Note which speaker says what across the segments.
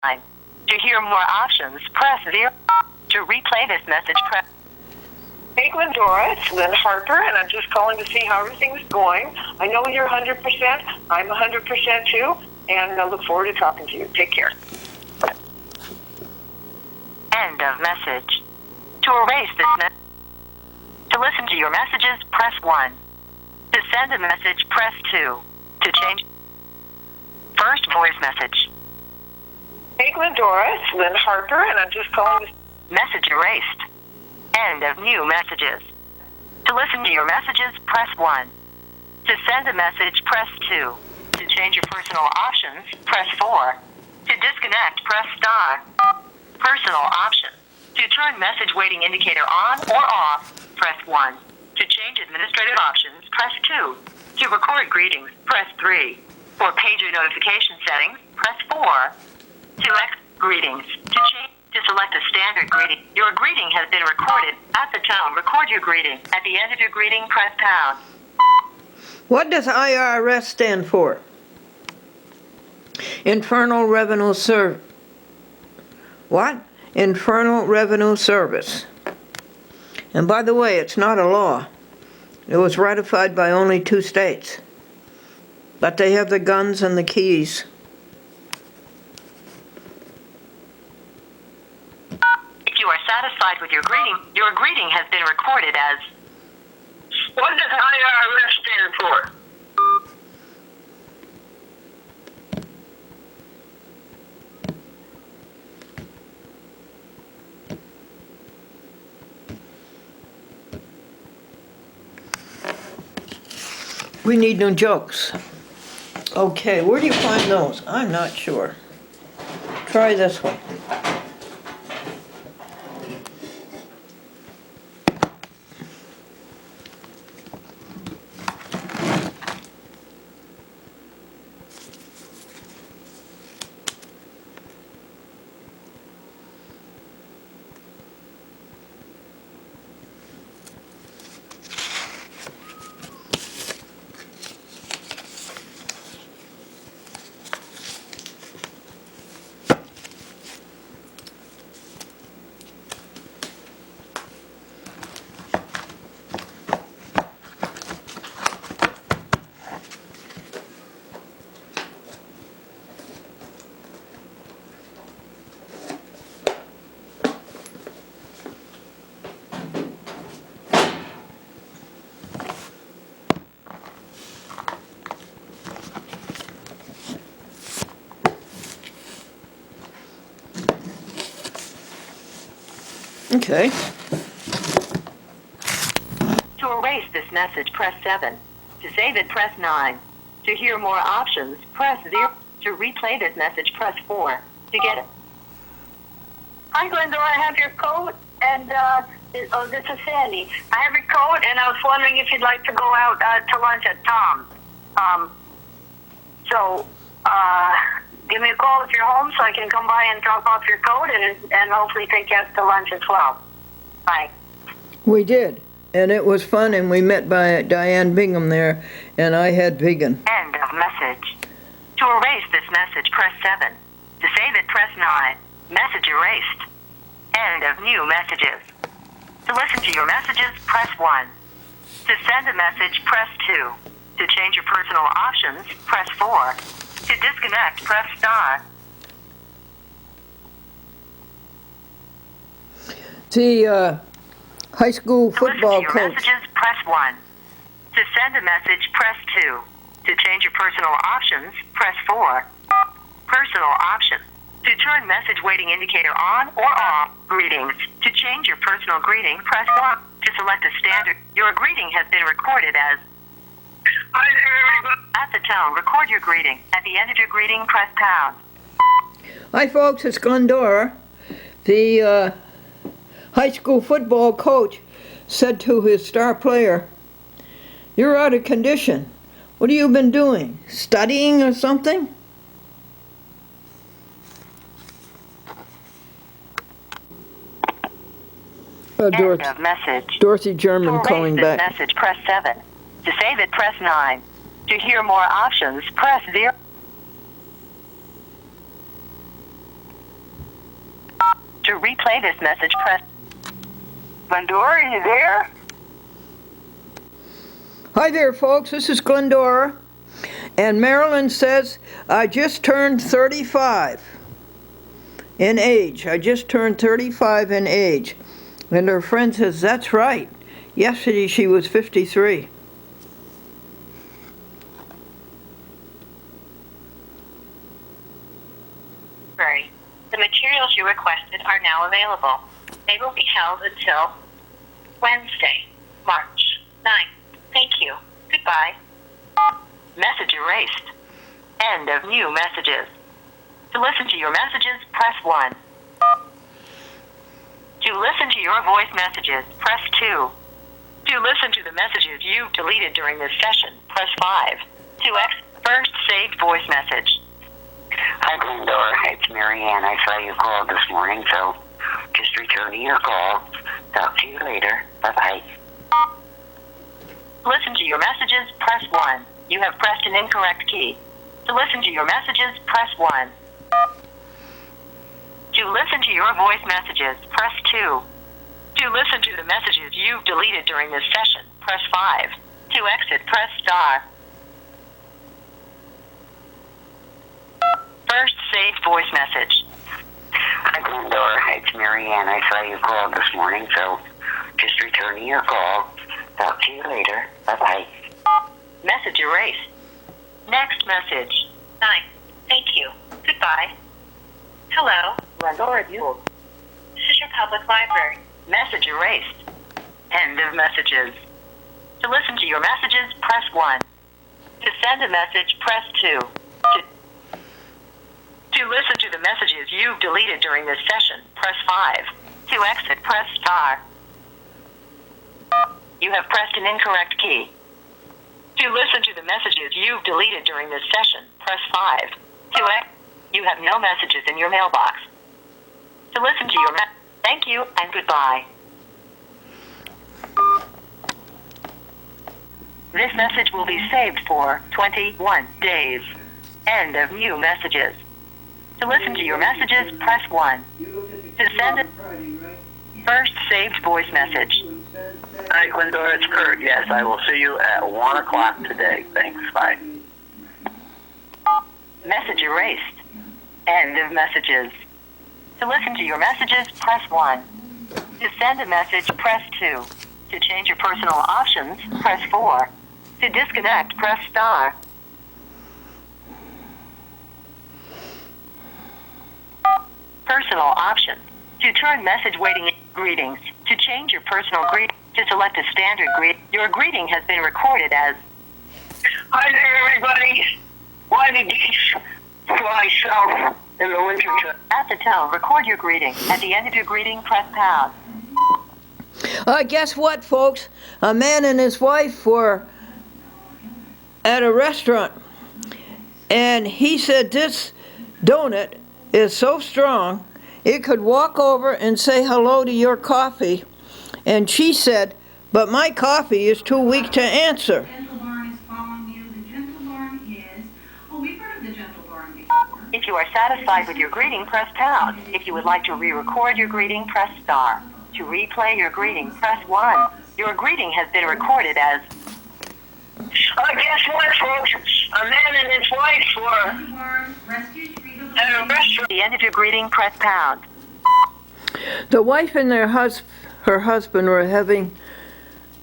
Speaker 1: 9. To hear more options, press 0. To replay this message, press...
Speaker 2: Hey, Glendora, it's Lynn Harper, and I'm just calling to see how everything's going. I know you're 100%. I'm 100% too, and I look forward to talking to you. Take care.
Speaker 1: End of message. To erase this message... To listen to your messages, press 1. To send a message, press 2. To change... First voice message.
Speaker 2: Hey, Glendora, it's Lynn Harper, and I'm just calling to...
Speaker 1: Message erased. End of new messages. To listen to your messages, press 1. To send a message, press 2. To change your personal options, press 4. To disconnect, press star. Personal options. To turn message waiting indicator on or off, press 1. To change administrative options, press 2. To record greetings, press 3. For pager notification settings, press 4. To greetings. To select a standard greeting. Your greeting has been recorded. At the tone, record your greeting. At the end of your greeting, press pound.
Speaker 3: What does IRS stand for? Internal Revenue Service. What? Internal Revenue Service. And by the way, it's not a law. It was ratified by only 2 states. But they have the guns and the keys.
Speaker 1: If you are satisfied with your greeting has been recorded as...
Speaker 2: What does IRS stand for?
Speaker 3: We need new jokes. Okay, where do you find those? I'm not sure. Try this one. Okay.
Speaker 1: To erase this message, press 7. To save it, press 9. To hear more options, press 0. To replay this message, press 4. To get it.
Speaker 2: Hi, Glendora. I have your code, and this is Sandy. I have your code, and I was wondering if you'd like to go out to lunch at Tom's. Give me a call if you're home so I can come by and drop off your code and hopefully take you out to lunch as well. Bye.
Speaker 3: We did. And it was fun, and we met by Diane Bingham there, and I had vegan.
Speaker 1: End of message. To erase this message, press 7. To save it, press 9. Message erased. End of new messages. To listen to your messages, press 1. To send a message, press 2. To change your personal options, press 4. To disconnect, press star.
Speaker 3: The high school football
Speaker 1: To listen to your
Speaker 3: coach.
Speaker 1: messages, press 1. To send a message, press 2. To change your personal options, press 4. Personal options. To turn message waiting indicator on or off, greetings. To change your personal greeting, press 1. To select a standard, your greeting has been recorded as... At the tone, record your greeting. At the end of your greeting, press pound.
Speaker 3: Hi folks, it's Glendora. The high school football coach said to his star player, "You're out of condition. What have you been doing? Studying or something?"
Speaker 1: End of message.
Speaker 3: Dorothy German calling
Speaker 1: this
Speaker 3: back.
Speaker 1: Message, press 7. To save it, press 9. To hear more options, press 0. To replay this message, press...
Speaker 2: Glendora, are you there?
Speaker 3: Hi there, folks. This is Glendora. And Marilyn says, I just turned 35 in age. I just turned 35 in age. And her friend says, that's right. Yesterday she was 53.
Speaker 1: The materials you requested are now available. They will be held until Wednesday, March 9th. Thank you. Goodbye. Message erased. End of new messages. To listen to your messages, press 1. To listen to your voice messages, press 2. To listen to the messages you deleted during this session, press 5. To first saved voice message.
Speaker 4: Hi, Glendora. It's Marianne. I saw you called this morning, so just returning your call. Talk to you later. Bye-bye.
Speaker 1: To listen to your messages, press 1. You have pressed an incorrect key. To listen to your messages, press 1. To listen to your voice messages, press 2. To listen to the messages you've deleted during this session, press 5. To exit, press star. First saved voice message.
Speaker 4: Hi, Glendora. It's Marianne. I saw you called this morning, so just returning your call. Talk to you later. Bye-bye.
Speaker 1: Message erased. Next message. 9. Thank you. Goodbye. Hello, Glendora Buell. This is your public library. Message erased. End of messages. To listen to your messages, press 1. To send a message, press 2. To listen to the messages you've deleted during this session, press 5. To exit, press star. You have pressed an incorrect key. To listen to the messages you've deleted during this session, press 5. To exit, you have no messages in your mailbox. To listen to your thank you and goodbye. This message will be saved for 21 days. End of new messages. To listen to your messages, press 1. To send a first saved voice message.
Speaker 4: Hi, Glendora. It's Kurt. Yes, I will see you at 1 o'clock today. Thanks. Bye.
Speaker 1: Message erased. End of messages. To listen to your messages, press 1. To send a message, press 2. To change your personal options, press 4. To disconnect, press star. Personal options. To turn message waiting greetings. To change your personal greeting. To select a standard greeting. Your greeting has been recorded as...
Speaker 2: Hi there, everybody. Why did you fly south in the winter time?
Speaker 1: At the tone, record your greeting. At the end of your greeting, press pound.
Speaker 3: Guess what, folks? A man and his wife were at a restaurant, and he said this donut is so strong it could walk over and say hello to your coffee. And she said, but my coffee is too weak to answer.
Speaker 1: If you are satisfied with your greeting, press pound. If you would like to re-record your greeting, press star. To replay your greeting, press 1. Your greeting has been recorded as...
Speaker 2: Guess what, folks? A man and his wife were at a restaurant.
Speaker 1: At the end of your greeting, press pound.
Speaker 3: The wife and her husband were having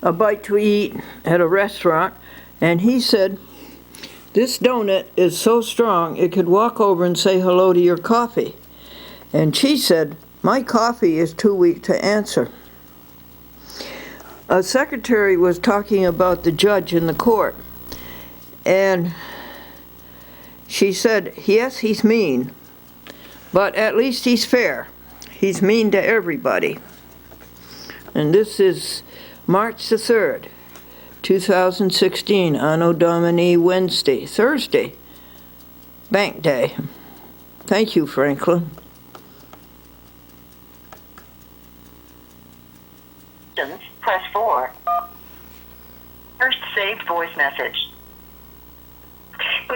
Speaker 3: a bite to eat at a restaurant, and he said, this donut is so strong it could walk over and say hello to your coffee. And she said, my coffee is too weak to answer. A secretary was talking about the judge in the court, and she said, yes, he's mean, but at least he's fair. He's mean to everybody. And this is March the 3rd, 2016, Anno Domini, Thursday, Bank Day. Thank you, Franklin.
Speaker 1: Press 4. First saved voice message.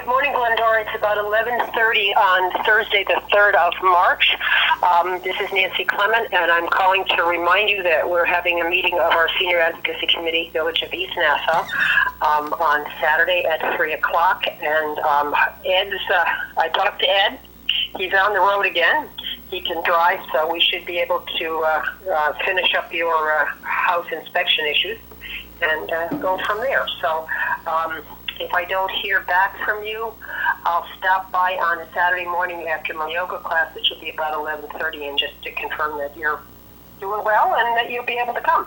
Speaker 5: Good morning, Glendora. It's about 11:30 on Thursday, the 3rd of March. This is Nancy Clement, and I'm calling to remind you that we're having a meeting of our Senior Advocacy Committee, Village of East Nassau, on Saturday at 3 o'clock. And I talked to Ed. He's on the road again. He can drive, so we should be able to finish up your house inspection issues and go from there. So if I don't hear back from you, I'll stop by on a Saturday morning after my yoga class, which will be about 11:30, and just to confirm that you're doing well and that you'll be able to come.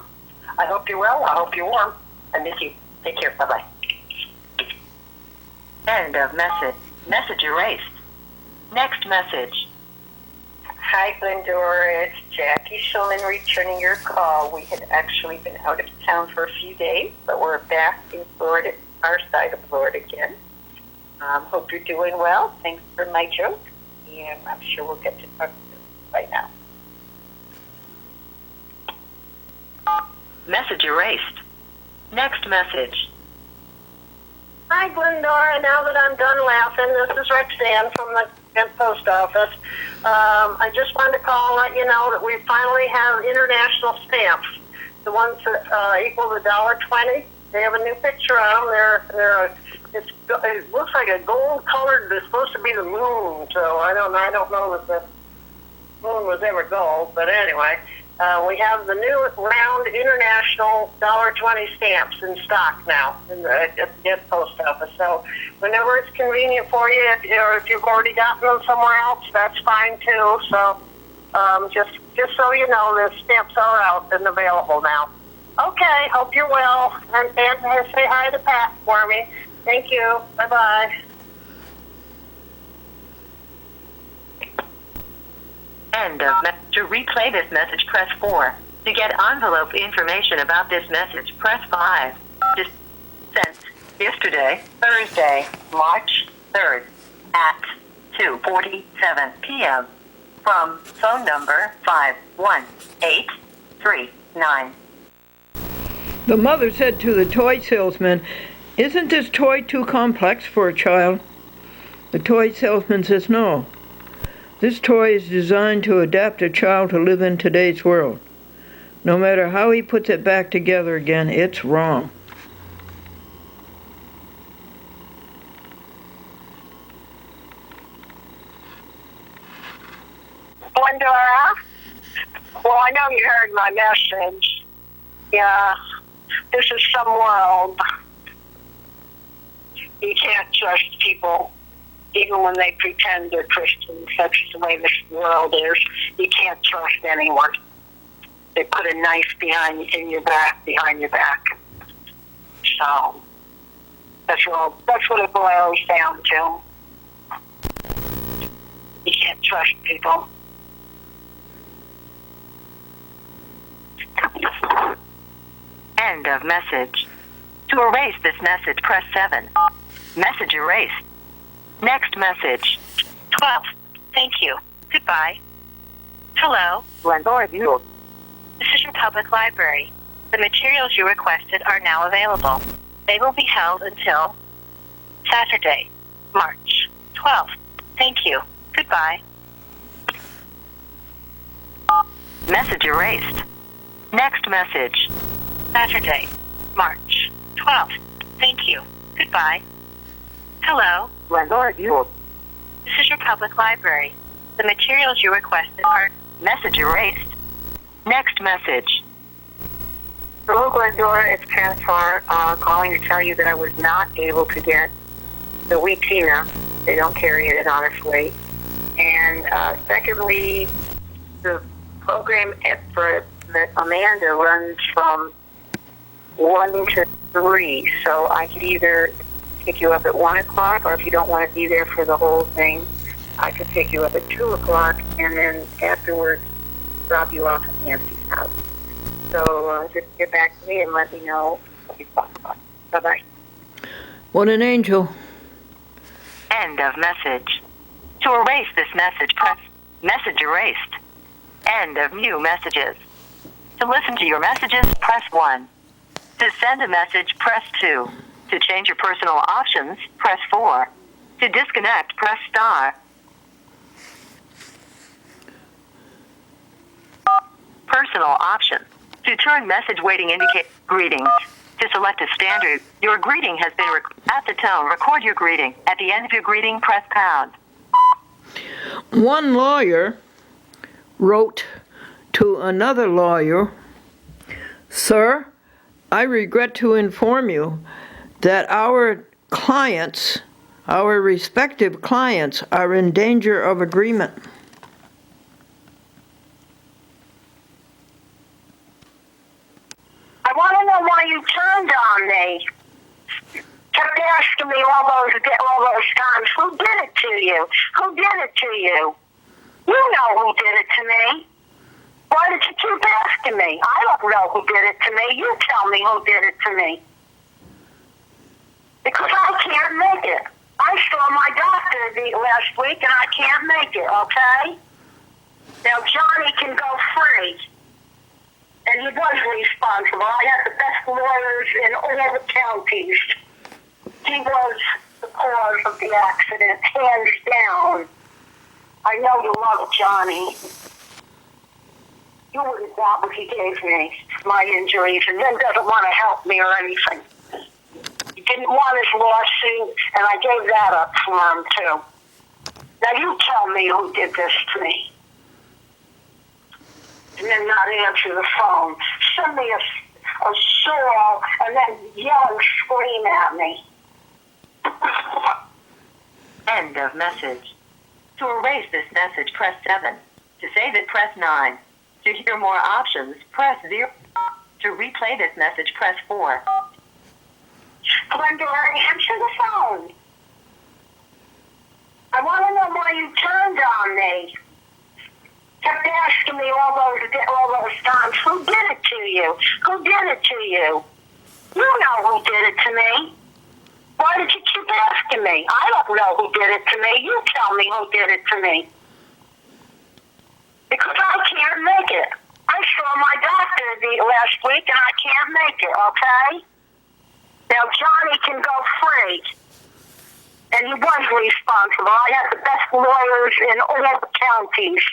Speaker 5: I hope you're well. I hope you're warm. I miss you. Take care. Bye-bye.
Speaker 1: End of message. Message erased. Next message.
Speaker 5: Hi, Glendora. It's Jackie Shulman returning your call. We had actually been out of town for a few days, but we're back in Florida, our side of Florida again. Hope you're doing well. Thanks for my joke, and I'm sure we'll get to talk to you right now.
Speaker 1: Message erased. Next message.
Speaker 5: Hi, Glendora. Now that I'm done laughing, this is Roxanne from the post office. I just wanted to call and let you know that we finally have international stamps. The ones that equal the $1.20. They have a new picture on them. It looks like a gold colored. It's supposed to be the moon, so I don't know that the moon was ever gold. But anyway, we have the new round international $1.20 stamps in stock now at the post office. So whenever it's convenient for you, or if you've already gotten them somewhere else, that's fine too. So just so you know, the stamps are out and available now. Okay, hope you're well, and say hi to Pat for me. Thank you. Bye-bye.
Speaker 1: End of message. To replay this message, press 4. To get envelope information about this message, press 5. Just sent yesterday, Thursday, March 3rd at 2:47 p.m. from phone number 51839.
Speaker 3: The mother said to the toy salesman, "Isn't this toy too complex for a child?" The toy salesman says, "No. This toy is designed to adapt a child to live in today's world. No matter how he puts it back together again, it's wrong."
Speaker 2: Glendora? Well, I know you heard my message. Yeah, this is some world. You can't trust people, even when they pretend they're Christians. That's the way this world is. You can't trust anyone. They put a knife behind your back. So that's what it boils down to. You can't trust people.
Speaker 1: End of message. To erase this message, press 7. Message erased. Next message.
Speaker 6: 12. Thank you. Goodbye. Hello.
Speaker 1: Glendora View.
Speaker 6: This is your public library. The materials you requested are now available. They will be held until Saturday, March 12th. Thank you. Goodbye.
Speaker 1: Message erased. Next message.
Speaker 6: Saturday, March 12th. Thank you. Goodbye. Hello.
Speaker 1: Glendora View.
Speaker 6: This is your public library. The materials you requested are...
Speaker 1: Message erased. Next message.
Speaker 5: Hello, Glendora. It's Sara, calling to tell you that I was not able to get the wheat tina. They don't carry it, honestly. And secondly, the program that Amanda runs from 1 to 3. So I could either pick you up at 1 o'clock, or if you don't want to be there for the whole thing, I could pick you up at 2 o'clock, and then afterwards drop you off at Nancy's house. So just get back to me and let me know what you thought about it. Bye-bye.
Speaker 3: What an angel.
Speaker 1: End of message. To erase this message, press message erased. End of new messages. To listen to your messages, press 1. To send a message, press 2. To change your personal options, press 4. To disconnect, press star. Personal options. To turn message waiting indicate greetings. To select a standard, your greeting has been at the tone. Record your greeting. At the end of your greeting, press pound.
Speaker 3: One lawyer wrote to another lawyer, "Sir, I regret to inform you that our clients, our respective clients, are in danger of agreement."
Speaker 5: I want to know why you turned on me. Kept asking me all those times, who did it to you? Who did it to you? You know who did it to me. Why did you keep asking me? I don't know who did it to me. You tell me who did it to me. Because I can't make it. I saw my doctor last week and I can't make it, okay? Now Johnny can go free. And he was responsible. I had the best lawyers in all the counties. He was the cause of the accident, hands down. I know you love Johnny. You wouldn't want what he gave me, my injuries, and then doesn't want to help me or anything. He didn't want his lawsuit, and I gave that up for him, too. Now you tell me who did this to me. And then not answer the phone. Send me a shawl and then yell and scream at me.
Speaker 1: End of message. To erase this message, press 7. To save it, press 9. To hear more options, press 0. To replay this message, press 4.
Speaker 5: Glendora, answer the phone. I want to know why you turned on me. Kept asking me all those times, who did it to you? Who did it to you? You know who did it to me. Why did you keep asking me? I don't know who did it to me. You tell me who did it to me. Because I can't make it. I saw my doctor last week and I can't make it, okay? Now Johnny can go free. And he was responsible. I had the best lawyers in all the counties.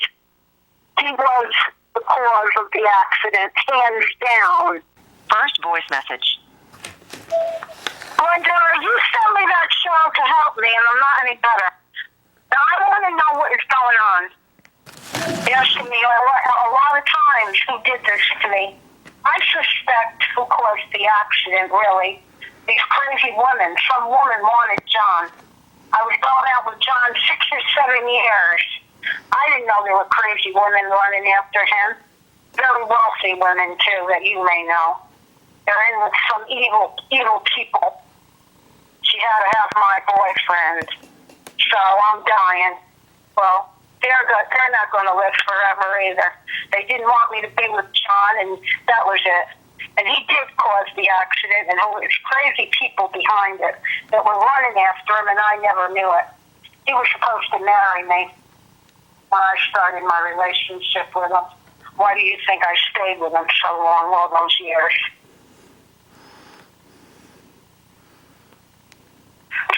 Speaker 5: He was the cause of the accident, hands down.
Speaker 1: First voice message.
Speaker 5: Glendora, you sent me that show to help me, and I'm not any better. Now, I want to know what is going on. Asking me a lot of times who did this to me. I suspect who caused the accident, really. These crazy women. Some woman wanted John. I was going out with John 6 or 7 years. I didn't know there were crazy women running after him. Very wealthy women, too, that you may know. They're in with some evil people. She had to have my boyfriend. So I'm dying. Well, they're not going to live forever either. They didn't want me to be with John, and that was it. And he did cause the accident, and there was crazy people behind it that were running after him, and I never knew it. He was supposed to marry me when I started my relationship with him. Why do you think I stayed with him so long, all those years?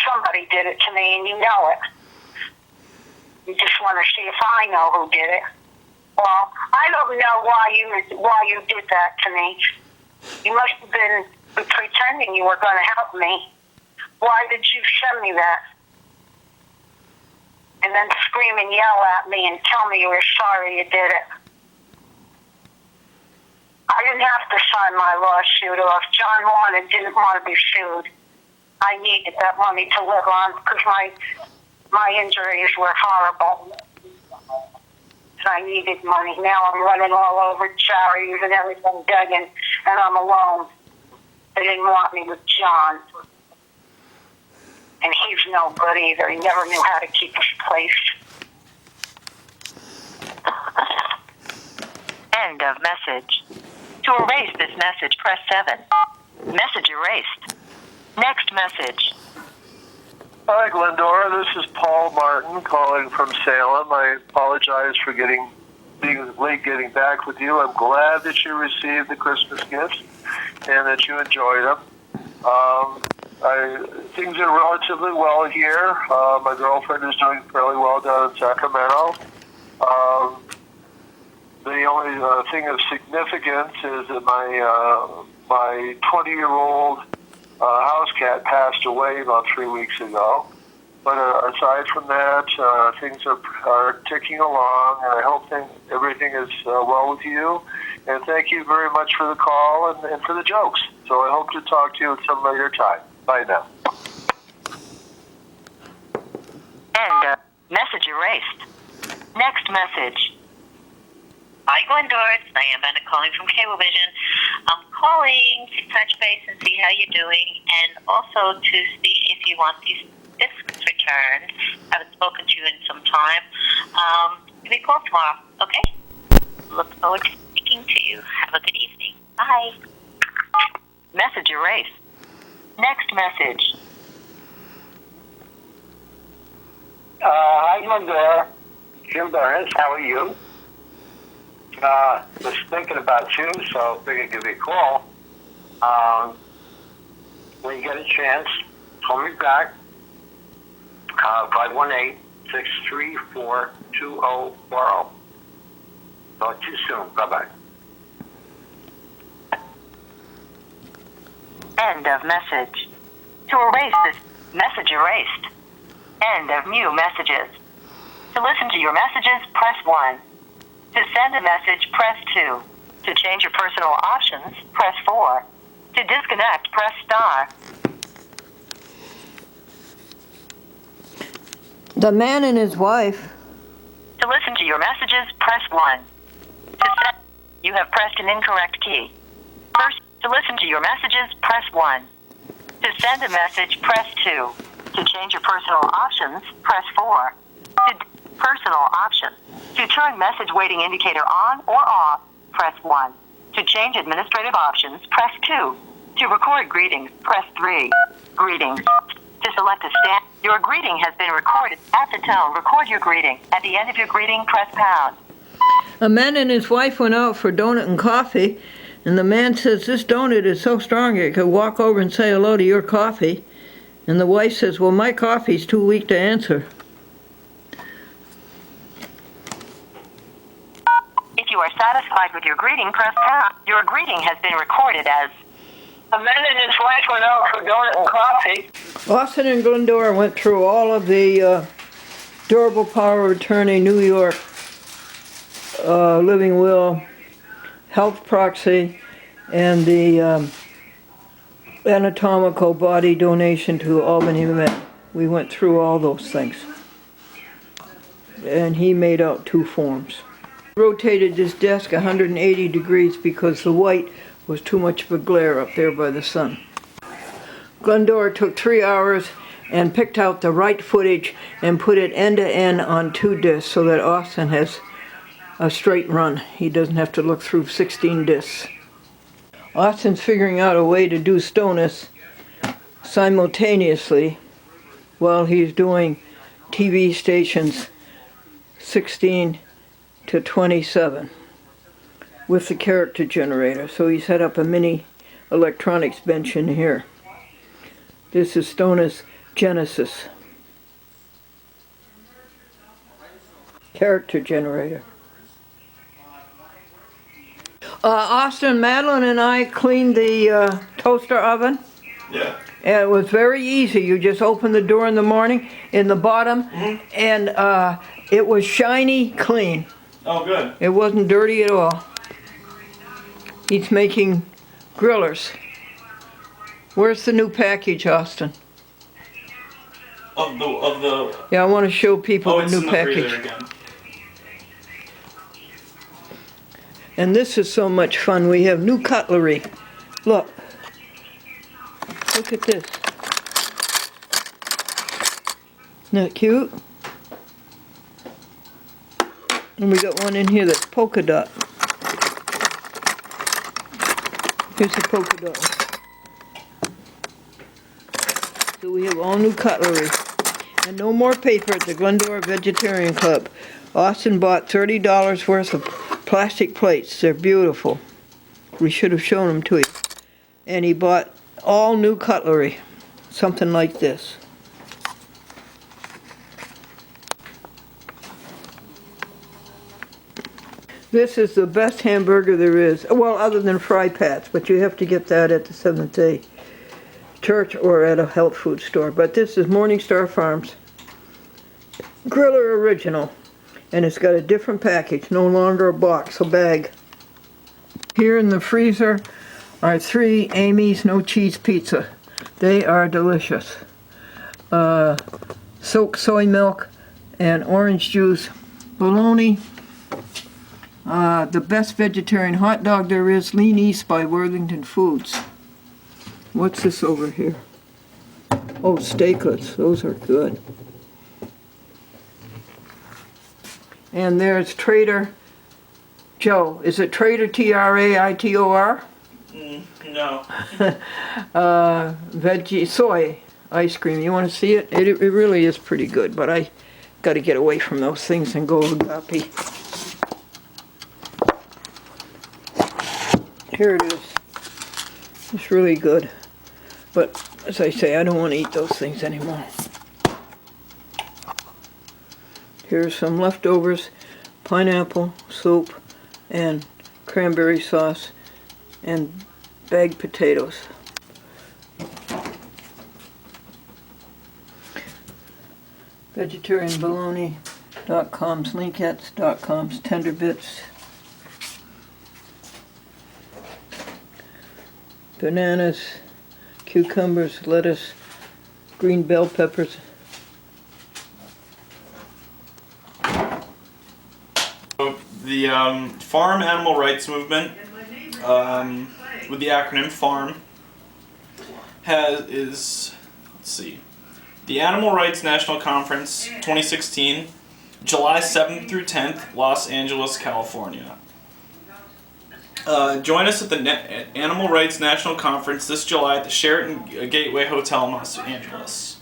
Speaker 5: Somebody did it to me, and you know it. You just want to see if I know who did it. Well, I don't know why you did that to me. You must have been pretending you were going to help me. Why did you send me that? And then scream and yell at me and tell me you were sorry you did it. I didn't have to sign my lawsuit off. John didn't want to be sued. I needed that money to live on because my injuries were horrible. And I needed money. Now I'm running all over charities and everything, begging, and I'm alone. They didn't want me with John. And he's no good either. He never knew how to keep his place.
Speaker 1: End of message. To erase this message, press 7. Message erased. Next message.
Speaker 7: Hi, Glendora. This is Paul Martin calling from Salem. I apologize for being late getting back with you. I'm glad that you received the Christmas gifts and that you enjoyed them. Things are relatively well here. My girlfriend is doing fairly well down in Sacramento. The only thing of significance is that my 20-year-old house cat passed away about 3 weeks ago. But aside from that, things are ticking along, and I hope everything is well with you. And thank you very much for the call and for the jokes. So I hope to talk to you at some later time. Bye now.
Speaker 1: And message erased. Next message.
Speaker 6: Hi, Glendora. It's Diane Bennett calling from Cablevision. I'm calling to touch base and see how you're doing, and also to see if you want these discs returned. I haven't spoken to you in some time. Give me a call tomorrow, okay? Look forward to speaking to you. Have a good evening. Bye.
Speaker 1: Message erased. Next message.
Speaker 8: Hi, Glendora. Jim Burns, how are you? Was thinking about you, so figured give you a call. When you get a chance, call me back. 518-634-2040. Talk to you soon. Bye-bye.
Speaker 1: End of message. To erase this message erased. End of new messages. To listen to your messages, press 1. To send a message, press 2. To change your personal options, press 4. To disconnect, press star.
Speaker 3: The man and his wife.
Speaker 1: To listen to your messages, press 1. To send, you have pressed an incorrect key. First, to listen to your messages, press 1. To send a message, press 2. To change your personal options, press 4. To personal options. To turn message waiting indicator on or off, press 1. To change administrative options, press 2. To record greetings, press 3. Greetings. To select a stamp, your greeting has been recorded. At the tone, record your greeting. At the end of your greeting, press pound.
Speaker 3: A man and his wife went out for donut and coffee, and the man says, "This donut is so strong it could walk over and say hello to your coffee." And the wife says, "Well, my coffee's too weak to answer."
Speaker 1: If you are satisfied with your greeting, press pound. Your greeting has been recorded as
Speaker 2: A man and his wife went out for donut and coffee.
Speaker 3: Austin and Glendora went through all of the durable power of attorney, New York, living will, health proxy, and the anatomical body donation to Albany Met. We went through all those things. And he made out 2 forms. Rotated this desk 180 degrees because the white was too much of a glare up there by the sun. Glendora took 3 hours and picked out the right footage and put it end to end on 2 discs so that Austin has a straight run. He doesn't have to look through 16 discs. Austin's figuring out a way to do Stonus simultaneously while he's doing TV stations 16 to 27 with the character generator. So he set up a mini electronics bench in here. This is Stonus Genesis. Character generator. Austin, Madeline, and I cleaned the toaster oven.
Speaker 9: Yeah.
Speaker 3: And it was very easy. You just open the door in the morning, in the bottom, and it was shiny clean.
Speaker 9: Oh, good.
Speaker 3: It wasn't dirty at all. He's making grillers. Where's the new package, Austin?
Speaker 9: Of the.
Speaker 3: Yeah, I want to show people the
Speaker 9: it's
Speaker 3: new
Speaker 9: in the
Speaker 3: package.
Speaker 9: freezer again.
Speaker 3: And this is so much fun. We have new cutlery. Look. Look at this. Isn't that cute? And we got one in here that's polka dot. Here's the polka dot. So we have all new cutlery. And no more paper at the Glendora Vegetarian Club. Austin bought $30 worth of plastic plates. They're beautiful. We should have shown them to you. And he bought all new cutlery. something like this. This is the best hamburger there is. Well, other than Fry Pats, but you have to get that at the Seventh-day Church or at a health food store. But this is Morningstar Farms Griller Original. And it's got a different package, no longer a box, a bag. Here in the freezer are 3 Amy's No Cheese Pizza. They are delicious. Silk soy milk and orange juice, bologna. The best vegetarian hot dog there is, Lean East by Worthington Foods. What's this over here? Oh, steaklets. Those are good. And there's Trader Joe. Is it Trader Traitor?
Speaker 9: No.
Speaker 3: Veggie soy ice cream. You want to see it? It really is pretty good, but I got to get away from those things and go agape. Here it is. It's really good. But as I say, I don't want to eat those things anymore. Here's some leftovers, pineapple soup and cranberry sauce and bagged potatoes. Vegetarianbologna.com's, Linkets.com's, Tender Bits, bananas, cucumbers, lettuce, green bell peppers.
Speaker 9: The Farm Animal Rights Movement, with the acronym FARM, let's see, the Animal Rights National Conference 2016, July 7th through 10th, Los Angeles, California. Join us at the Animal Rights National Conference this July at the Sheraton Gateway Hotel in Los Angeles.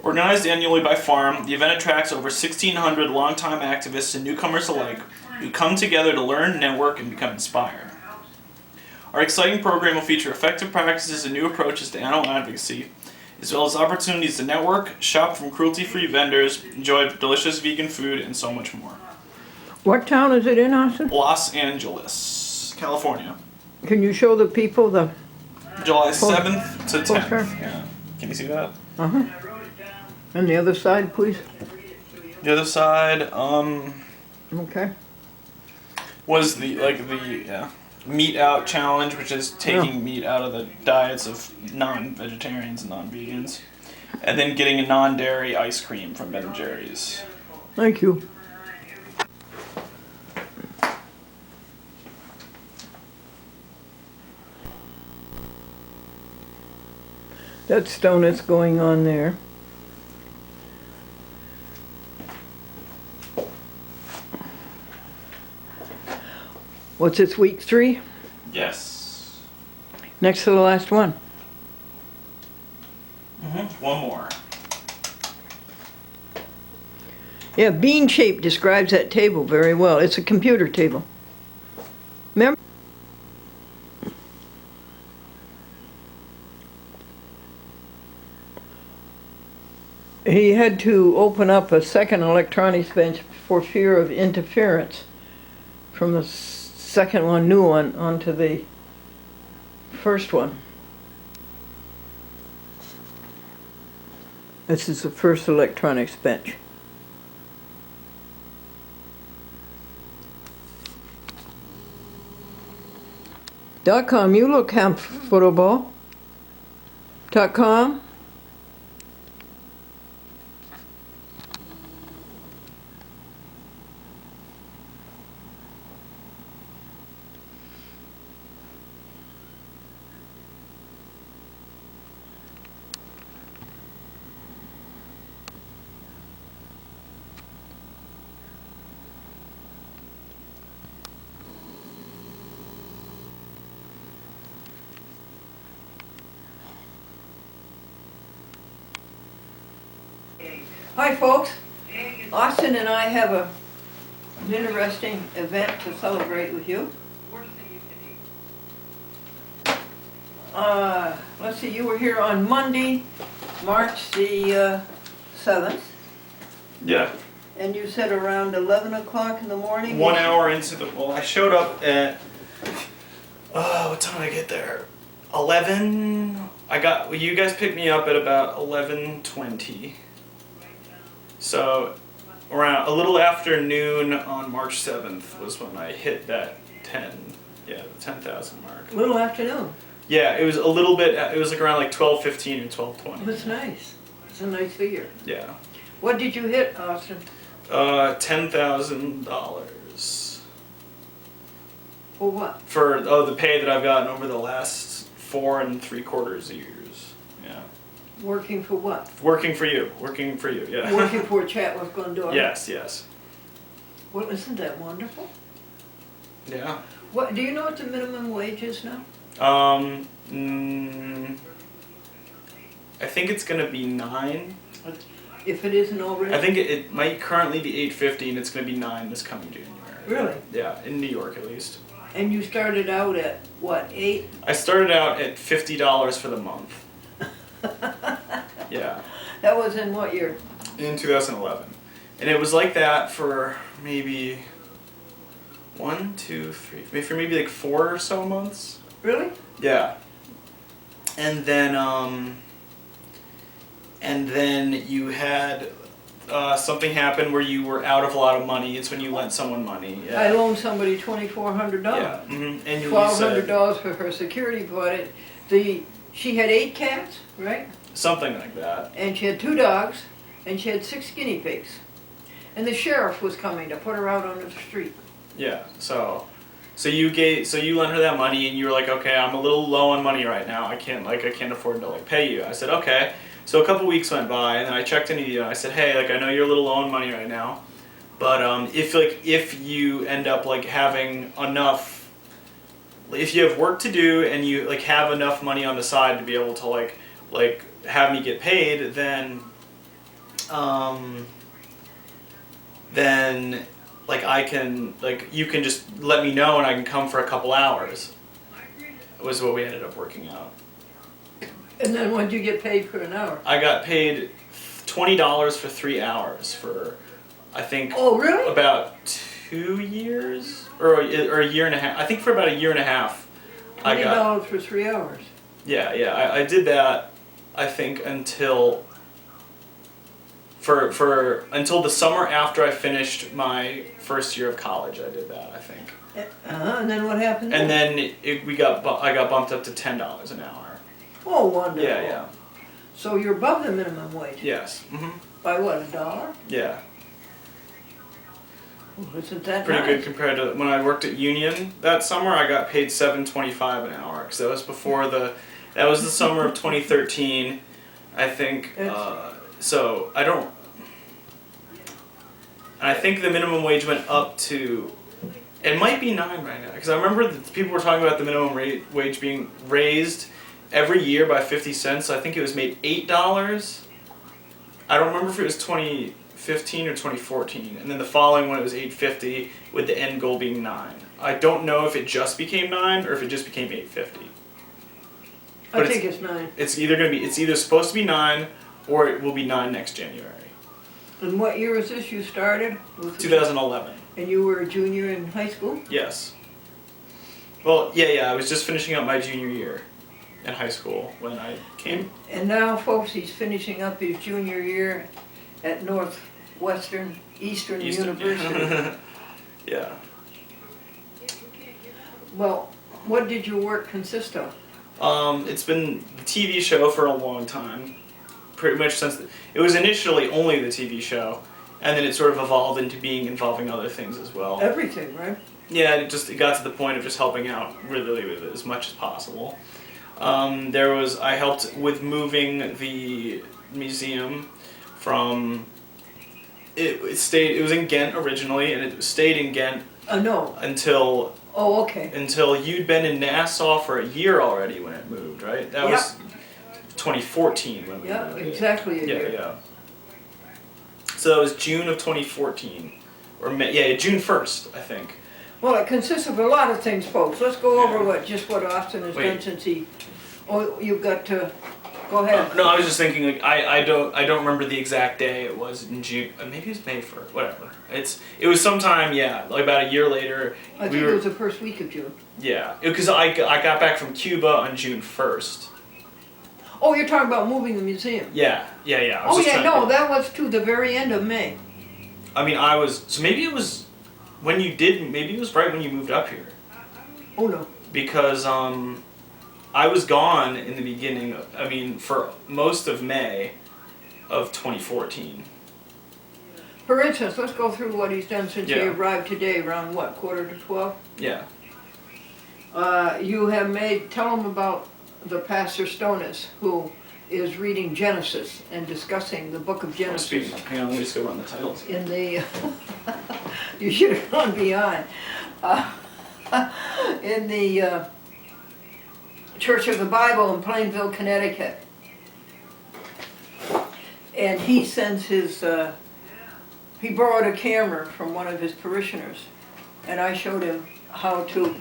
Speaker 9: Organized annually by FARM, the event attracts over 1,600 longtime activists and newcomers alike who come together to learn, network, and become inspired. Our exciting program will feature effective practices and new approaches to animal advocacy, as well as opportunities to network, shop from cruelty-free vendors, enjoy delicious vegan food, and so much more.
Speaker 3: What town is it in, Austin?
Speaker 9: Los Angeles, California.
Speaker 3: Can you show the people the...
Speaker 9: July 7th to 10th.
Speaker 3: Poster?
Speaker 9: Yeah. Can you see that?
Speaker 3: Uh-huh. And the other side, please.
Speaker 9: The other side,
Speaker 3: Okay.
Speaker 9: was the meat out challenge, which is taking meat out of the diets of non-vegetarians and non-vegans, and then getting a non-dairy ice cream from Ben & Jerry's.
Speaker 3: Thank you. That's donuts going on there. What's this, week 3?
Speaker 9: Yes.
Speaker 3: Next to the last one.
Speaker 9: One more.
Speaker 3: Yeah, bean shape describes that table very well. It's a computer table. Remember? He had to open up a second electronics bench for fear of interference from the second one, new one, onto the first one. This is the first electronics bench. .com, you look comfortable. .com. Hi folks, Austin and I have an interesting event to celebrate with you. let's see, you were here on Monday, March the 7th,
Speaker 9: Yeah.
Speaker 3: and you said around 11 o'clock in the morning?
Speaker 9: 1 hour into the, well, I showed up at, what time did I get there? 11, you guys picked me up at about 11:20. So around a little after noon on March 7th was when I hit that the 10,000 mark.
Speaker 3: A little afternoon.
Speaker 9: Yeah, it was a little bit, it was like around like 12:15 or 12:20.
Speaker 3: That's nice. It's a nice figure.
Speaker 9: Yeah.
Speaker 3: What did you hit, Austin?
Speaker 9: $10,000.
Speaker 3: For what?
Speaker 9: For, the pay that I've gotten over the last 4 3/4 years. Yeah.
Speaker 3: Working for what?
Speaker 9: Working for you, yeah.
Speaker 3: Working for Chatworth Glendora?
Speaker 9: Yes.
Speaker 3: Well, isn't that wonderful?
Speaker 9: Yeah.
Speaker 3: What, do you know what the minimum wage is now?
Speaker 9: I think it's gonna be 9.
Speaker 3: If it isn't already?
Speaker 9: I think it might currently be $8.50 and it's gonna be 9 this coming January.
Speaker 3: Really?
Speaker 9: Yeah, in New York at least.
Speaker 3: And you started out at, what, 8?
Speaker 9: I started out at $50 for the month. Yeah.
Speaker 3: That was in what year?
Speaker 9: In 2011. And it was like that for maybe 1, 2, 3, for maybe like 4 or so months.
Speaker 3: Really?
Speaker 9: Yeah. And then you had something happen where you were out of a lot of money. It's when you lent someone money. Yeah.
Speaker 3: I loaned somebody $2,400.
Speaker 9: Yeah. Mm-hmm. And
Speaker 3: $1,200 for her security deposit. She had 8 cats, right?
Speaker 9: Something like that.
Speaker 3: And she had 2 dogs, and she had 6 guinea pigs. And the sheriff was coming to put her out on the street.
Speaker 9: Yeah. So you lent her that money, and you were like, okay, I'm a little low on money right now. I can't afford to pay you. I said, okay. So a couple weeks went by, and then I checked into you. I said, hey, I know you're a little low on money right now, but if you end up having enough, if you have work to do and you have enough money on the side to be able to have me get paid, then I can you can just let me know and I can come for a couple hours. Was what we ended up working out.
Speaker 3: And then when did you get paid for an hour?
Speaker 9: I got paid $20 for 3 hours for, I think.
Speaker 3: Oh, really?
Speaker 9: About 2 years or a year and a half. I think for about a year and a half.
Speaker 3: $20 for 3 hours.
Speaker 9: Yeah. I did that. I think until the summer after I finished my first year of college. I did that. I think.
Speaker 3: And then what happened?
Speaker 9: And then I got bumped up to $10 an hour.
Speaker 3: Oh, wonderful.
Speaker 9: Yeah.
Speaker 3: So you're above the minimum wage?
Speaker 9: Yes. Mm-hmm.
Speaker 3: By what, $1?
Speaker 9: Yeah.
Speaker 3: Well, isn't that
Speaker 9: pretty
Speaker 3: nice?
Speaker 9: good compared to when I worked at Union that summer. I got paid $7.25 an hour because that was that was the summer of 2013, I think. So I don't. And I think the minimum wage went up to. It might be 9 right now because I remember that people were talking about the minimum wage being raised every year by 50 cents. I think it was made $8. I don't remember if it was 2015 or 2014. And then the following one it was $8.50 with the end goal being 9. I don't know if it just became 9 or if it just became $8.50.
Speaker 3: I think it's 9.
Speaker 9: It's either supposed to be 9 or it will be 9 next January.
Speaker 3: And what year was this you started?
Speaker 9: 2011.
Speaker 3: And you were a junior in high school?
Speaker 9: Yes. Well, yeah. I was just finishing up my junior year in high school when I came.
Speaker 3: And now, folks, he's finishing up his junior year at Eastern University.
Speaker 9: Yeah.
Speaker 3: Well, what did your work consist of?
Speaker 9: It's been the TV show for a long time. Pretty much since it was initially only the TV show, and then it sort of evolved into involving other things as well.
Speaker 3: Everything, right?
Speaker 9: Yeah, it got to the point of just helping out really with it as much as possible. I helped with moving the museum from. It was in Ghent originally, and it stayed in Ghent.
Speaker 3: No.
Speaker 9: Until.
Speaker 3: Oh, okay.
Speaker 9: Until you'd been in Nassau for a year already when it moved, right? That was 2014 when we moved.
Speaker 3: Yeah, exactly a year.
Speaker 9: Yeah. So that was June of 2014, or June 1st, I think.
Speaker 3: Well, it consists of a lot of things, folks. Let's go over what Austin has done since he Oh, you've got to, go ahead.
Speaker 9: No, I was just thinking. Like, I don't remember the exact day. It was in June. Maybe it was May 1st. Whatever. It was sometime. Yeah, like about a year later.
Speaker 3: I think it was the first week of June.
Speaker 9: Yeah, because I got back from Cuba on June 1st.
Speaker 3: Oh, you're talking about moving the museum.
Speaker 9: Yeah.
Speaker 3: Oh yeah, no, that was to the very end of May.
Speaker 9: I mean, so maybe it was when you did. Maybe it was right when you moved up here.
Speaker 3: Oh no.
Speaker 9: Because I was gone in the beginning. I mean, for most of May of 2014.
Speaker 3: For instance, let's go through what he's done since he
Speaker 9: Yeah.
Speaker 3: arrived today, around what, 11:45?
Speaker 9: Yeah.
Speaker 3: You have tell him about the Pastor Stonus, who is reading Genesis and discussing the book of Genesis.
Speaker 9: Hang on, let me just go run the titles.
Speaker 3: In the, you should have gone beyond. In the Church of the Bible in Plainville, Connecticut. And he sends he borrowed a camera from one of his parishioners, and I showed him how to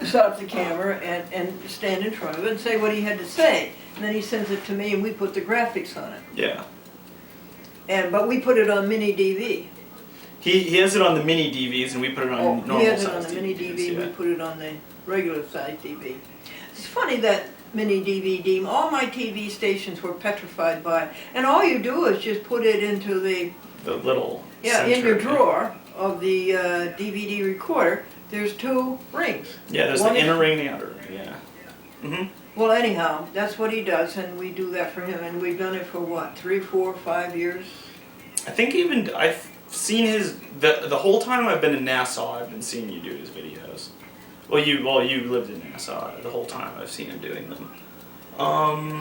Speaker 3: set up the camera and stand in front of it and say what he had to say. And then he sends it to me and we put the graphics on it.
Speaker 9: Yeah.
Speaker 3: But we put it on mini DV.
Speaker 9: He has it on the mini DVs and we put it on normal
Speaker 3: He has
Speaker 9: size
Speaker 3: it on the mini
Speaker 9: DVs,
Speaker 3: DV,
Speaker 9: yeah.
Speaker 3: we put it on the regular size DV. It's funny that mini DVD, all my TV stations were petrified by, and all you do is just put it into the
Speaker 9: little
Speaker 3: in your drawer of the DVD recorder. There's two rings.
Speaker 9: Yeah, there's the inner ring and the outer ring, yeah. Mm-hmm.
Speaker 3: Well, anyhow, that's what he does, and we do that for him, and we've done it for what, 3, 4, 5 years?
Speaker 9: I think even I've seen the whole time I've been in Nassau. I've been seeing you do his videos. Well, you lived in Nassau the whole time. I've seen him doing them.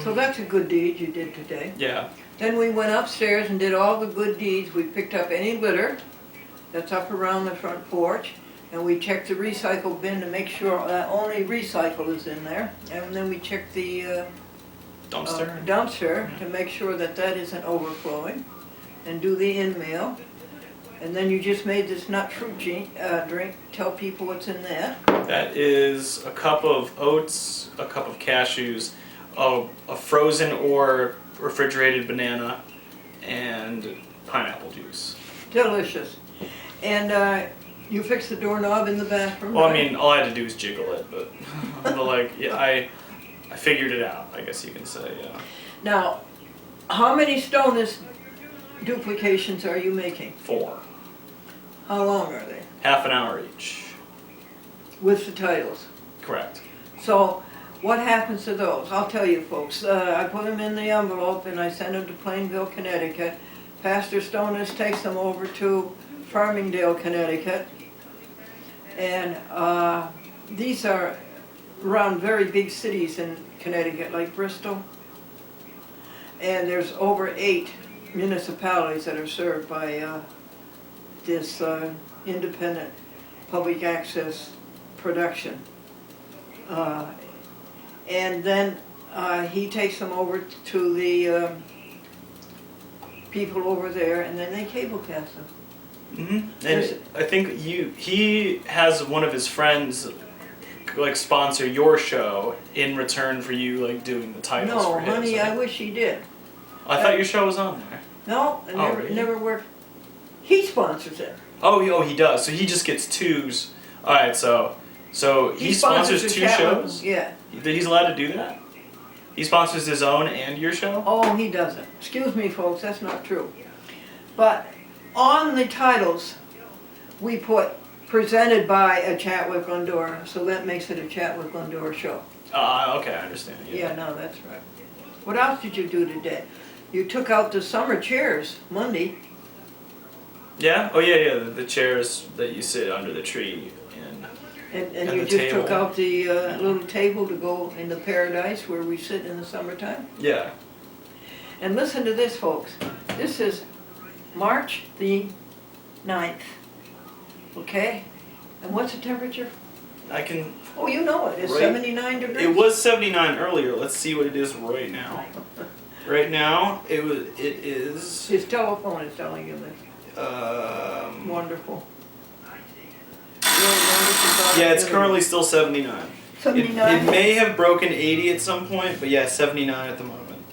Speaker 3: So that's a good deed you did today.
Speaker 9: Yeah.
Speaker 3: Then we went upstairs and did all the good deeds. We picked up any litter that's up around the front porch, and we checked the recycle bin to make sure only recycle is in there. And then we checked the dumpster to make sure that isn't overflowing, and do the in-mail. And then you just made this nut fruit drink. Tell people what's in that.
Speaker 9: That is a cup of oats, a cup of cashews, a frozen or refrigerated banana, and pineapple juice.
Speaker 3: Delicious. And you fixed the doorknob in the bathroom.
Speaker 9: Well,
Speaker 3: right?
Speaker 9: I mean, all I had to do was jiggle it, but I figured it out. I guess you can say. Yeah.
Speaker 3: Now, how many Stonus duplications are you making?
Speaker 9: 4.
Speaker 3: How long are they?
Speaker 9: Half an hour each.
Speaker 3: With the titles.
Speaker 9: Correct.
Speaker 3: So, what happens to those? I'll tell you, folks. I put them in the envelope and I send them to Plainville, Connecticut. Pastor Stonus takes them over to Farmingdale, Connecticut. And these are around very big cities in Connecticut, like Bristol. And there's over 8 municipalities that are served by this independent public access production. And then he takes them over to the people over there, and then they cablecast them.
Speaker 9: Mm-hmm. And I think he has one of his friends sponsor your show in return for you doing the titles for him.
Speaker 3: No, honey, I wish he did.
Speaker 9: I thought your show was on there.
Speaker 3: No, it never worked. He sponsors it.
Speaker 9: Oh, he does. So he just gets 2s. All right, so he sponsors 2 shows.
Speaker 3: Yeah.
Speaker 9: He's allowed to do that. He sponsors his own and your show.
Speaker 3: Oh, he doesn't. Excuse me, folks. That's not true. But on the titles, we put presented by a Chat with Glendora, so that makes it a Chat with Glendora show.
Speaker 9: Okay, I understand.
Speaker 3: Yeah, no, that's right. What else did you do today? You took out the summer chairs Monday.
Speaker 9: Yeah? Oh, yeah, the chairs that you sit under the tree
Speaker 3: and you just took out the little table to go in the paradise where we sit in the summertime.
Speaker 9: Yeah.
Speaker 3: And listen to this, folks. This is March the 9th. Okay? And what's the temperature? Oh, you know it. It's 79 degrees.
Speaker 9: It was 79 earlier. Let's see what it is right now. Right now, it is...
Speaker 3: His telephone is telling you this. Wonderful. Real wonderful. about
Speaker 9: Yeah, it's
Speaker 3: activity?
Speaker 9: currently still 79.
Speaker 3: 79?
Speaker 9: It may have broken 80 at some point, but yeah, 79 at the moment.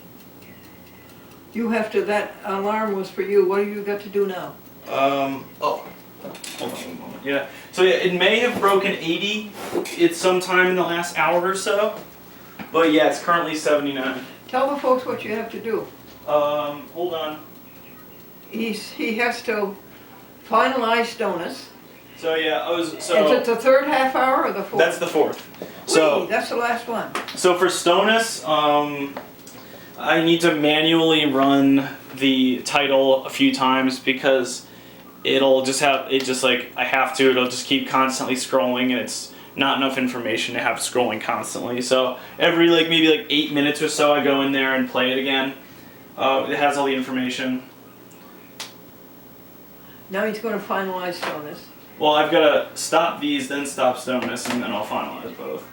Speaker 3: You have to, that alarm was for you. What have you got to do now?
Speaker 9: Oh, hold on one moment. Yeah, so yeah, it may have broken 80 at some time in the last hour or so, but yeah, it's currently 79.
Speaker 3: Tell the folks what you have to do.
Speaker 9: Hold on.
Speaker 3: He has to finalize Stonus.
Speaker 9: So yeah,
Speaker 3: Is it the third half hour or the fourth?
Speaker 9: That's the fourth. So
Speaker 3: that's the last one.
Speaker 9: So for Stonus, I need to manually run the title a few times because it'll just have, it'll just keep constantly scrolling and it's not enough information to have scrolling constantly. So every maybe 8 minutes or so I go in there and play it again. It has all the information.
Speaker 3: Now he's going to finalize Stonus.
Speaker 9: Well, I've got to stop these, then stop Stonus, and then I'll finalize both.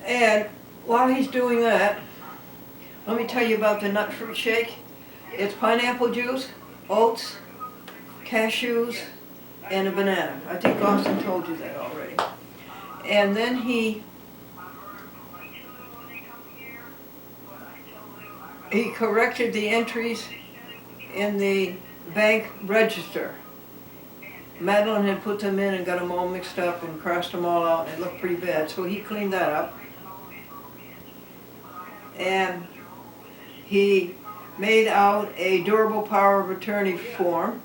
Speaker 3: And while he's doing that, let me tell you about the nut fruit shake. It's pineapple juice, oats, cashews, and a banana. I think Austin told you that already. And then he corrected the entries in the bank register. Madeline had put them in and got them all mixed up and crossed them all out, and it looked pretty bad, so he cleaned that up. And he made out a durable power of attorney form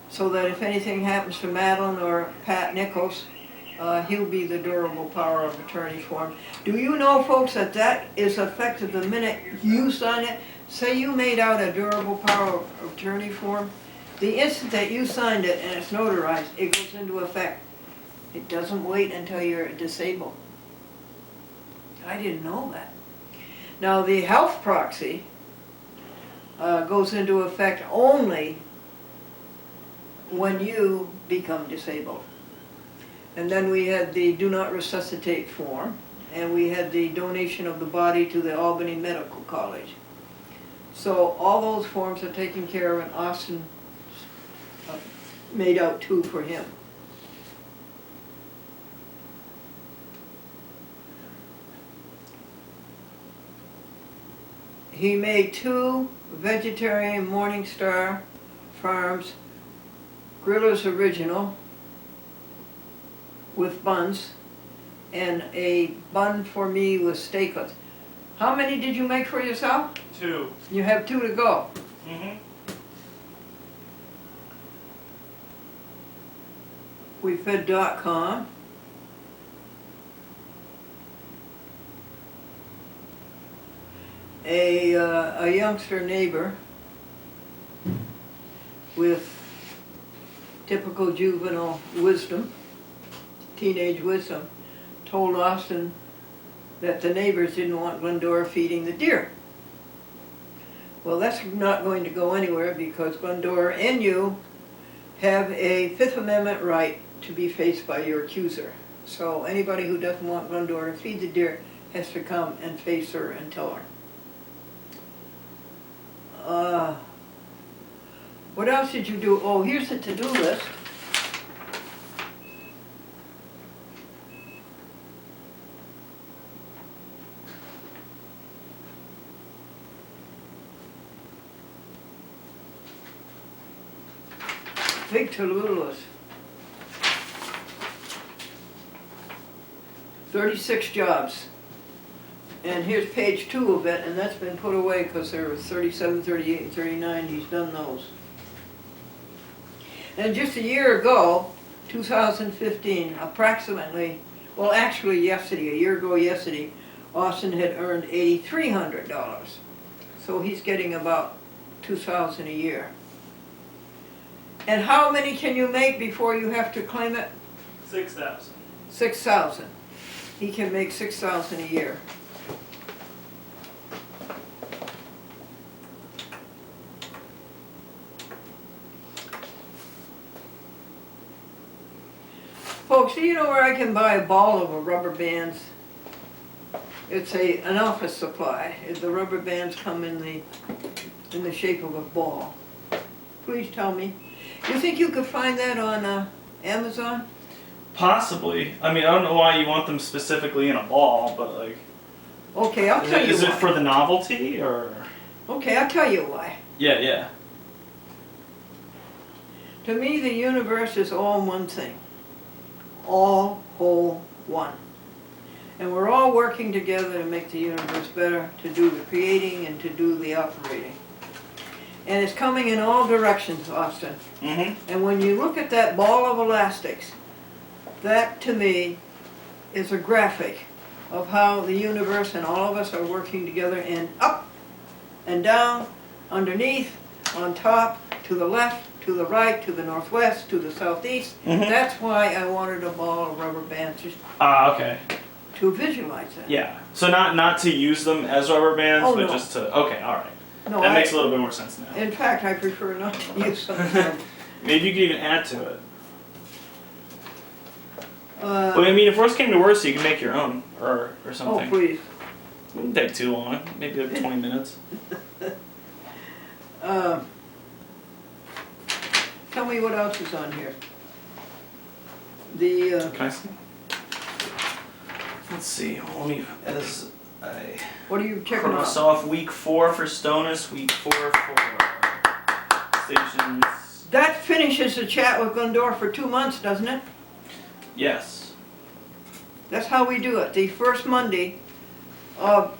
Speaker 3: so that if anything happens to Madeline or Pat Nichols, he'll be the durable power of attorney form. Do you know, folks, that that is effective the minute you sign it? Say you made out a durable power of attorney form. The instant that you signed it and it's notarized, it goes into effect. It doesn't wait until you're disabled. I didn't know that. Now, the health proxy goes into effect only when you become disabled. And then we had the do not resuscitate form, and we had the donation of the body to the Albany Medical College. So all those forms are taken care of, and Austin made out 2 for him. He made 2 vegetarian Morningstar Farms Griller's Original with buns, and a bun for me with steaklets. How many did you make for yourself?
Speaker 9: 2.
Speaker 3: You have 2 to go.
Speaker 9: Mm-hmm.
Speaker 3: We fed .com. A youngster neighbor with typical juvenile wisdom, teenage wisdom, told Austin that the neighbors didn't want Glendora feeding the deer. Well, that's not going to go anywhere because Glendora and you have a Fifth Amendment right to be faced by your accuser. So anybody who doesn't want Glendora to feed the deer has to come and face her and tell her. What else did you do? Oh, here's the to-do list. Big to-do list. 36 jobs. And here's page 2 of it, and that's been put away because there were 37, 38, and 39. He's done those. And just a year ago, 2015, approximately, well actually yesterday, a year ago yesterday, Austin had earned $8,300. So he's getting about $2,000 a year. And how many can you make before you have to claim it?
Speaker 9: 6,000.
Speaker 3: 6,000. He can make 6,000 a year. Folks, do you know where I can buy a ball of rubber bands? It's an office supply. The rubber bands come in the shape of a ball. please tell me. You think you could find that on Amazon?
Speaker 9: Possibly. I mean, I don't know why you want them specifically in a ball, but like.
Speaker 3: Okay, I'll tell you
Speaker 9: Is
Speaker 3: why.
Speaker 9: it for the novelty or?
Speaker 3: Okay, I'll tell you why.
Speaker 9: Yeah.
Speaker 3: To me, the universe is all one thing. All, whole, one. And we're all working together to make the universe better, to do the creating and to do the operating. And it's coming in all directions, Austin.
Speaker 9: Mm-hmm.
Speaker 3: And when you look at that ball of elastics, that to me is a graphic of how the universe and all of us are working together, and up and down, underneath, on top, to the left, to the right, to the northwest, to the southeast.
Speaker 9: Mm-hmm.
Speaker 3: That's why I wanted a ball of rubber bands, just
Speaker 9: Okay.
Speaker 3: to visualize that.
Speaker 9: Yeah. So not to use them as rubber bands,
Speaker 3: Oh,
Speaker 9: but
Speaker 3: no.
Speaker 9: just to. Okay. All right.
Speaker 3: No,
Speaker 9: That makes a little bit more sense now.
Speaker 3: In fact, I prefer not to use something.
Speaker 9: Maybe you could even add to it.
Speaker 3: Uh,
Speaker 9: But I mean, if worst came to worst, you can make your own or
Speaker 3: oh,
Speaker 9: something.
Speaker 3: please.
Speaker 9: It wouldn't take too long. Maybe like 20 minutes.
Speaker 3: Tell me what else is on here. The,
Speaker 9: Can I see? Let's see. Let me as I
Speaker 3: what are you checking
Speaker 9: cross
Speaker 3: off?
Speaker 9: off week 4 for Stonus, week 4 for stations.
Speaker 3: That finishes the chat with Glendora for 2 months, doesn't it?
Speaker 9: Yes.
Speaker 3: That's how we do it. The first Monday of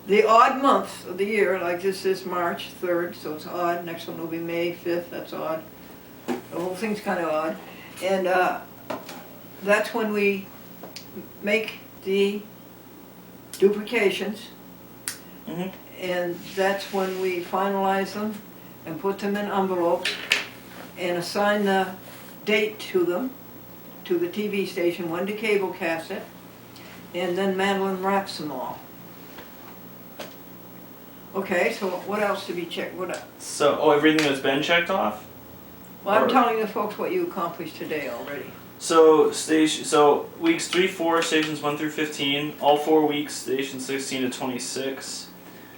Speaker 3: the odd month of the year, like this is March 3rd, so it's odd. Next one will be May 5th, that's odd. The whole thing's kind of odd. And that's when we make the duplications.
Speaker 9: Mhm.
Speaker 3: And that's when we finalize them and put them in envelopes and assign the date to them, to the TV station, when to cable cast it, and then Madeline wraps them all. Okay, so what else to be checked?
Speaker 9: So, everything that's been checked off?
Speaker 3: Well, I'm
Speaker 9: Or-
Speaker 3: telling the folks what you accomplished today already.
Speaker 9: So weeks 3, 4, stations 1 through 15, all 4 weeks, stations 16 to 26.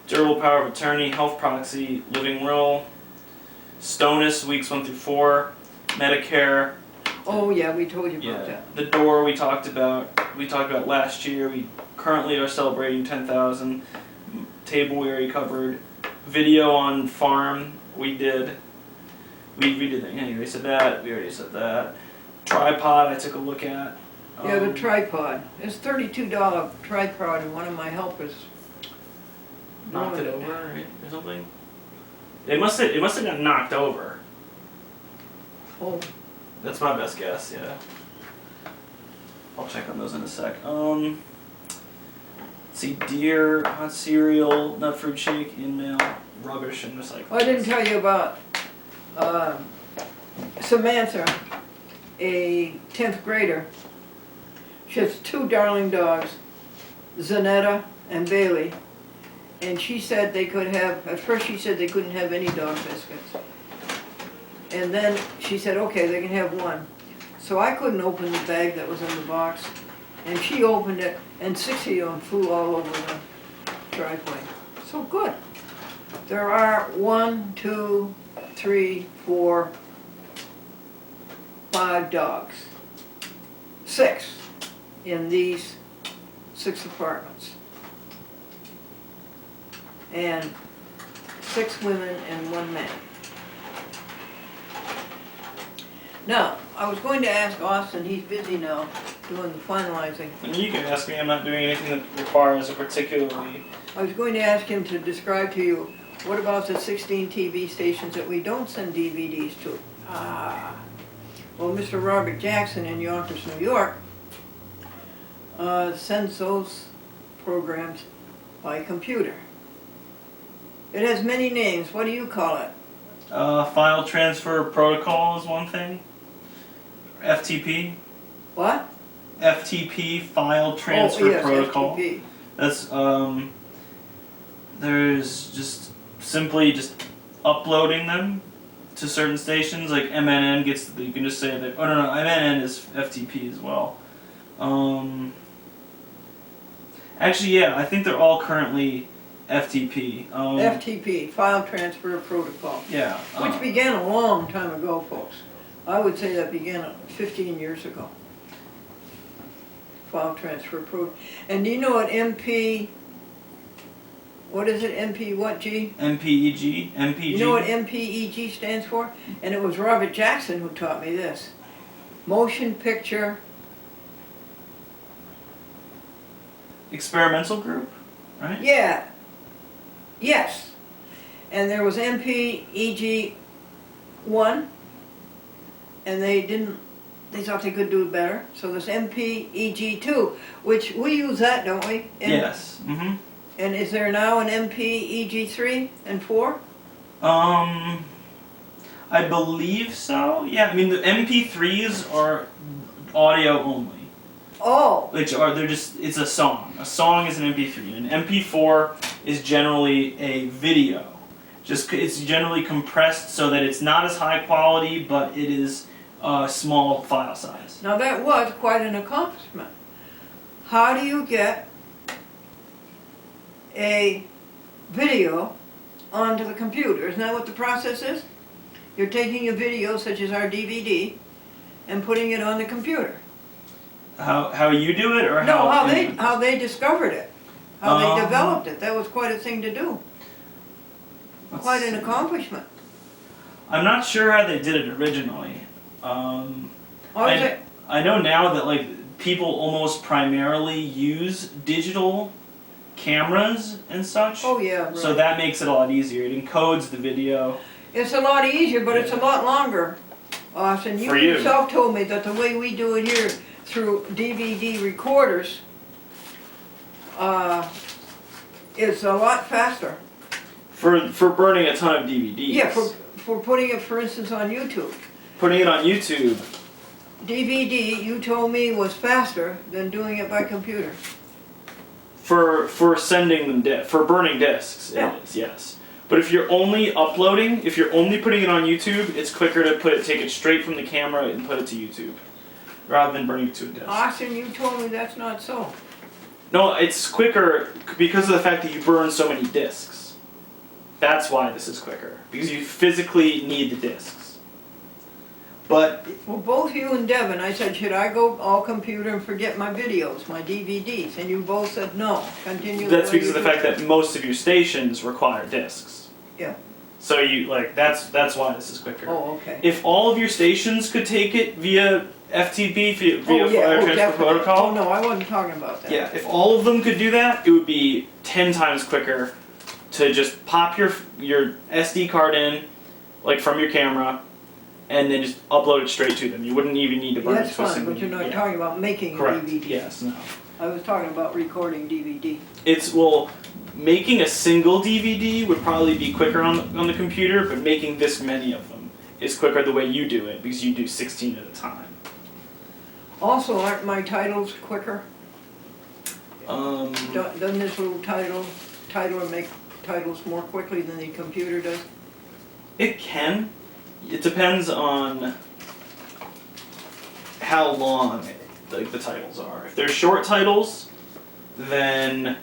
Speaker 9: Durable power of attorney, health proxy, living will. Stonus weeks 1 through 4, Medicare.
Speaker 3: Oh yeah, we told you about
Speaker 9: Yeah,
Speaker 3: that.
Speaker 9: the door we talked about. We talked about last year. We currently are celebrating 10,000. Table we already covered. Video on farm we did. We did that. Yeah, you already said that. We already said that. Tripod I took a look at.
Speaker 3: Yeah, the tripod. It's $32 tripod, and one of my helpers
Speaker 9: Knocked it
Speaker 3: ruined
Speaker 9: over, right, or something. It must have got knocked over.
Speaker 3: Oh,
Speaker 9: That's my best guess. Yeah. I'll check on those in a sec. See, deer, hot cereal, nut fruit shake, in-mail, rubbish, and recycling.
Speaker 3: I didn't tell you about Samantha, a 10th grader. She has 2 darling dogs, Zanetta and Bailey. And she said they could have, at first she said they couldn't have any dog biscuits. And then she said, okay, they can have one. So I couldn't open the bag that was in the box. And she opened it, and 60 of them flew all over the driveway. So good. There are 1, 2, 3, 4, 5 dogs. 6 in these 6 apartments. And 6 women and 1 man. Now, I was going to ask Austin, he's busy now doing the finalizing.
Speaker 9: And you can ask me. I'm not doing anything that requires a particularly.
Speaker 3: I was going to ask him to describe to you, what about the 16 TV stations that we don't send DVDs to? Well, Mr. Robert Jackson in Yonkers, New York, sends those programs by computer. It has many names. What do you call it?
Speaker 9: File transfer protocol is one thing. FTP.
Speaker 3: What?
Speaker 9: FTP, file transfer
Speaker 3: yes,
Speaker 9: protocol.
Speaker 3: FTP.
Speaker 9: That's there's just simply just uploading them to certain stations. Like MNN gets, you can just say that. Oh no, MNN is FTP as well. Actually, yeah, I think they're all currently FTP.
Speaker 3: FTP, File Transfer Protocol,
Speaker 9: Yeah.
Speaker 3: which began a long time ago, folks. I would say that began 15 years ago. File Transfer Protocol. And do you know what what is it, MP what G?
Speaker 9: MPEG? MPG?
Speaker 3: You know what MPEG stands for? And it was Robert Jackson who taught me this. Motion Picture
Speaker 9: Experimental Group, right?
Speaker 3: Yeah. Yes. And there was MPEG 1, and they thought they could do it better. So there's MPEG 2, which we use that, don't we?
Speaker 9: Yes. Mm-hmm.
Speaker 3: And is there now an MPEG 3 and 4?
Speaker 9: I believe so. Yeah, I mean the MP3s are audio only.
Speaker 3: Oh.
Speaker 9: It's a song. A song is an MP3. An MP4 is generally a video. It's generally compressed so that it's not as high quality, but it is a small file size.
Speaker 3: Now that was quite an accomplishment. How do you get a video onto the computer? Isn't that what the process is? You're taking a video such as our DVD and putting it on the computer.
Speaker 9: How you do it, or
Speaker 3: No, how they discovered it, how they developed it. That was quite a thing to do. Quite an accomplishment.
Speaker 9: I'm not sure how they did it originally. I know now that like people almost primarily use digital cameras and such.
Speaker 3: Oh yeah. Right.
Speaker 9: So that makes it a lot easier. It encodes the video.
Speaker 3: It's a lot easier, but it's a lot longer. Austin, you yourself told me that the way we do it here through DVD recorders is a lot faster.
Speaker 9: For burning a ton of DVDs.
Speaker 3: Yeah, for putting it, for instance, on YouTube.
Speaker 9: Putting it on YouTube.
Speaker 3: DVD, you told me, was faster than doing it by computer.
Speaker 9: For sending them for burning discs,
Speaker 3: Yeah.
Speaker 9: it is, yes. But if you're only uploading, if you're only putting it on YouTube, it's quicker to take it straight from the camera and put it to YouTube, rather than burning it to a disk.
Speaker 3: Austin, you told me that's not so.
Speaker 9: No, it's quicker because of the fact that you burn so many discs. That's why this is quicker, because you physically need the discs. But
Speaker 3: well, both you and Devin, I said, should I go all computer and forget my videos, my DVDs? And you both said no. Continue.
Speaker 9: That's because of the fact that most of your stations require discs.
Speaker 3: Yeah.
Speaker 9: So that's why this is quicker.
Speaker 3: Oh, okay.
Speaker 9: If all of your stations could take it via FTP, via File Transfer
Speaker 3: definitely.
Speaker 9: Protocol.
Speaker 3: Oh no, I wasn't talking about that.
Speaker 9: Yeah, if all of them could do that, it would be 10 times quicker to just pop your SD card in, like from your camera, and then just upload it straight to them. You wouldn't even need to burn it.
Speaker 3: That's fine, but you're not talking about making
Speaker 9: Correct.
Speaker 3: a DVD.
Speaker 9: Yes, no.
Speaker 3: I was talking about recording DVD.
Speaker 9: Making a single DVD would probably be quicker on the computer, but making this many of them is quicker the way you do it, because you do 16 at a time.
Speaker 3: Also, aren't my titles quicker?
Speaker 9: Doesn't
Speaker 3: Doesn't this little titler make titles more quickly than the computer does?
Speaker 9: It can. It depends on how long the titles are. If they're short titles, then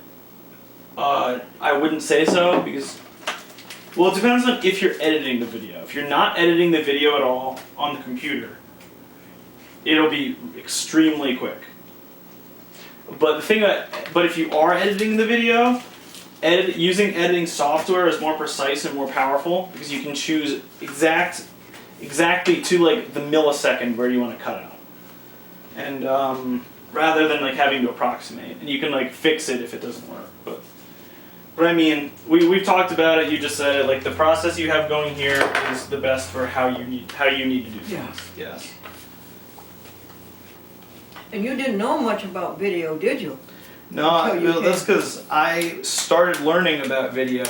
Speaker 9: I wouldn't say so, because it depends on if you're editing the video. If you're not editing the video at all on the computer, it'll be extremely quick. But if you are editing the video, using editing software is more precise and more powerful, because you can choose exactly to like the millisecond where you want to cut out, and rather than like having to approximate, and you can like fix it if it doesn't work. But I mean, we've talked about it. You just said it. Like the process you have going here is the best for how you need to do things.
Speaker 3: Yeah.
Speaker 9: Yes.
Speaker 3: And you didn't know much about video, did you?
Speaker 9: No, that's because I started learning about video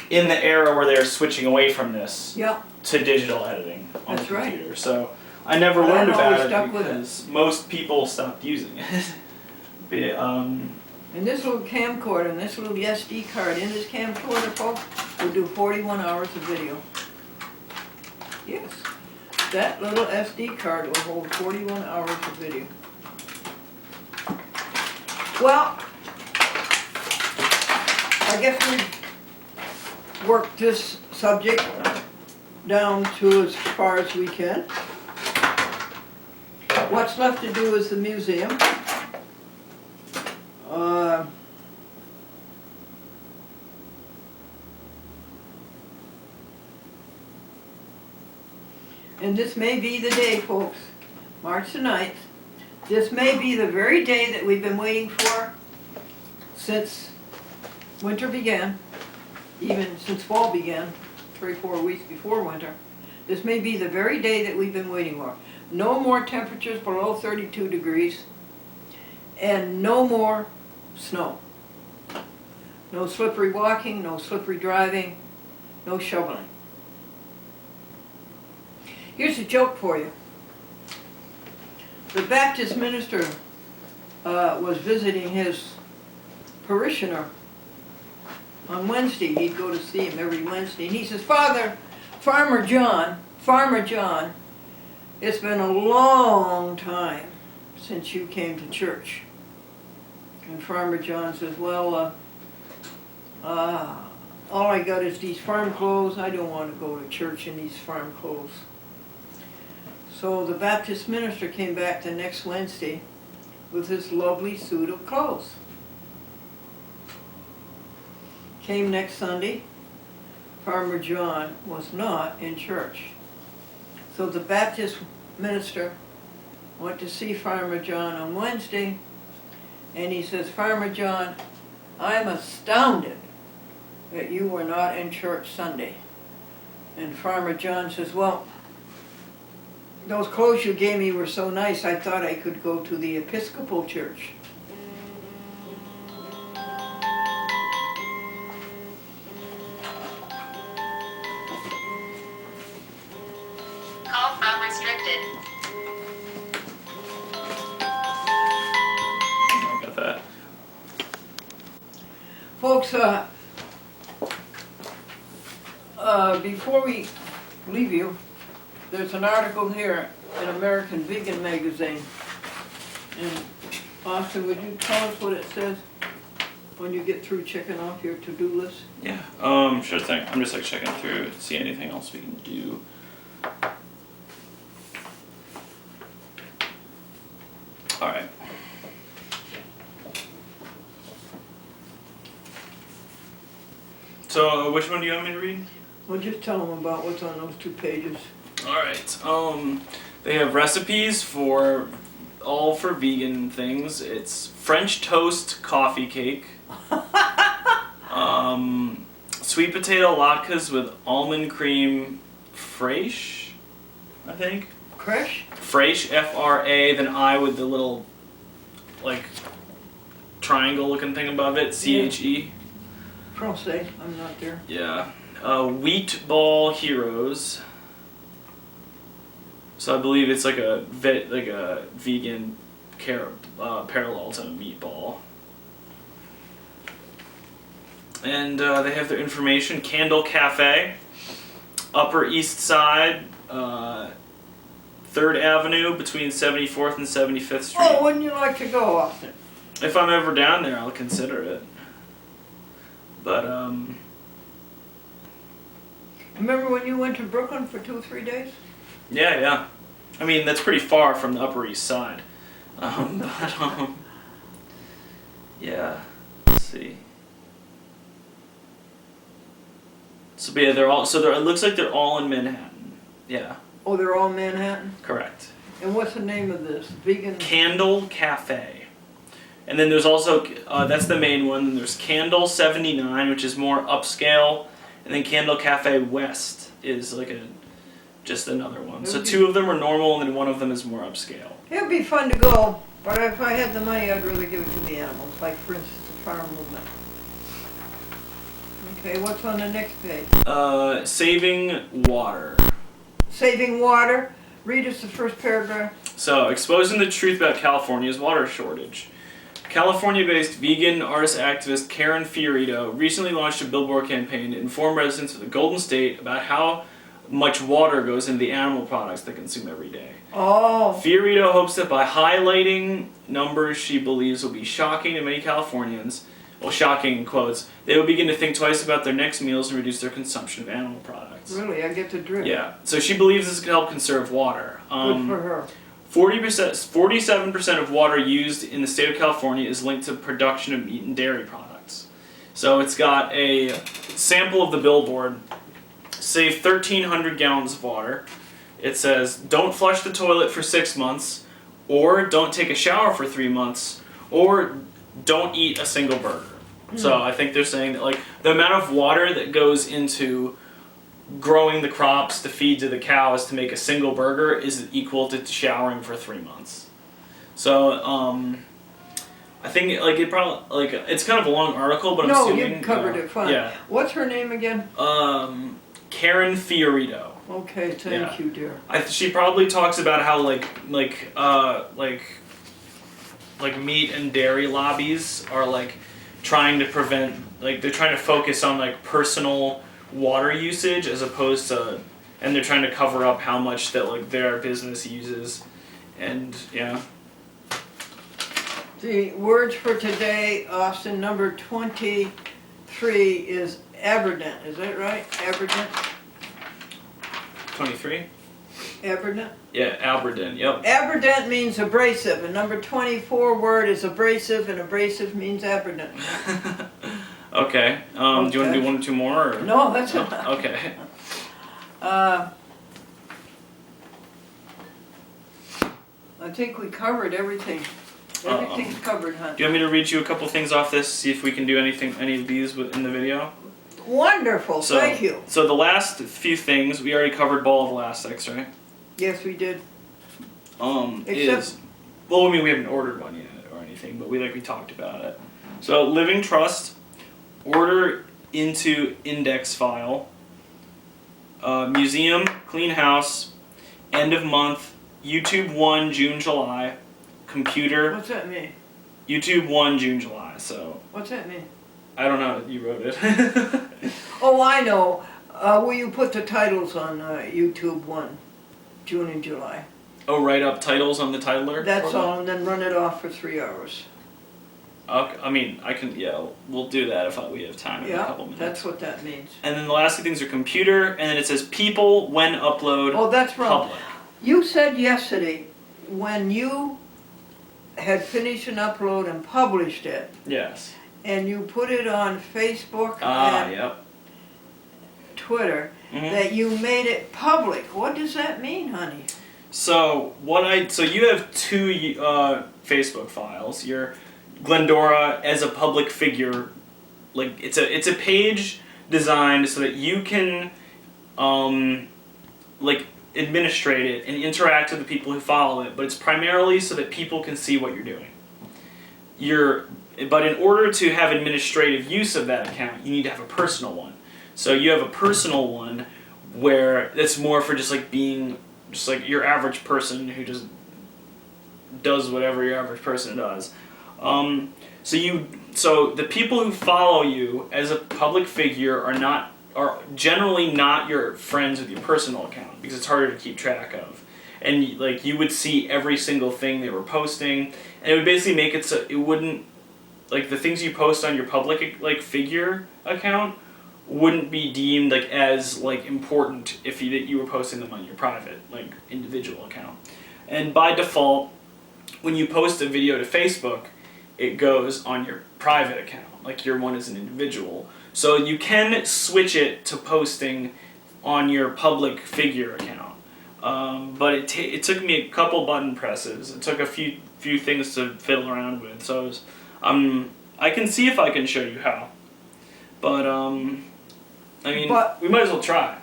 Speaker 9: in the era where they were switching away from this to digiol editing on the computer. Right. So I never learned about it because most people stopped using it.
Speaker 3: And this little camcorder and this little SD card in this camcorder, folks, will do 41 hours of video. Yes. That little SD card will hold 41 hours of video. Well, I guess we worked this subject down to as far as we can. What's left to do is the museum. And this may be the day, folks, March the 9th. This may be the very day that we've been waiting for since winter began, even since fall began, 3-4 weeks before winter. This may be the very day that we've been waiting for. No more temperatures below 32 degrees and no more snow. No slippery walking, no slippery driving, no shoveling. Here's a joke for you. The Baptist minister was visiting his parishioner on Wednesday. He'd go to see him every Wednesday. And he says, Farmer John, it's been a long time since you came to church. And Farmer John says, well, all I got is these farm clothes. I don't want to go to church in these farm clothes. So the Baptist minister came back the next Wednesday with this lovely suit of clothes. Came next Sunday, Farmer John was not in church. So the Baptist minister went to see Farmer John on Wednesday, and he says, Farmer John, I'm astounded that you were not in church Sunday. And Farmer John says, well, those clothes you gave me were so nice, I thought I could go to the Episcopal Church.
Speaker 6: Call from restricted.
Speaker 9: I got that.
Speaker 3: Folks, before we leave you, there's an article here in American Vegan Magazine. And Austin, would you tell us what it says when you get through checking off your to-do list?
Speaker 9: Yeah, sure thing. I'm just like checking through to see anything else we can do. Alright. So, which one do you want me to read?
Speaker 3: Well, just tell them about what's on those 2 pages.
Speaker 9: Alright, they have recipes for all for vegan things. It's French toast coffee cake. Sweet potato latkes with almond cream fraiche, I think.
Speaker 3: Fresh?
Speaker 9: Fraiche, F-R-A, then I with the little, like, triangle looking thing above it, C-H-E.
Speaker 3: Francais, I'm not there.
Speaker 9: Yeah. Wheat ball heroes. So I believe it's like a vegan parallel to a meatball. And they have their information. Candle Cafe, Upper East Side, 3rd Avenue between 74th and 75th Street.
Speaker 3: Oh, wouldn't you like to go, Austin?
Speaker 9: If I'm ever down there, I'll consider it. But,
Speaker 3: Remember when you went to Brooklyn for 2 or 3 days?
Speaker 9: yeah. I mean, that's pretty far from the Upper East Side. Yeah. Let's see. So, but yeah, it looks like they're all in Manhattan. Yeah.
Speaker 3: Oh, they're all in Manhattan?
Speaker 9: Correct.
Speaker 3: And what's the name of this? Vegan?
Speaker 9: Candle Cafe. And then there's also, that's the main one, and there's Candle 79, which is more upscale, and then Candle Cafe West is like just another one. So 2 of them are normal, and then 1 of them is more upscale.
Speaker 3: It would be fun to go, but if I had the money, I'd rather give it to the animals, like, for instance, the farm movement. Okay, what's on the next page?
Speaker 9: Saving water.
Speaker 3: Saving water. Read us the first paragraph.
Speaker 9: So, exposing the truth about California's water shortage. California-based vegan artist activist Karen Fiorito recently launched a billboard campaign to inform residents of the Golden State about how much water goes into the animal products they consume every day.
Speaker 3: Oh.
Speaker 9: Fiorito hopes that by highlighting numbers she believes will be shocking to many Californians, well, shocking in quotes, they would begin to think twice about their next meals and reduce their consumption of animal products.
Speaker 3: Really, I get the drift.
Speaker 9: Yeah. So she believes this could help conserve water.
Speaker 3: Good for her.
Speaker 9: 47% of water used in the state of California is linked to production of meat and dairy products. So it's got a sample of the billboard. Save 1,300 gallons of water. It says, don't flush the toilet for 6 months, or don't take a shower for 3 months, or don't eat a single burger. So I think they're saying that like the amount of water that goes into growing the crops to feed to the cows to make a single burger is equal to showering for 3 months. So I think like it probably like it's kind of a long article, but I'm assuming
Speaker 3: you covered it fine.
Speaker 9: Yeah.
Speaker 3: What's her name again?
Speaker 9: Karen Fiorito.
Speaker 3: Okay, thank you, dear.
Speaker 9: She probably talks about how like meat and dairy lobbies are like trying to prevent, like they're trying to focus on like personal water usage as opposed to, and they're trying to cover up how much that like their business uses, and yeah.
Speaker 3: The words for today, Austin, number 23 is aberdant. Is that right? Aberdant?
Speaker 9: 23?
Speaker 3: Aberdant?
Speaker 9: Yeah, Aberdeen, yep.
Speaker 3: Aberdant means abrasive, and number 24 word is abrasive, and abrasive means aberdant.
Speaker 9: Okay. Do you want to do one or two more? Or?
Speaker 3: No, that's enough.
Speaker 9: Okay.
Speaker 3: I think we covered everything. Everything's covered, huh?
Speaker 9: Do you want me to read you a couple things off this, see if we can do any of these in the video?
Speaker 3: Wonderful, thank you.
Speaker 9: So the last few things, we already covered ball of elastics, right?
Speaker 3: Yes, we did.
Speaker 9: Except, well, I mean, we haven't ordered one yet or anything, but we talked about it. So living trust, order into index file, museum, clean house, end of month, YouTube 1, June, July, computer.
Speaker 3: What's that mean?
Speaker 9: YouTube 1, June, July, so.
Speaker 3: What's that mean?
Speaker 9: I don't know, you wrote it.
Speaker 3: Oh, I know. Will you put the titles on YouTube 1, June and July?
Speaker 9: Oh, write up titles on the titler?
Speaker 3: That's all, and then run it off for 3 hours.
Speaker 9: Okay, I mean, I can, yeah, we'll do that if we have time in a couple minutes.
Speaker 3: That's what that means.
Speaker 9: And then the last two things are computer, and then it says people when upload.
Speaker 3: Oh, that's wrong.
Speaker 9: Public.
Speaker 3: You said yesterday when you had finished an upload and published it,
Speaker 9: Yes.
Speaker 3: and you put it on Facebook and
Speaker 9: Yep.
Speaker 3: Twitter, that you made it public. What does that mean, honey?
Speaker 9: So you have two Facebook files. Your Glendora as a public figure, like it's a page designed so that you can administrate it and interact with the people who follow it, but it's primarily so that people can see what you're doing. But in order to have administrative use of that account, you need to have a personal one. So you have a personal one where it's more for just like being just like your average person who just does whatever your average person does. So the people who follow you as a public figure are generally not your friends with your personal account because it's harder to keep track of. And like you would see every single thing they were posting, and it would basically make it so it wouldn't, like the things you post on your public like figure account wouldn't be deemed like as like important if you were posting them on your private like individual account. And by default, when you post a video to Facebook, it goes on your private account, like your one as an individual. So you can switch it to posting on your public figure account. But it took me a couple button presses. It took a few things to fiddle around with. So I can see if I can show you how. But we might as well try.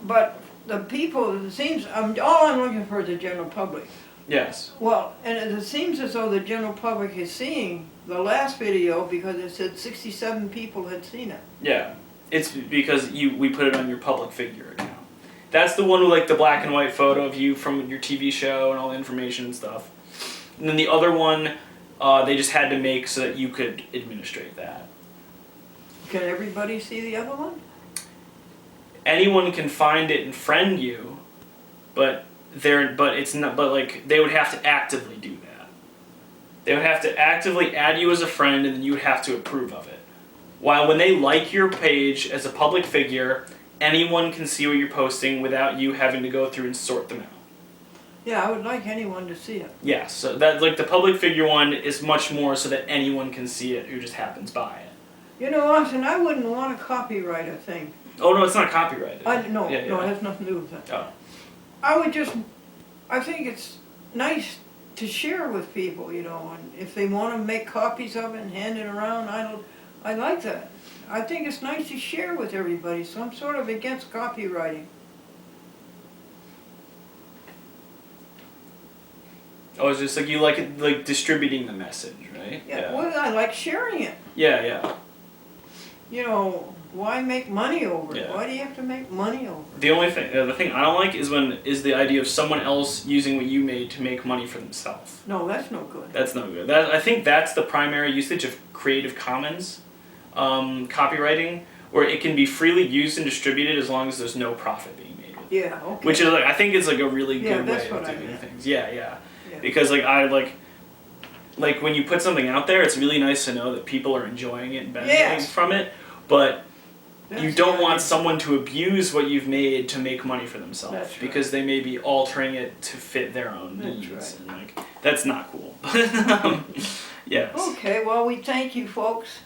Speaker 3: But the people, it seems, all I'm looking for is the general public.
Speaker 9: Yes.
Speaker 3: Well, and it seems as though the general public is seeing the last video because it said 67 people had seen it.
Speaker 9: Yeah, it's because we put it on your public figure account. That's the one with like the black and white photo of you from your TV show and all the information and stuff. And then the other one, they just had to make so that you could administrate that.
Speaker 3: Can everybody see the other one?
Speaker 9: Anyone can find it and friend you, but it's not. But like they would have to actively do that. They would have to actively add you as a friend, and then you would have to approve of it. While when they like your page as a public figure, anyone can see what you're posting without you having to go through and sort them out.
Speaker 3: Yeah, I would like anyone to see it.
Speaker 9: Yeah, so that like the public figure one is much more so that anyone can see it who just happens by it.
Speaker 3: You know, Austin, I wouldn't want to copyright a thing.
Speaker 9: Oh no, it's not copyrighted.
Speaker 3: No,
Speaker 9: Yeah,
Speaker 3: no,
Speaker 9: yeah.
Speaker 3: it has nothing to do with that.
Speaker 9: Oh.
Speaker 3: I think it's nice to share with people, you know, and if they want to make copies of it and hand it around, I like that. I think it's nice to share with everybody, so I'm sort of against copywriting.
Speaker 9: Oh, it's just like you like it, like distributing the message, right?
Speaker 3: Yeah. Well, I like sharing it.
Speaker 9: Yeah, yeah.
Speaker 3: You know, why make money over it?
Speaker 9: Yeah.
Speaker 3: Why do you have to make money over it?
Speaker 9: The thing I don't like is the idea of someone else using what you made to make money for themselves.
Speaker 3: No, that's no good.
Speaker 9: That's no good. I think that's the primary usage of Creative Commons copywriting, where it can be freely used and distributed as long as there's no profit being made with it.
Speaker 3: Yeah, okay.
Speaker 9: Which is like I think it's like a really good
Speaker 3: that's
Speaker 9: way
Speaker 3: what
Speaker 9: of
Speaker 3: I
Speaker 9: doing
Speaker 3: meant.
Speaker 9: things. Yeah. Because like when you put something out there, it's really nice to know that people are enjoying it and benefiting from it, but you don't want someone to abuse what you've made to make money for themselves.
Speaker 3: That's right.
Speaker 9: Because they may be altering it to fit their own needs.
Speaker 3: That's
Speaker 9: And like that's not cool. Yes.
Speaker 3: Okay, well, we thank you, folks.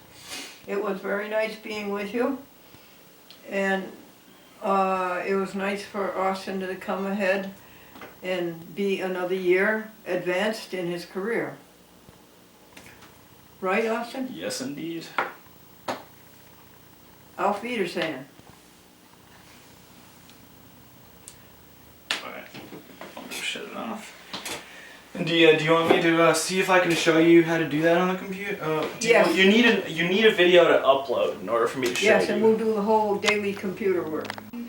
Speaker 3: It was very nice being with you. And it was nice for Austin to come ahead and be another year advanced in his career. Right, Austin?
Speaker 9: Yes, indeed.
Speaker 3: Auf Wiedersehen.
Speaker 9: Alright. I'll shut it off. And do you want me to see if I can show you how to do that on the computer?
Speaker 3: Yes.
Speaker 9: You need a video to upload in order for me to show you.
Speaker 3: Yes, and we'll do the whole daily computer work.
Speaker 1: 2.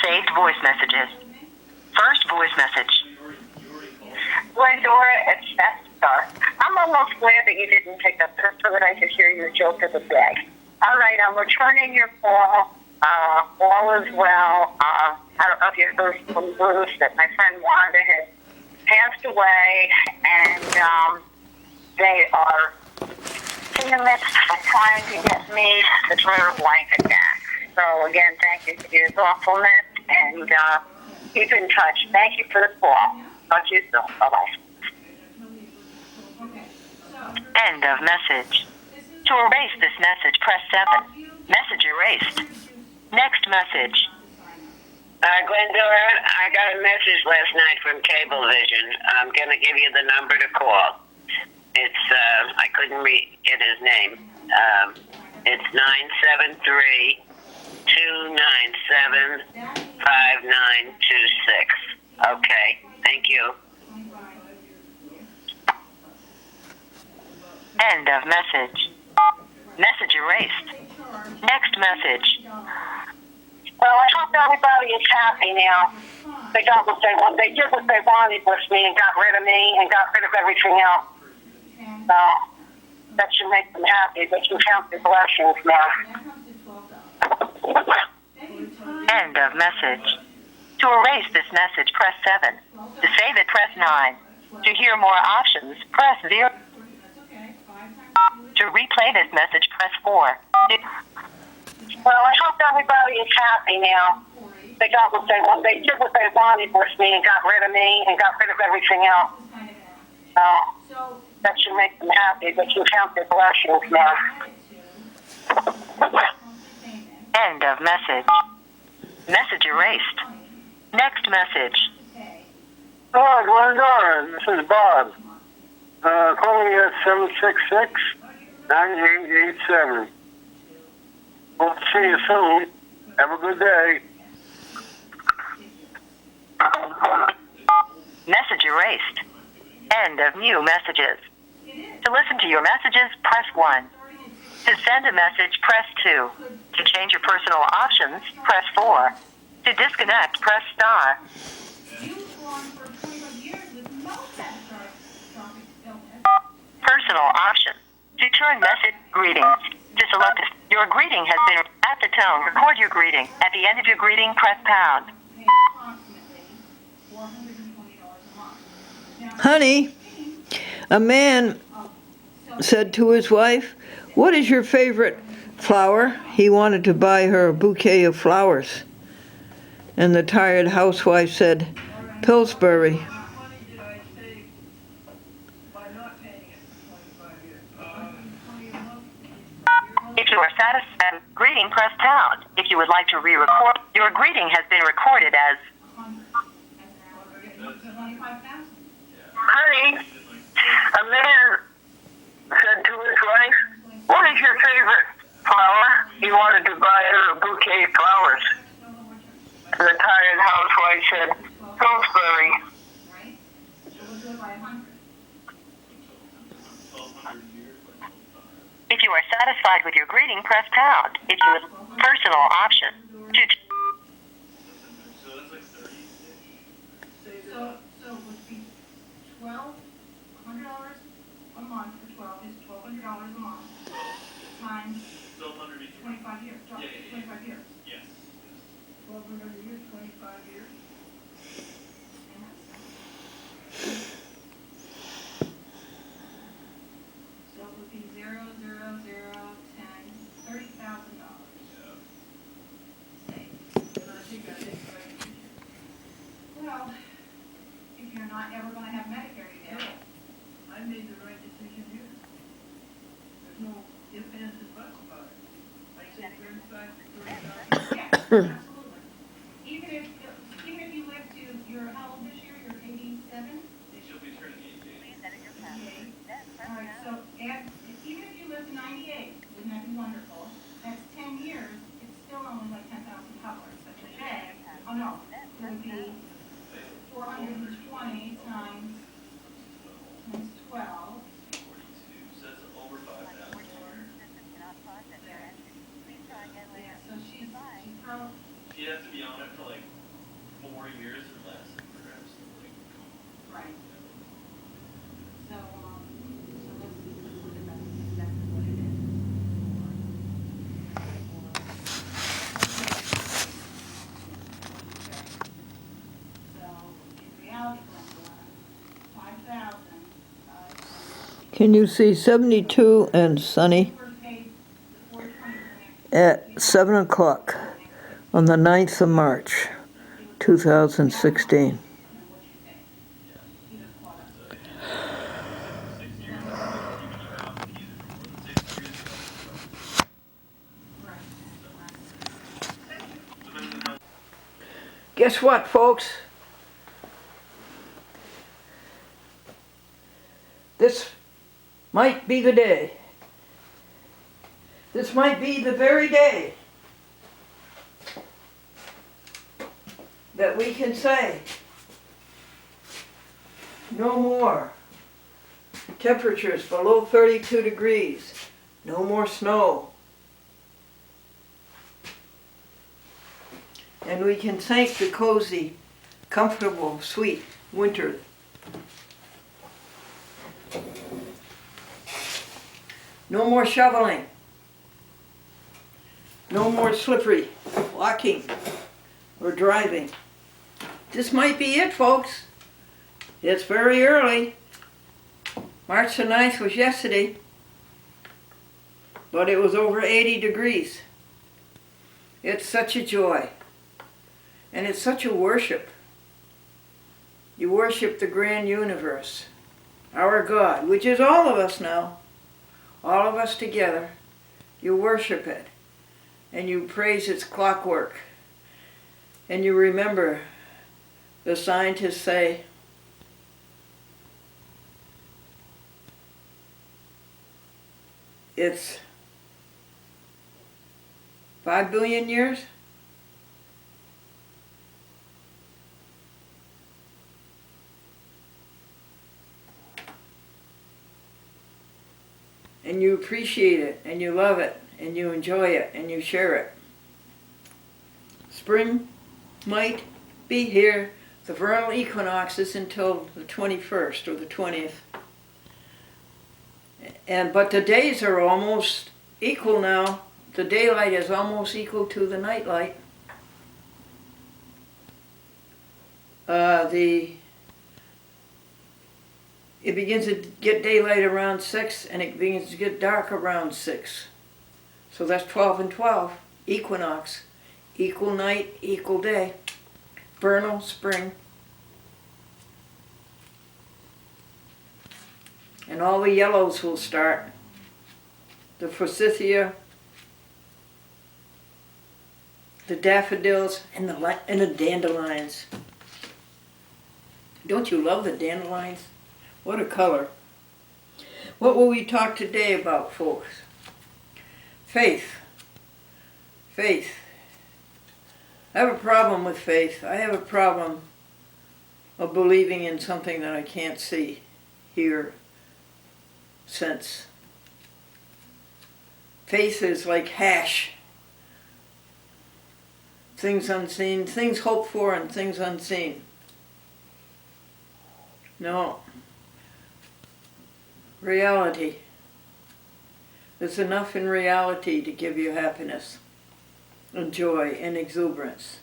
Speaker 1: Saved voice messages. First voice message.
Speaker 2: Glendora, it's Sara. I'm almost glad that you didn't pick up just so that I could hear your joke of the day. All right, I'm returning your call. All is well. I don't know if you heard from Bruce that my friend Wanda has passed away, and they are in the midst of trying to get me the prayer blanket back. So again, thank you for your thoughtfulness, and keep in touch. Thank you for the call. Talk to you soon. Bye-bye.
Speaker 1: End of message. To erase this message, press 7. Message erased. Next message.
Speaker 8: Glendora, I got a message last night from Cablevision. I'm going to give you the number to call. It's, I couldn't get his name. It's 973-297-5926. Okay, thank you.
Speaker 1: End of message. Message erased. Next message.
Speaker 2: Well, I hope everybody is happy now. They got what they want. They did what they wanted with me and got rid of me and got rid of everything else. So that should make them happy. They can count their blessings now.
Speaker 1: End of message. To erase this message, press 7. To save it, press 9. To hear more options, press 0. To replay this message, press 4.
Speaker 2: Well, I hope everybody is happy now. They got what they want. They did what they wanted with me and got rid of me and got rid of everything else. So that should make them happy. They can count their blessings now.
Speaker 1: End of message. Message erased. Next message.
Speaker 7: Hello, Glendora. This is Bob. Calling you at 766-9887. Hope to see you soon. Have a good day.
Speaker 1: Message erased. End of new messages. To listen to your messages, press 1. To send a message, press 2. To change your personal options, press 4. To disconnect, press star. Personal options. To turn message greetings. To select your greeting has been at the tone. Record your greeting. At the end of your greeting, press pound.
Speaker 3: Honey, a man said to his wife, "What is your favorite flower?" He wanted to buy her a bouquet of flowers. And the tired housewife said, "Pillsbury."
Speaker 1: If you are satisfied with greeting, press pound. If you would like to re-record, your greeting has been recorded as
Speaker 2: Honey, a man said to his wife, "What is your favorite flower?" He wanted to buy her a bouquet of flowers. The tired housewife said, "Pillsbury."
Speaker 1: If you are satisfied with your greeting, press pound. If you would personal option. To
Speaker 10: So it would be $1,200 a month for 12 is $1,200 a month times 25 years. 25 years.
Speaker 9: Yes.
Speaker 10: 1,200 a year, 25 years. So it would be 0, 0, 0, 10, $30,000. Well, if you're not ever going to have Medicare again.
Speaker 11: I made the right decision here. There's no ifs, ands, and buts about it. I said 35 to 30,000.
Speaker 10: Yeah, absolutely. Even if you live to, you're how old this year? You're 87?
Speaker 9: She'll be turning 88.
Speaker 10: 88. All right, so even if you live to 98, wouldn't that be wonderful? That's 10 years. It's still only like $10,000. But today, oh no, it would be 420 times 12.
Speaker 9: 42, so that's over 5,000.
Speaker 10: Yeah, so she's probably,
Speaker 9: She'd have to be on it for like 4 years or less, perhaps.
Speaker 10: right. So let's look at that exactly what it is. So in reality, 5,000.
Speaker 3: Can you see 72 and sunny at 7 o'clock on the 9th of March, 2016? Guess what, folks? This might be the day. This might be the very day that we can say no more temperatures below 32 degrees, no more snow. And we can thank the cozy, comfortable, sweet winter. No more shoveling. No more slippery walking or driving. This might be it, folks. It's very early. March the 9th was yesterday, but it was over 80 degrees. It's such a joy. And it's such a worship. You worship the grand universe, our God, which is all of us now. All of us together. You worship it. And you praise its clockwork. And you remember the scientists say it's 5 billion years? And you appreciate it, and you love it, and you enjoy it, and you share it. Spring might be here. The vernal equinox is until the 21st or the 20th. But the days are almost equal now. The daylight is almost equal to the nightlight. it begins to get daylight around 6, and it begins to get dark around 6. So that's 12 and 12, equinox, equal night, equal day, vernal, spring. And all the yellows will start. The forsythia, the daffodils, and the dandelions. Don't you love the dandelions? What a color. What will we talk today about, folks? Faith. Faith. I have a problem with faith. I have a problem of believing in something that I can't see, hear, sense. Faith is like hash. Things unseen, things hoped for and things unseen. No. Reality. There's enough in reality to give you happiness and joy and exuberance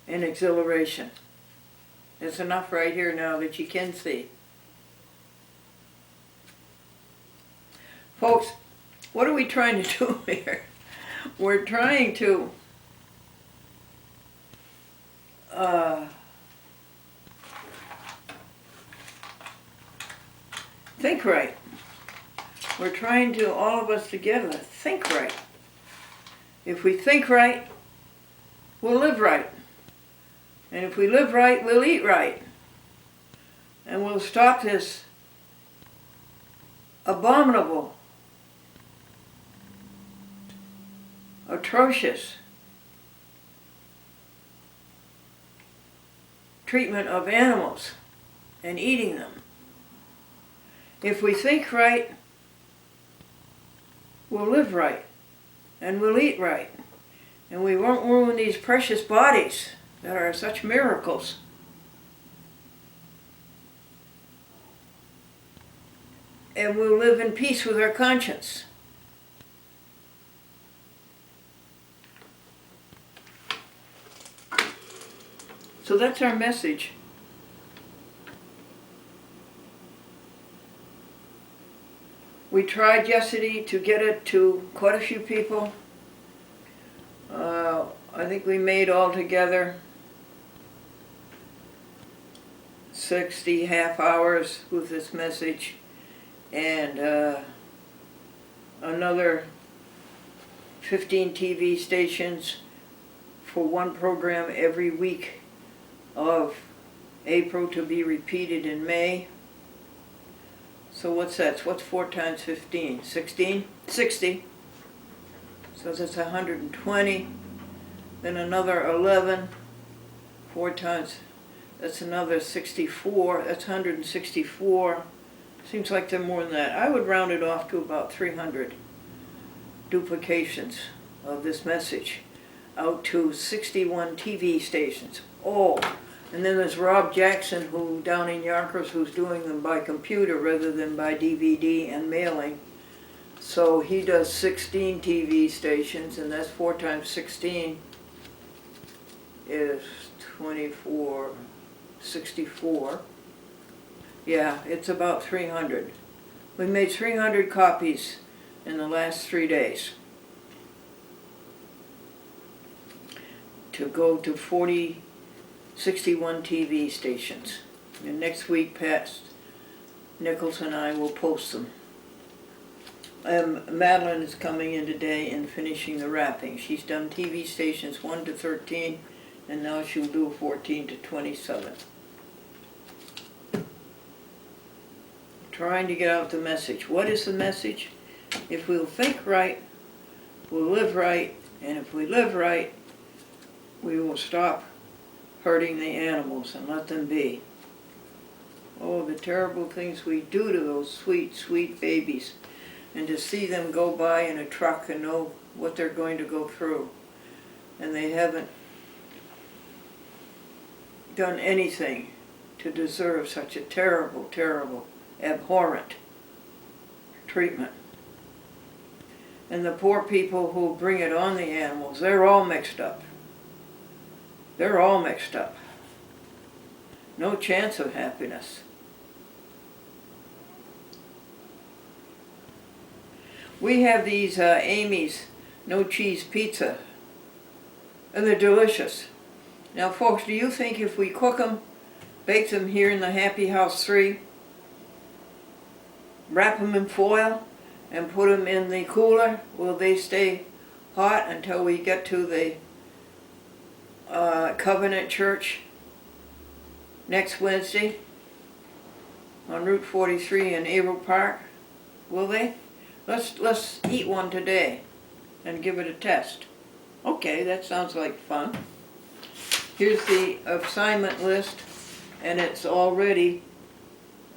Speaker 3: and exhilaration. There's enough right here now that you can see. Folks, what are we trying to do here? We're trying to think right. We're trying to, all of us together, think right. If we think right, we'll live right. And if we live right, we'll eat right. And we'll stop this abominable, atrocious treatment of animals and eating them. If we think right, we'll live right and we'll eat right. And we won't ruin these precious bodies that are such miracles. And we'll live in peace with our conscience. So that's our message. We tried yesterday to get it to quite a few people. I think we made altogether 60 half hours with this message, and another 15 TV stations for one program every week of April to be repeated in May. So what's that? What's 4 times 15? 16? 60. So that's 120. Then another 11. 4 times, that's another 64. That's 164. Seems like they're more than that. I would round it off to about 300 duplications of this message out to 61 TV stations. Oh, and then there's Rob Jackson, who down in Yonkers, who's doing them by computer rather than by DVD and mailing. So he does 16 TV stations, and that's 4 times 16 is 24, 64. Yeah, it's about 300. We made 300 copies in the last 3 days to go to 61 TV stations. And next week, Pat Nichols and I will post them. Madeline is coming in today and finishing the wrapping. She's done TV stations 1 to 13, and now she'll do 14 to 27. Trying to get out the message. What is the message? If we'll think right, we'll live right, and if we live right, we will stop hurting the animals and let them be. Oh, the terrible things we do to those sweet, sweet babies. And to see them go by in a truck and know what they're going to go through. And they haven't done anything to deserve such a terrible, terrible, abhorrent treatment. And the poor people who bring it on the animals, they're all mixed up. They're all mixed up. No chance of happiness. We have these Amy's no cheese pizza, and they're delicious. Now folks, do you think if we cook them, bake them here in the Happy House 3, wrap them in foil, and put them in the cooler, will they stay hot until we get to the Covenant Church next Wednesday on Route 43 in Averill Park? Will they? Let's eat one today and give it a test. Okay, that sounds like fun. Here's the assignment list, and it's already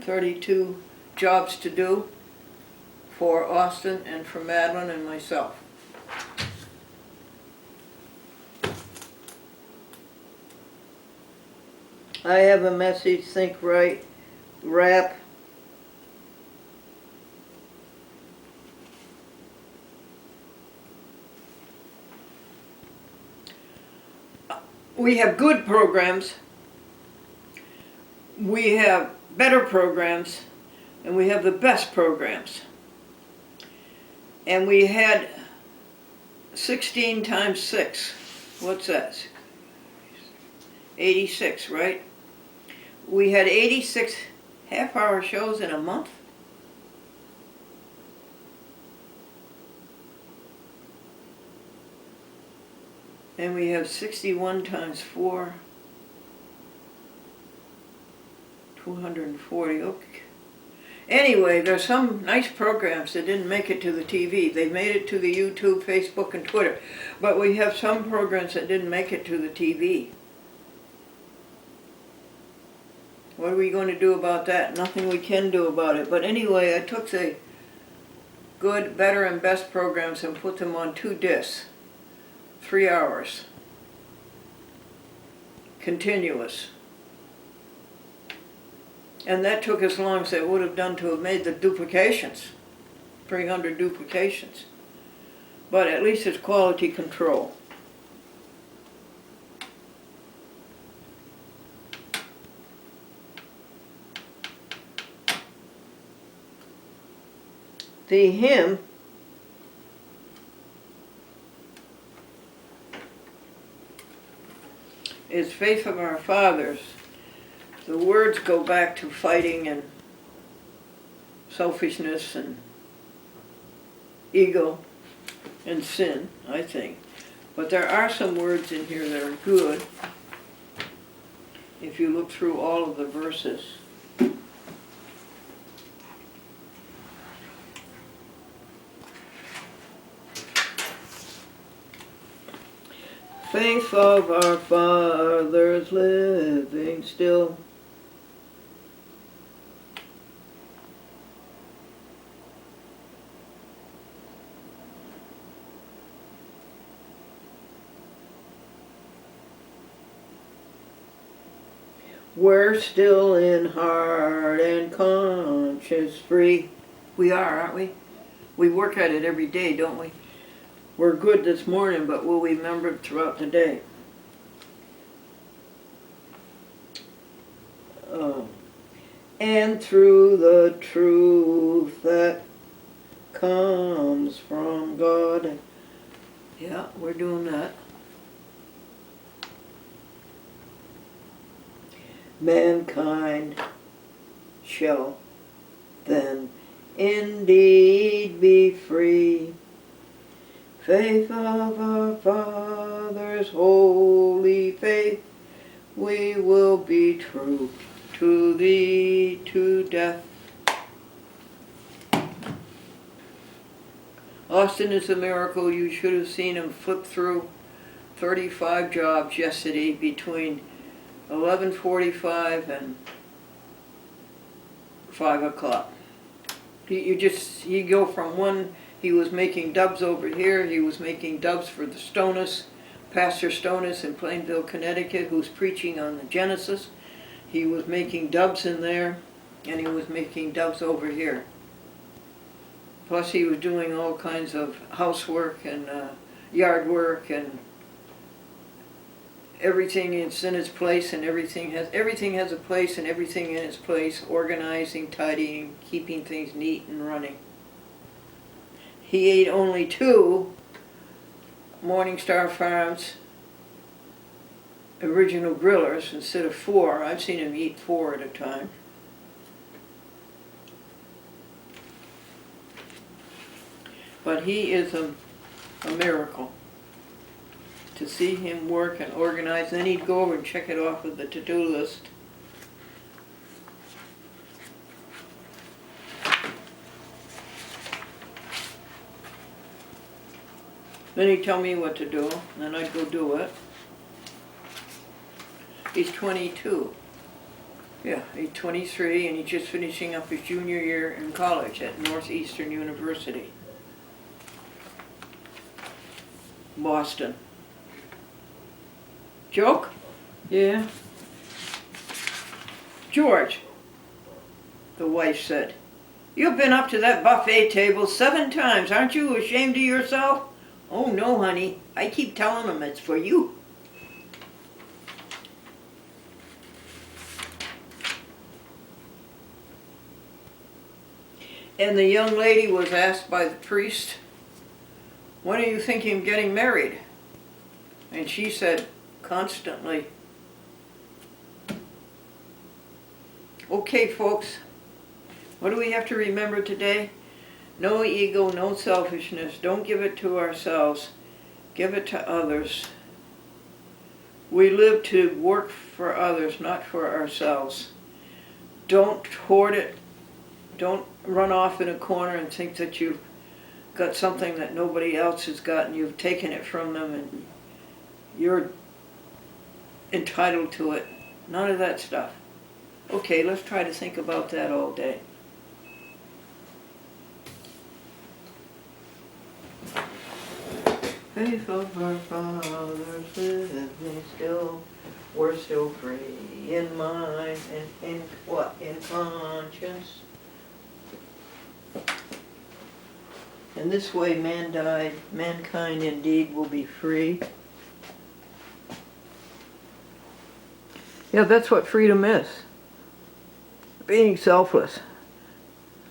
Speaker 3: 32 jobs to do for Austin and for Madeline and myself. I have a message, think right, rap. We have good programs, we have better programs, and we have the best programs. And we had 16 times 6, what's that? 86, right? We had 86 half-hour shows in a month. And we have 61 times 4, 240, okay. Anyway, there's some nice programs that didn't make it to the TV. They made it to the YouTube, Facebook, and Twitter. But we have some programs that didn't make it to the TV. What are we going to do about that? Nothing we can do about it. But anyway, I took the good, better, and best programs and put them on 2 discs. 3 hours. Continuous. And that took as long as it would have done to have made the duplications. 300 duplications. But at least it's quality control. The hymn is Faith of Our Fathers. The words go back to fighting and selfishness and ego and sin, I think. But there are some words in here that are good if you look through all of the verses. Faith of our fathers living still. We're still in heart and conscience free. We are, aren't we? We work at it every day, don't we? We're good this morning, but will we remember it throughout the day? And through the truth that comes from God. Yeah, we're doing that. Mankind shall then indeed be free. Faith of our fathers, holy faith, we will be true to thee to death. Austin is a miracle. You should have seen him flip through 35 jobs yesterday between 11:45 and 5 o'clock. You go from one. He was making dubs over here. He was making dubs for the Stonus, Pastor Stonus in Plainville, Connecticut, who's preaching on the Genesis. He was making dubs in there, and he was making dubs over here. Plus he was doing all kinds of housework and yard work and everything is in its place, and everything has a place and everything in its place, organizing, tidying, keeping things neat and running. He ate only 2 Morningstar Farms original grillers instead of 4. I've seen him eat 4 at a time. But he is a miracle. To see him work and organize, then he'd go over and check it off with the to-do list. Then he'd tell me what to do, and then I'd go do it. He's 22. Yeah, he's 23, and he's just finishing up his junior year in college at Northeastern University, Boston. Joke? Yeah. George, the wife said, you've been up to that buffet table 7 times. Aren't you ashamed of yourself? Oh no, honey. I keep telling them it's for you. And the young lady was asked by the priest, when are you thinking of getting married? And she said, constantly. Okay, folks, what do we have to remember today? No ego, no selfishness. Don't give it to ourselves. Give it to others. We live to work for others, not for ourselves. Don't hoard it. Don't run off in a corner and think that you've got something that nobody else has got and you've taken it from them and you're entitled to it. None of that stuff. Okay, let's try to think about that all day. Faith of our fathers live me still. We're still free in mind and in what? In conscience. In this way man died, mankind indeed will be free. Yeah, that's what freedom is. Being selfless,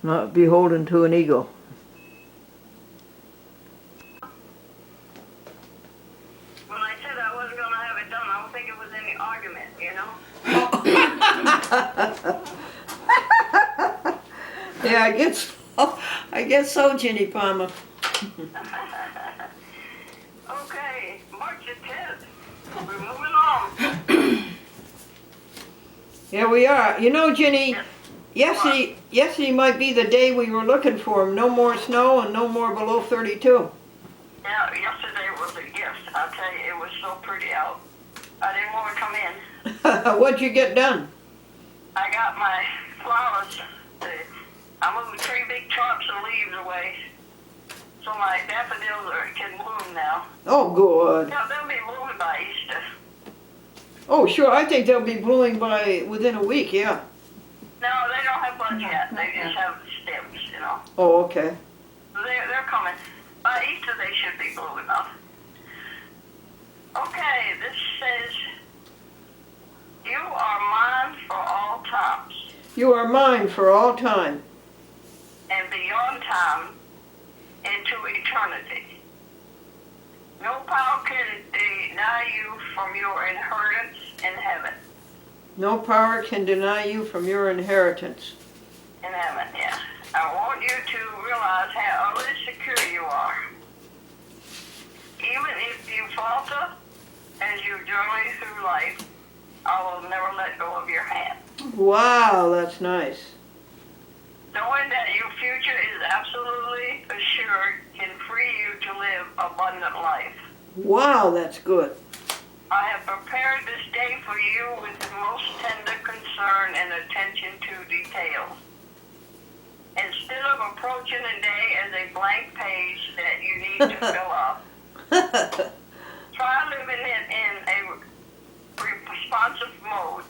Speaker 3: not beholden to an ego.
Speaker 5: When I said I wasn't going to have it done, I don't think it was any argument, you know?
Speaker 3: Yeah, I guess so, Ginny Palmer.
Speaker 5: Okay, March the 10th. We're moving on.
Speaker 3: Yeah, we are. You know, Ginny, yesterday might be the day we were looking for him. No more snow and no more below 32.
Speaker 5: Yeah, yesterday was a gift. I'll tell you, it was so pretty out. I didn't want to come in.
Speaker 3: What'd you get done?
Speaker 5: I got my flowers. I moved 3 big trucks of leaves away. So my daffodils can bloom now.
Speaker 3: Oh, good.
Speaker 5: Yeah, they'll be blooming by Easter.
Speaker 3: Oh, sure. I think they'll be blooming within a week, yeah.
Speaker 5: No, they don't have buds yet. They just have stems, you know.
Speaker 3: Oh, okay.
Speaker 5: So they're coming. By Easter, they should be blue enough. Okay, this says, you are mine for all times.
Speaker 3: You are mine for all time.
Speaker 5: And beyond time into eternity. No power can deny you from your inheritance in heaven.
Speaker 3: No power can deny you from your inheritance.
Speaker 5: In heaven, yeah. I want you to realize how utterly secure you are. Even if you falter as you journey through life, I will never let go of your hand.
Speaker 3: Wow, that's nice.
Speaker 5: Knowing that your future is absolutely assured can free you to live abundant life.
Speaker 3: Wow, that's good.
Speaker 5: I have prepared this day for you with the most tender concern and attention to details. Instead of approaching a day as a blank page that you need to fill up, try living it in a responsive mode,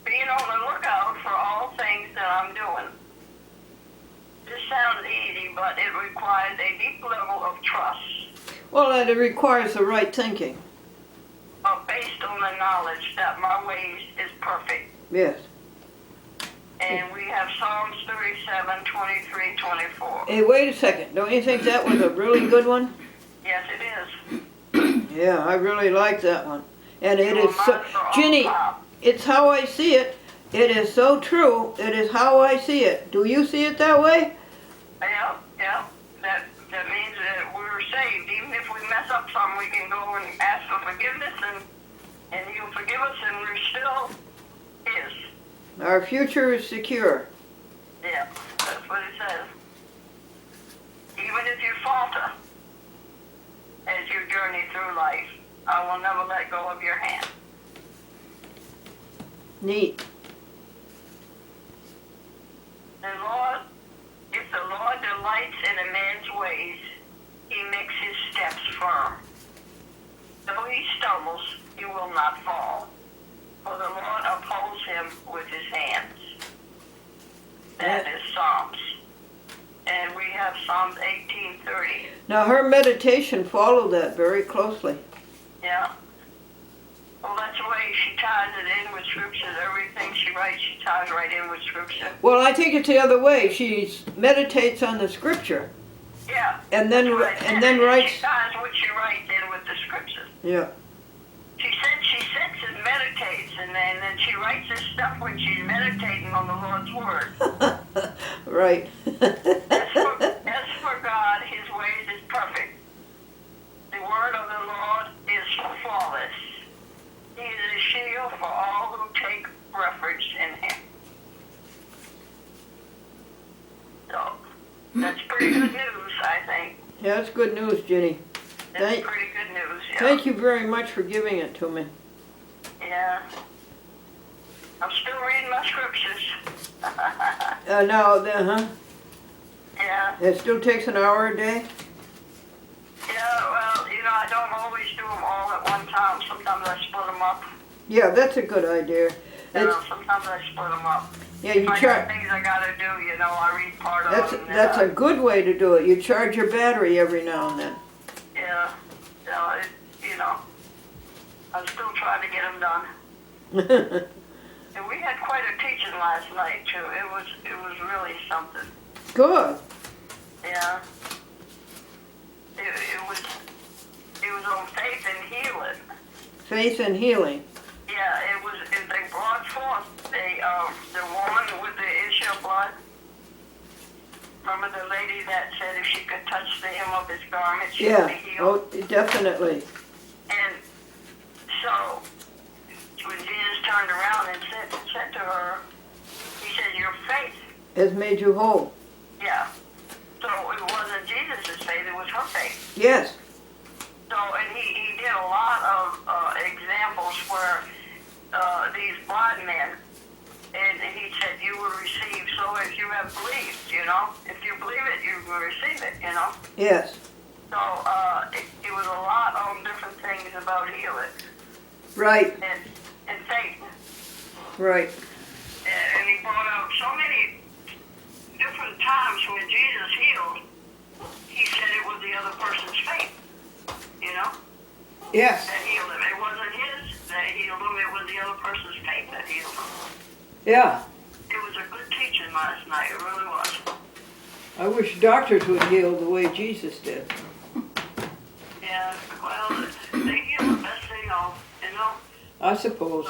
Speaker 5: being on the lookout for all things that I'm doing. This sounds easy, but it requires a deep level of trust.
Speaker 3: Well, it requires the right thinking.
Speaker 5: A
Speaker 2: and knowledge that my ways is perfect.
Speaker 3: Yes.
Speaker 2: And we have Psalms 37, 23, 24.
Speaker 3: Hey, wait a second. Don't you think that was a really good one?
Speaker 2: Yes, it is.
Speaker 3: Yeah, I really like that one. And it
Speaker 2: You
Speaker 3: is
Speaker 2: are
Speaker 3: so,
Speaker 2: mine for all
Speaker 3: Ginny,
Speaker 2: time.
Speaker 3: it's how I see it. It is so true. It is how I see it. Do you see it that way?
Speaker 2: Yeah, yeah. That means that we're saved. Even if we mess up some, we can go and ask for forgiveness, and He'll forgive us, and we're still His.
Speaker 3: Our future is secure.
Speaker 2: Yeah, that's what it says. Even if you falter as you journey through life, I will never let go of your hand.
Speaker 3: Neat.
Speaker 2: If the Lord delights in a man's ways, He makes his steps firm. Though he stumbles, he will not fall, for the Lord upholds him with His hands. That is Psalms. And we have Psalms 18:30.
Speaker 3: Now her meditation followed that very closely.
Speaker 2: Yeah. Well, that's the way she ties it in with scripture. Everything she writes, she ties right in with scripture.
Speaker 3: Well, I think it's the other way. She meditates on the scripture.
Speaker 2: Yeah.
Speaker 3: And then
Speaker 2: Right.
Speaker 3: and then writes.
Speaker 2: She ties what she writes in with the scriptures.
Speaker 3: Yeah.
Speaker 2: She sits and meditates, and then she writes this stuff when she's meditating on the Lord's word.
Speaker 3: Right.
Speaker 2: As for God, His ways is perfect. The word of the Lord is flawless. He is a shield for all who take refuge in Him. So, that's pretty good news, I think.
Speaker 3: Yeah, that's good news, Ginny.
Speaker 2: That's pretty good news, yeah.
Speaker 3: Thank you very much for giving it to me.
Speaker 2: Yeah. I'm still reading my scriptures. Yeah.
Speaker 3: It still takes an hour a day?
Speaker 2: Yeah, well, I don't always do them all at one time. Sometimes I split them up.
Speaker 3: Yeah, that's a good idea.
Speaker 2: Sometimes I split them up.
Speaker 3: Yeah, you
Speaker 2: if I got things I gotta do, I read part of them.
Speaker 3: That's a good way to do it. You charge your battery every now and then.
Speaker 2: Yeah, I'm still trying to get them done. And we had quite a teaching last night too. It was really something.
Speaker 3: Good.
Speaker 2: Yeah. It was on faith and healing.
Speaker 3: Faith and healing.
Speaker 2: Yeah, they brought forth the woman with the issue of blood. Remember the lady that said if she could touch the hem of His garment, she would be healed?
Speaker 3: Oh, definitely.
Speaker 2: And so, when Jesus turned around and said to her, He said, your faith
Speaker 3: has made you whole.
Speaker 2: Yeah. So it wasn't Jesus' faith, it was her faith.
Speaker 3: Yes.
Speaker 2: So, and he did a lot of examples where these blind men, and he said, you will receive. So if you have believed, if you believe it, you will receive it,
Speaker 3: Yes.
Speaker 2: So it was a lot of different things about healing.
Speaker 3: Right.
Speaker 2: And faith.
Speaker 3: Right.
Speaker 2: And he brought out so many different times when Jesus healed, he said it was the other person's faith,
Speaker 3: Yes.
Speaker 2: that healed him. It wasn't his that healed him, it was the other person's faith that healed him.
Speaker 3: Yeah.
Speaker 2: It was a good teaching last night, it really was.
Speaker 3: I wish doctors would heal the way Jesus did.
Speaker 2: Yeah, well, they heal the best they know,
Speaker 3: I suppose.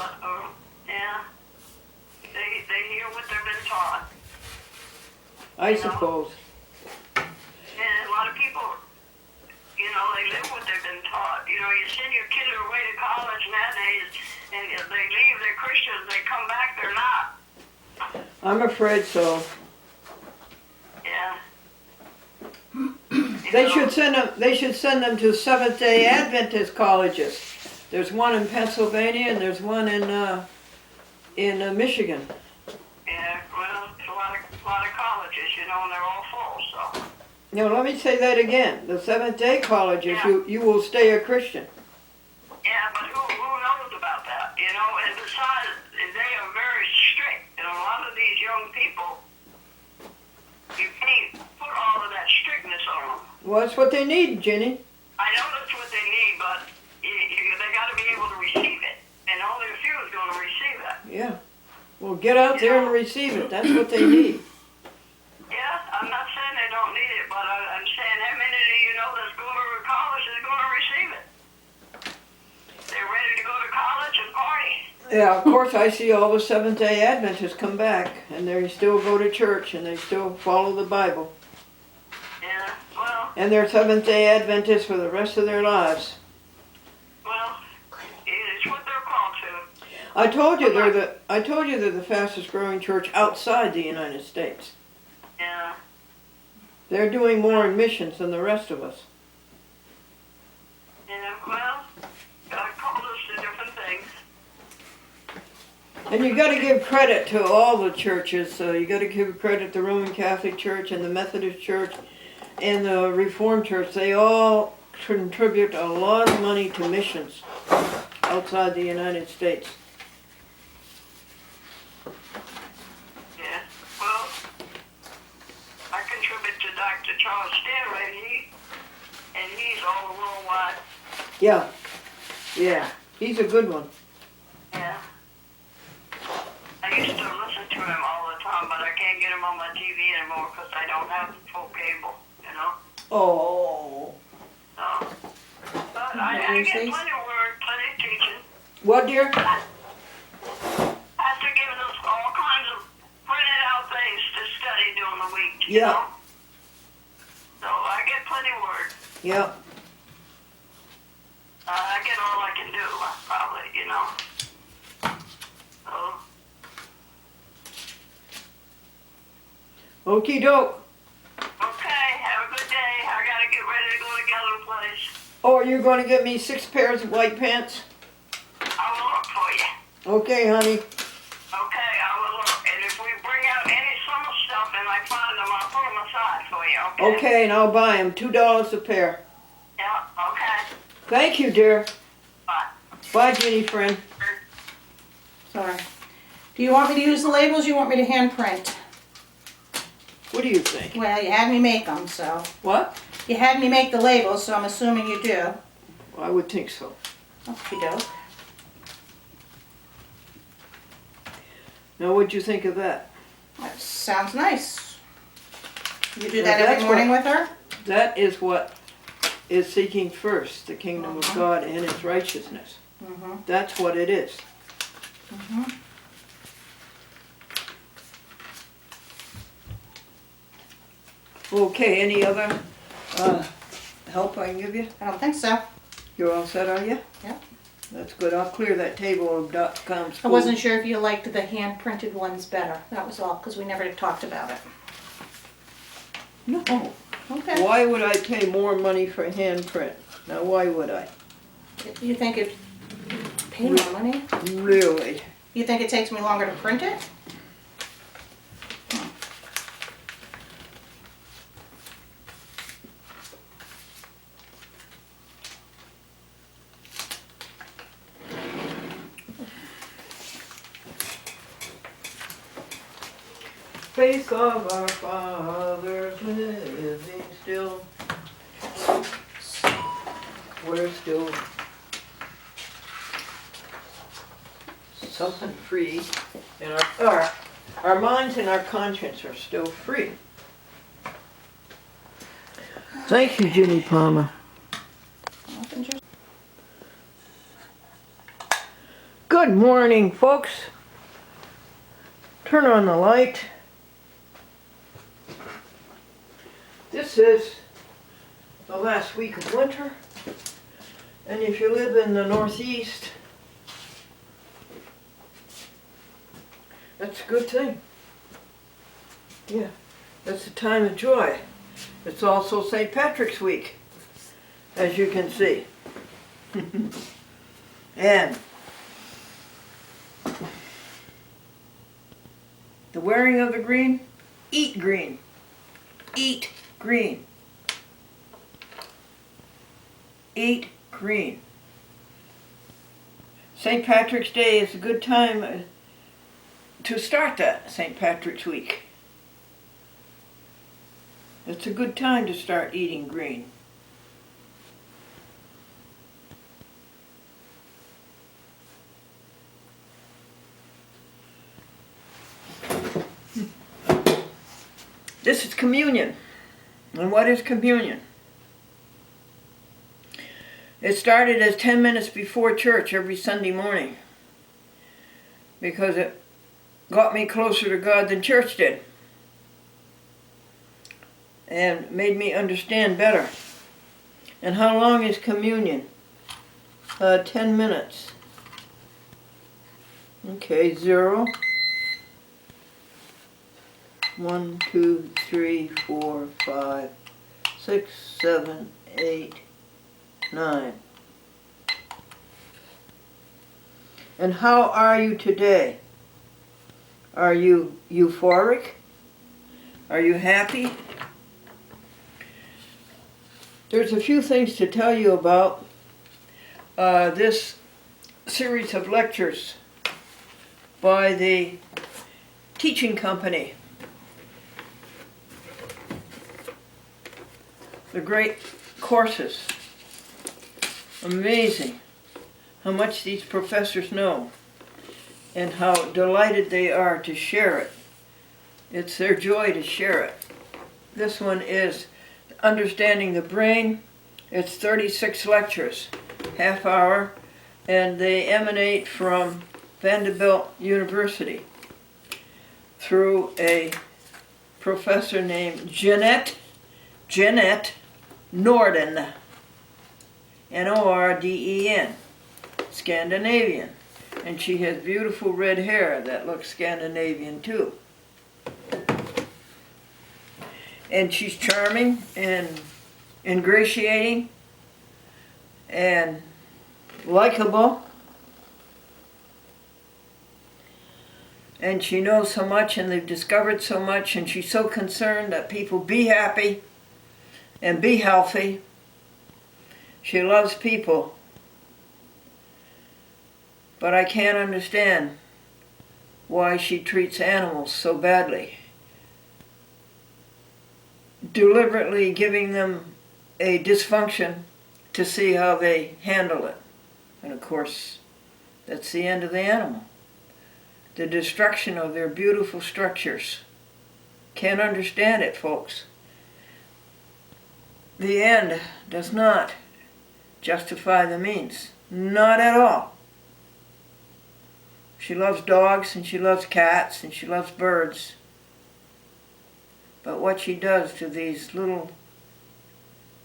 Speaker 2: Yeah. They hear what they've been taught.
Speaker 3: I suppose.
Speaker 2: And a lot of people, they live what they've been taught. You send your kid away to college nowadays, and they leave, they're Christians, they come back, they're not.
Speaker 3: I'm afraid so.
Speaker 2: Yeah.
Speaker 3: They should send them to Seventh-day Adventist colleges. There's one in Pennsylvania and there's one in Michigan.
Speaker 2: Yeah, well, it's a lot of colleges, and they're all full, so.
Speaker 3: No, let me say that again. The Seventh-day colleges, you will stay a Christian.
Speaker 2: Yeah, but who knows about that, And besides, they are very strict, and a lot of these young people, you can't put all of that strictness on them.
Speaker 3: Well, that's what they need, Ginny.
Speaker 2: I know that's what they need, but they got to be able to receive it.
Speaker 5: and only a few is going to receive it.
Speaker 3: Yeah. Well, get out there and receive it. That's what they need.
Speaker 5: Yeah, I'm not saying they don't need it, but I'm saying how many do you know that's going to college is going to receive it? They're ready to go to college and party.
Speaker 3: Yeah, of course I see all the Seventh-day Adventists come back, and they still go to church, and they still follow the Bible.
Speaker 5: Yeah, well.
Speaker 3: And they're Seventh-day Adventists for the rest of their lives.
Speaker 5: Well, it's what they're called to.
Speaker 3: I told you they're the fastest growing church outside the United States.
Speaker 5: Yeah.
Speaker 3: They're doing more in missions than the rest of us.
Speaker 5: Yeah, well, God called us to different things.
Speaker 3: And you got to give credit to all the churches. So you got to give credit to the Roman Catholic Church and the Methodist Church and the Reformed Church. They all contribute a lot of money to missions outside the United States.
Speaker 5: Yeah, well, I contribute to Dr. Charles Stanley, and he's all worldwide.
Speaker 3: Yeah, he's a good one.
Speaker 5: Yeah. I used to listen to him all the time, but I can't get him on my TV anymore because I don't have the full cable, you know?
Speaker 3: Oh.
Speaker 5: So, but I get plenty of word, plenty of teaching.
Speaker 3: What, dear?
Speaker 5: Pastor giving us all kinds of printed out things to study during the week, you
Speaker 3: Yeah.
Speaker 5: know? So I get plenty of word.
Speaker 3: Yeah.
Speaker 5: I get all I can do, probably, you know? So,
Speaker 3: Okie doke.
Speaker 5: okay, have a good day. I gotta get ready to go to Glendora place.
Speaker 3: Oh, you're going to get me 6 pairs of white pants?
Speaker 5: I will look for you.
Speaker 3: Okay, honey.
Speaker 5: Okay, I will look. And if we bring out any summer stuff and I find them, I'll put them aside for you, okay?
Speaker 3: Okay, and I'll buy them. $2 a pair.
Speaker 5: Yeah, okay.
Speaker 3: Thank you, dear.
Speaker 5: Bye.
Speaker 3: Bye, Ginny friend.
Speaker 12: Sorry. Do you want me to use the labels or you want me to hand print?
Speaker 3: What do you think?
Speaker 12: Well, you had me make them, so.
Speaker 3: What?
Speaker 12: You had me make the labels, so I'm assuming you do.
Speaker 3: Well, I would think so.
Speaker 12: Okie doke.
Speaker 3: Now, what'd you think of that?
Speaker 12: That sounds nice. You do
Speaker 3: Now,
Speaker 12: that every
Speaker 3: that's
Speaker 12: morning
Speaker 3: what-
Speaker 12: with her?
Speaker 3: That is what is seeking first the kingdom of God and its righteousness.
Speaker 12: Mm-hmm.
Speaker 3: That's what it is.
Speaker 12: Mm-hmm.
Speaker 3: Okay, any other help I can give you?
Speaker 12: I don't think so.
Speaker 3: You're all set, are you?
Speaker 12: Yep.
Speaker 3: That's good. I'll clear that table of .coms.
Speaker 12: I wasn't sure if you liked the hand-printed ones better. That was all, because we never talked about it.
Speaker 3: No.
Speaker 12: Okay.
Speaker 3: Why would I pay more money for hand print? Now, why would I?
Speaker 12: You think it pay more money?
Speaker 3: Really?
Speaker 12: You think it takes me longer to print it?
Speaker 3: Face of our fathers living still. We're still something free, and our minds and our conscience are still free. Thank you, Ginny Palmer. Good morning, folks. Turn on the light. This is the last week of winter, and if you live in the Northeast, that's a good thing. Yeah, that's a time of joy. It's also St. Patrick's Week, as you can see. And the wearing of the green, eat green. Eat green. Eat green. St. Patrick's Day is a good time to start that St. Patrick's Week. It's a good time to start eating green. This is communion. And what is communion? It started as 10 minutes before church every Sunday morning because it got me closer to God than church did and made me understand better. And how long is communion? 10 minutes. Okay, 0, 1, 2, 3, 4, 5, 6, 7, 8, 9. And how are you today? Are you euphoric? Are you happy? There's a few things to tell you about this series of lectures by the teaching company. The great courses. Amazing how much these professors know and how delighted they are to share it. It's their joy to share it. This one is Understanding the Brain. It's 36 lectures, half hour, and they emanate from Vanderbilt University through a professor named Jeanette Norden, Norden, Scandinavian. And she has beautiful red hair that looks Scandinavian too. And she's charming and ingratiating and likable. And she knows so much and they've discovered so much, and she's so concerned that people be happy and be healthy. She loves people. But I can't understand why she treats animals so badly, deliberately giving them a dysfunction to see how they handle it. And of course, that's the end of the animal. The destruction of their beautiful structures. Can't understand it, folks. The end does not justify the means. Not at all. She loves dogs and she loves cats and she loves birds. But what she does to these little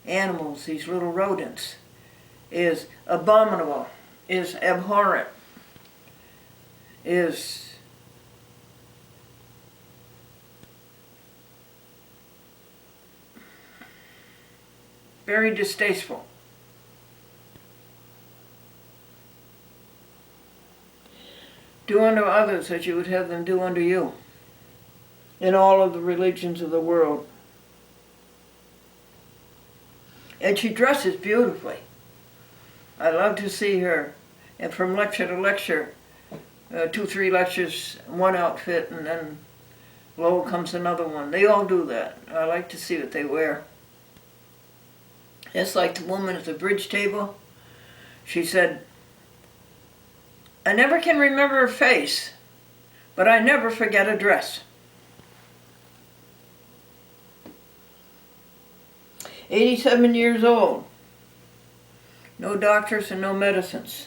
Speaker 3: animals, these little rodents, is abominable, is abhorrent, is very distasteful. Do unto others as you would have them do unto you, in all of the religions of the world. And she dresses beautifully. I love to see her. And from lecture to lecture, 2, 3 lectures, one outfit, and then lo comes another one. They all do that. I like to see what they wear. It's like the woman at the bridge table. She said, I never can remember her face, but I never forget a dress. 87 years old. No doctors and no medicines.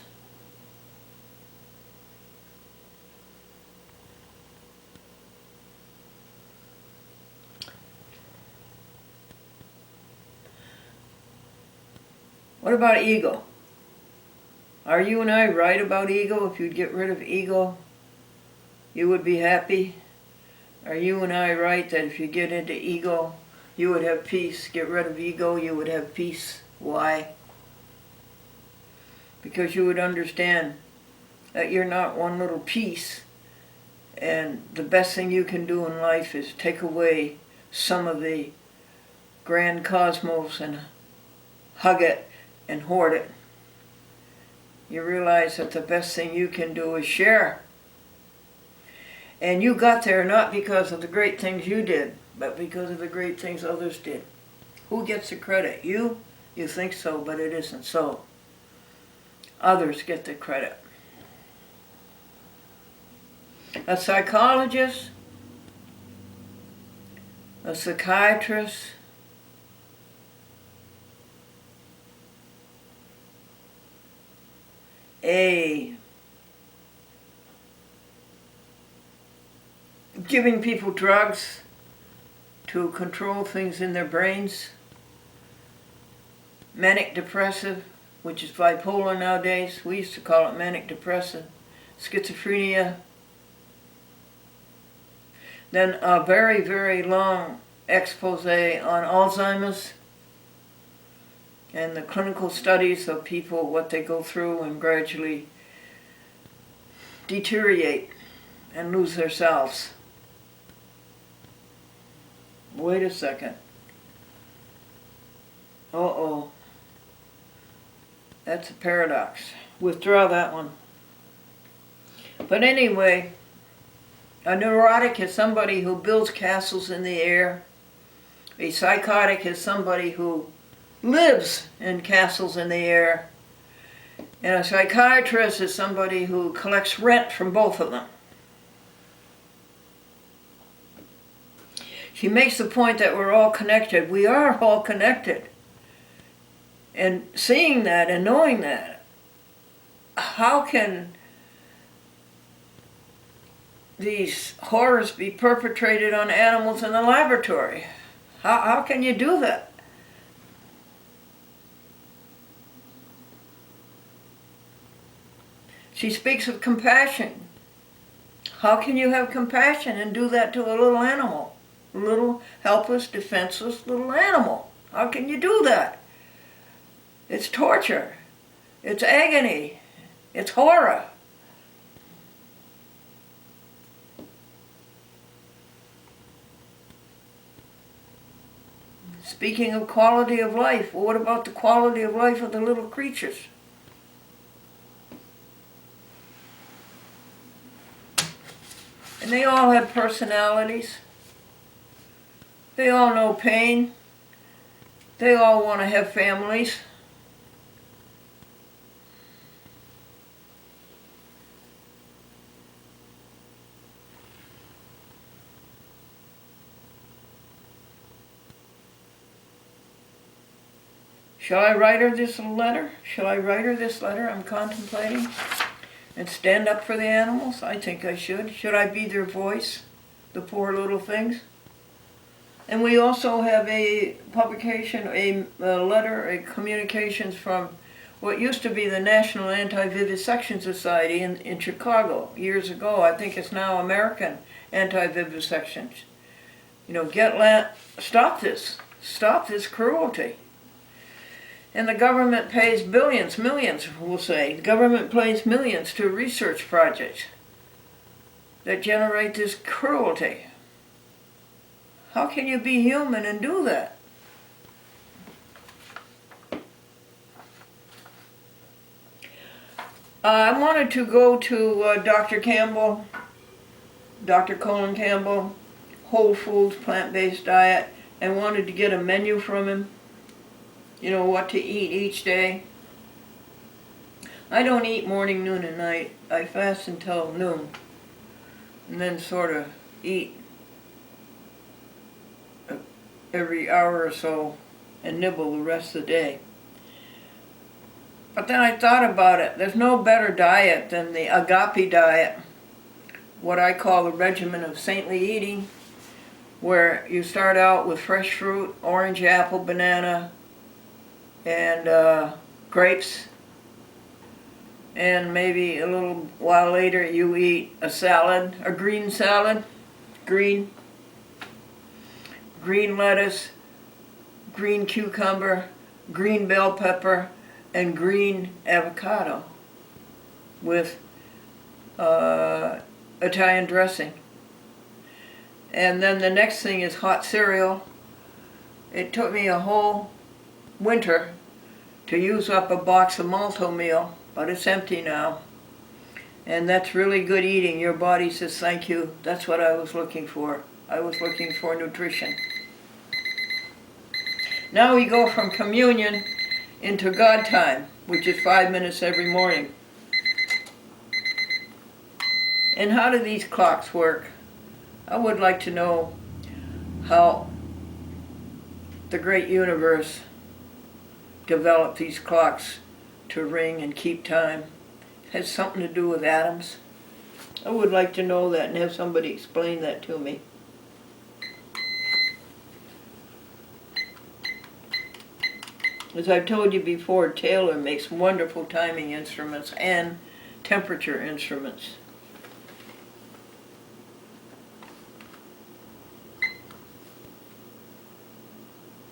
Speaker 3: What about ego? Are you and I right about ego? If you'd get rid of ego, you would be happy? Are you and I right that if you get into ego, you would have peace? Get rid of ego, you would have peace. Why? Because you would understand that you're not one little piece, and the best thing you can do in life is take away some of the grand cosmos and hug it and hoard it. You realize that the best thing you can do is share. And you got there not because of the great things you did, but because of the great things others did. Who gets the credit? You? You think so, but it isn't so. Others get the credit. A psychologist a psychiatrist, giving people drugs to control things in their brains, manic depressive, which is bipolar nowadays. We used to call it manic depressive, schizophrenia. Then a very, very long expose on Alzheimer's and the clinical studies of people, what they go through and gradually deteriorate and lose themselves. Wait a second. Uh-oh. That's a paradox. Withdraw that one. But anyway, a neurotic is somebody who builds castles in the air. A psychotic is somebody who lives in castles in the air. And a psychiatrist is somebody who collects rent from both of them. She makes the point that we're all connected. We are all connected. And seeing that and knowing that, how can these horrors be perpetrated on animals in the laboratory? How can you do that? She speaks of compassion. How can you have compassion and do that to a little animal? A little helpless, defenseless little animal. How can you do that? It's torture. It's agony. It's horror. Speaking of quality of life, well, what about the quality of life of the little creatures? And they all have personalities. They all know pain. They all want to have families. Shall I write her this letter? Shall I write her this letter I'm contemplating? And stand up for the animals? I think I should. Should I be their voice? The poor little things? And we also have a publication, a letter, a communications from what used to be the National Anti-Vivisection Society in Chicago years ago. I think it's now American Anti-Vivisection. You know, stop this. Stop this cruelty. And the government pays billions, millions, we'll say. The government pays millions to research projects that generate this cruelty. How can you be human and do that? I wanted to go to Dr. Campbell, Dr. Colin Campbell, Whole Foods, plant-based diet, and wanted to get a menu from him. You know, what to eat each day. I don't eat morning, noon, and night. I fast until noon. And then sort of eat every hour or so and nibble the rest of the day. But then I thought about it. There's no better diet than the agape diet, what I call the regimen of saintly eating, where you start out with fresh fruit, orange, apple, banana, and grapes, and maybe a little while later you eat a salad, a green salad, green lettuce, green cucumber, green bell pepper, and green avocado with Italian dressing. And then the next thing is hot cereal. It took me a whole winter to use up a box of malto meal, but it's empty now. And that's really good eating. Your body says thank you. That's what I was looking for. I was looking for nutrition. Now we go from communion into God time, which is 5 minutes every morning. And how do these clocks work? I would like to know how the great universe developed these clocks to ring and keep time? Has something to do with atoms? I would like to know that and have somebody explain that to me. As I've told you before, Taylor makes wonderful timing instruments and temperature instruments.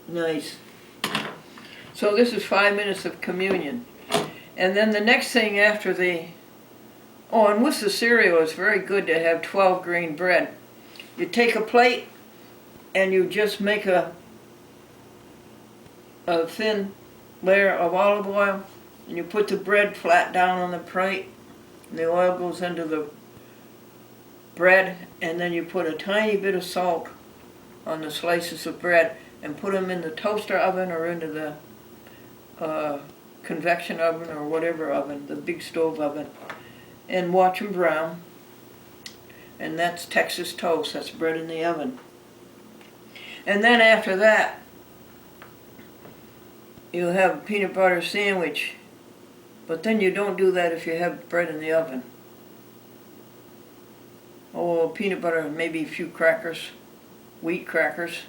Speaker 3: Nice. So this is 5 minutes of communion. And then the next thing after and with the cereal, it's very good to have 12 grain bread. You take a plate and you just make a thin layer of olive oil, and you put the bread flat down on the plate, and the oil goes into the bread, and then you put a tiny bit of salt on the slices of bread and put them in the toaster oven or into the convection oven or whatever oven, the big stove oven, and watch them brown. And that's Texas toast, that's bread in the oven. And then after that, you have a peanut butter sandwich, but then you don't do that if you have bread in the oven. Oh, peanut butter and maybe a few crackers, wheat crackers.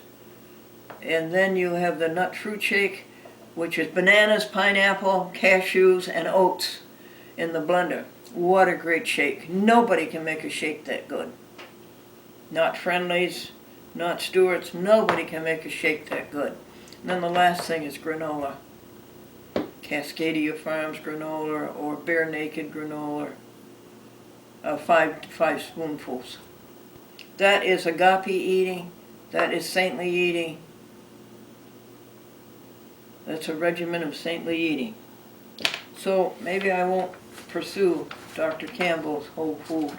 Speaker 3: And then you have the nut fruit shake, which is bananas, pineapple, cashews, and oats in the blender. What a great shake. Nobody can make a shake that good. Not Friendly's, not Stewart's, nobody can make a shake that good. And then the last thing is granola. Cascadia Farms granola or Bare Naked granola. 5 spoonfuls. That is agape eating. That is saintly eating. That's a regimen of saintly eating. So maybe I won't pursue Dr. Campbell's whole food,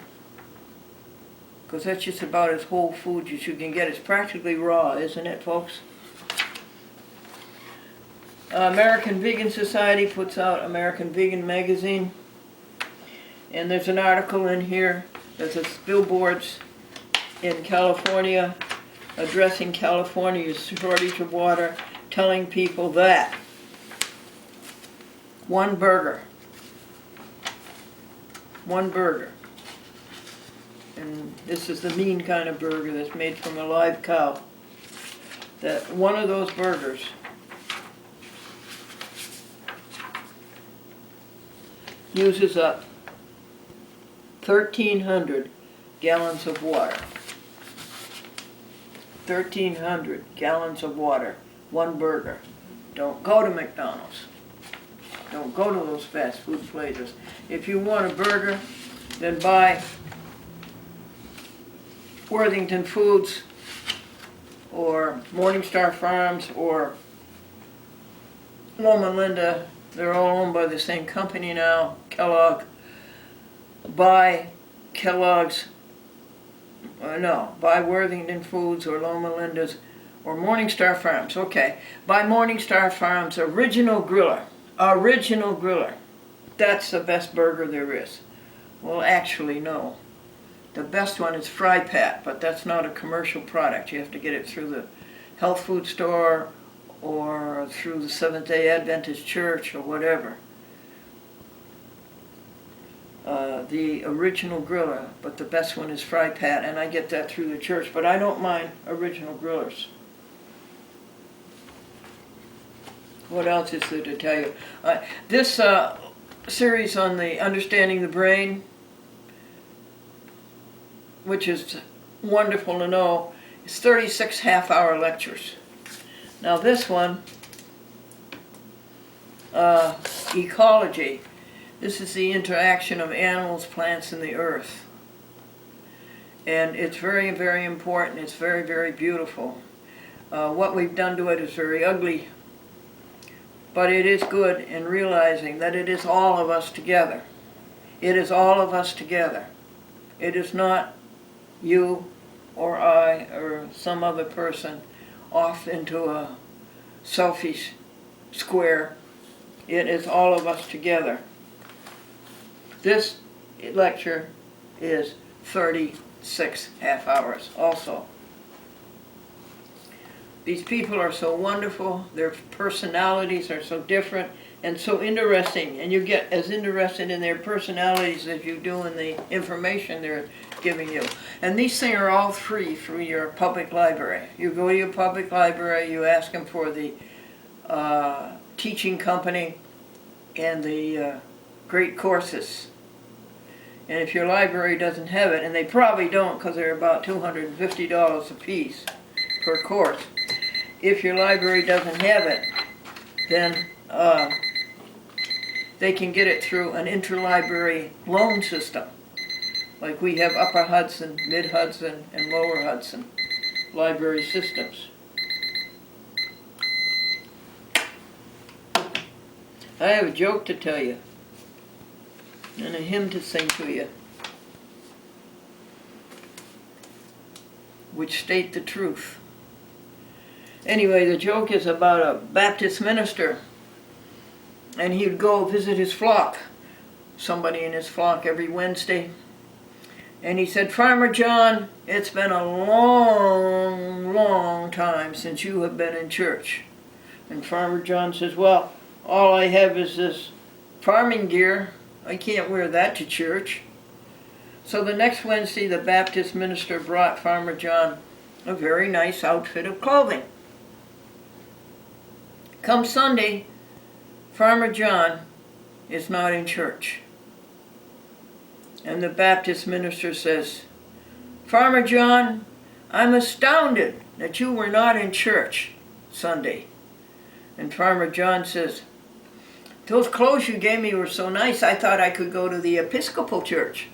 Speaker 3: because that's just about as whole food as you can get. It's practically raw, isn't it, folks? American Vegan Society puts out American Vegan Magazine, and there's an article in here that says billboards in California addressing California's shortage of water, telling people that one burger, and this is the mean kind of burger that's made from a live cow, that one of those burgers uses up 1,300 gallons of water. 1,300 gallons of water, one burger. Don't go to McDonald's. Don't go to those fast food places. If you want a burger, then buy Worthington Foods or Morningstar Farms or Loma Linda. They're all owned by the same company now, Kellogg. Buy Kellogg's, buy Worthington Foods or Loma Linda's or Morningstar Farms. Okay, buy Morningstar Farms Original Griller. Original Griller. That's the best burger there is. Well, actually, no. The best one is Fry Pat, but that's not a commercial product. You have to get it through the health food store or through the Seventh-day Adventist Church or whatever. The Original Griller, but the best one is Fry Pat, and I get that through the church, but I don't mind Original Grillers. What else is there to tell you? This series on the understanding the brain, which is wonderful to know, is 36 half-hour lectures. Now this one, ecology. This is the interaction of animals, plants, and the earth. And it's very, very important. It's very, very beautiful. What we've done to it is very ugly, but it is good in realizing that it is all of us together. It is all of us together. It is not you or I or some other person off into a selfish square. It is all of us together. This lecture is 36 half hours also. These people are so wonderful, their personalities are so different and so interesting, and you get as interested in their personalities as you do in the information they're giving you. And these things are all free through your public library. You go to your public library, you ask them for the teaching company and the great courses. And if your library doesn't have it, and they probably don't because they're about $250 a piece per course, if your library doesn't have it, then they can get it through an interlibrary loan system. Like we have Upper Hudson, Mid Hudson, and Lower Hudson library systems. I have a joke to tell you, and a hymn to sing to you, which state the truth. Anyway, the joke is about a Baptist minister, and he would go visit his flock, somebody in his flock every Wednesday. And he said, "Farmer John, it's been a long, long time since you have been in church." And Farmer John says, "Well, all I have is this farming gear. I can't wear that to church." So the next Wednesday, the Baptist minister brought Farmer John a very nice outfit of clothing. Come Sunday, Farmer John is not in church. And the Baptist minister says, "Farmer John, I'm astounded that you were not in church Sunday." And Farmer John says, "Those clothes you gave me were so nice, I thought I could go to the Episcopal church."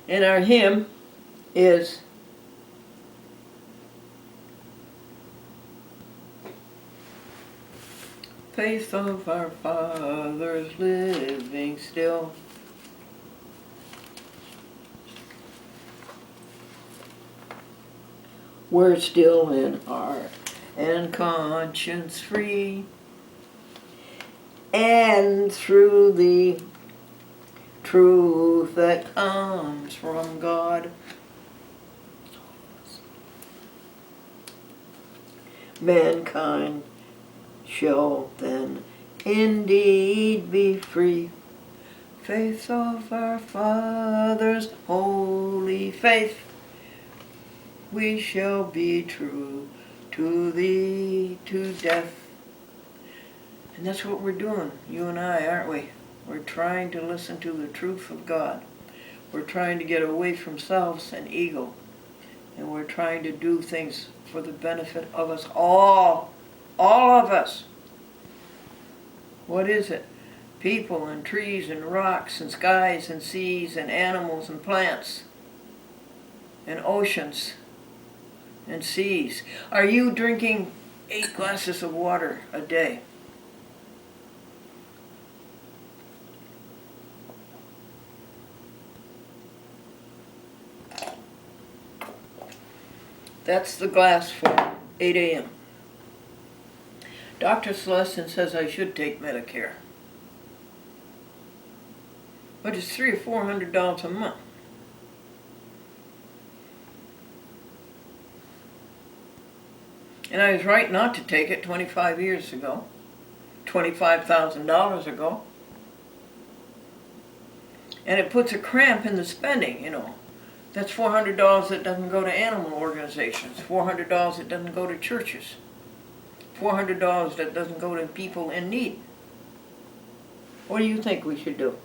Speaker 3: And our hymn is "Faith of our fathers living still." We're still in heart and conscience free, and through the truth that comes from God, mankind shall then indeed be free. Faith of our fathers, holy faith, we shall be true to thee to death. And that's what we're doing, you and I, aren't we? We're trying to listen to the truth of God. We're trying to get away from selves and ego. And we're trying to do things for the benefit of us all of us. What is it? People and trees and rocks and skies and seas and animals and plants and oceans and seas. Are you drinking 8 glasses of water a day? That's the glass for 8 a.m. Dr. Celestin says I should take Medicare. But it's $300 or $400 a month. And I was right not to take it 25 years ago, $25,000 ago. And it puts a cramp in the spending, you know. That's $400 that doesn't go to animal organizations, $400 that doesn't go to churches, $400 that doesn't go to people in need. What do you think we should do?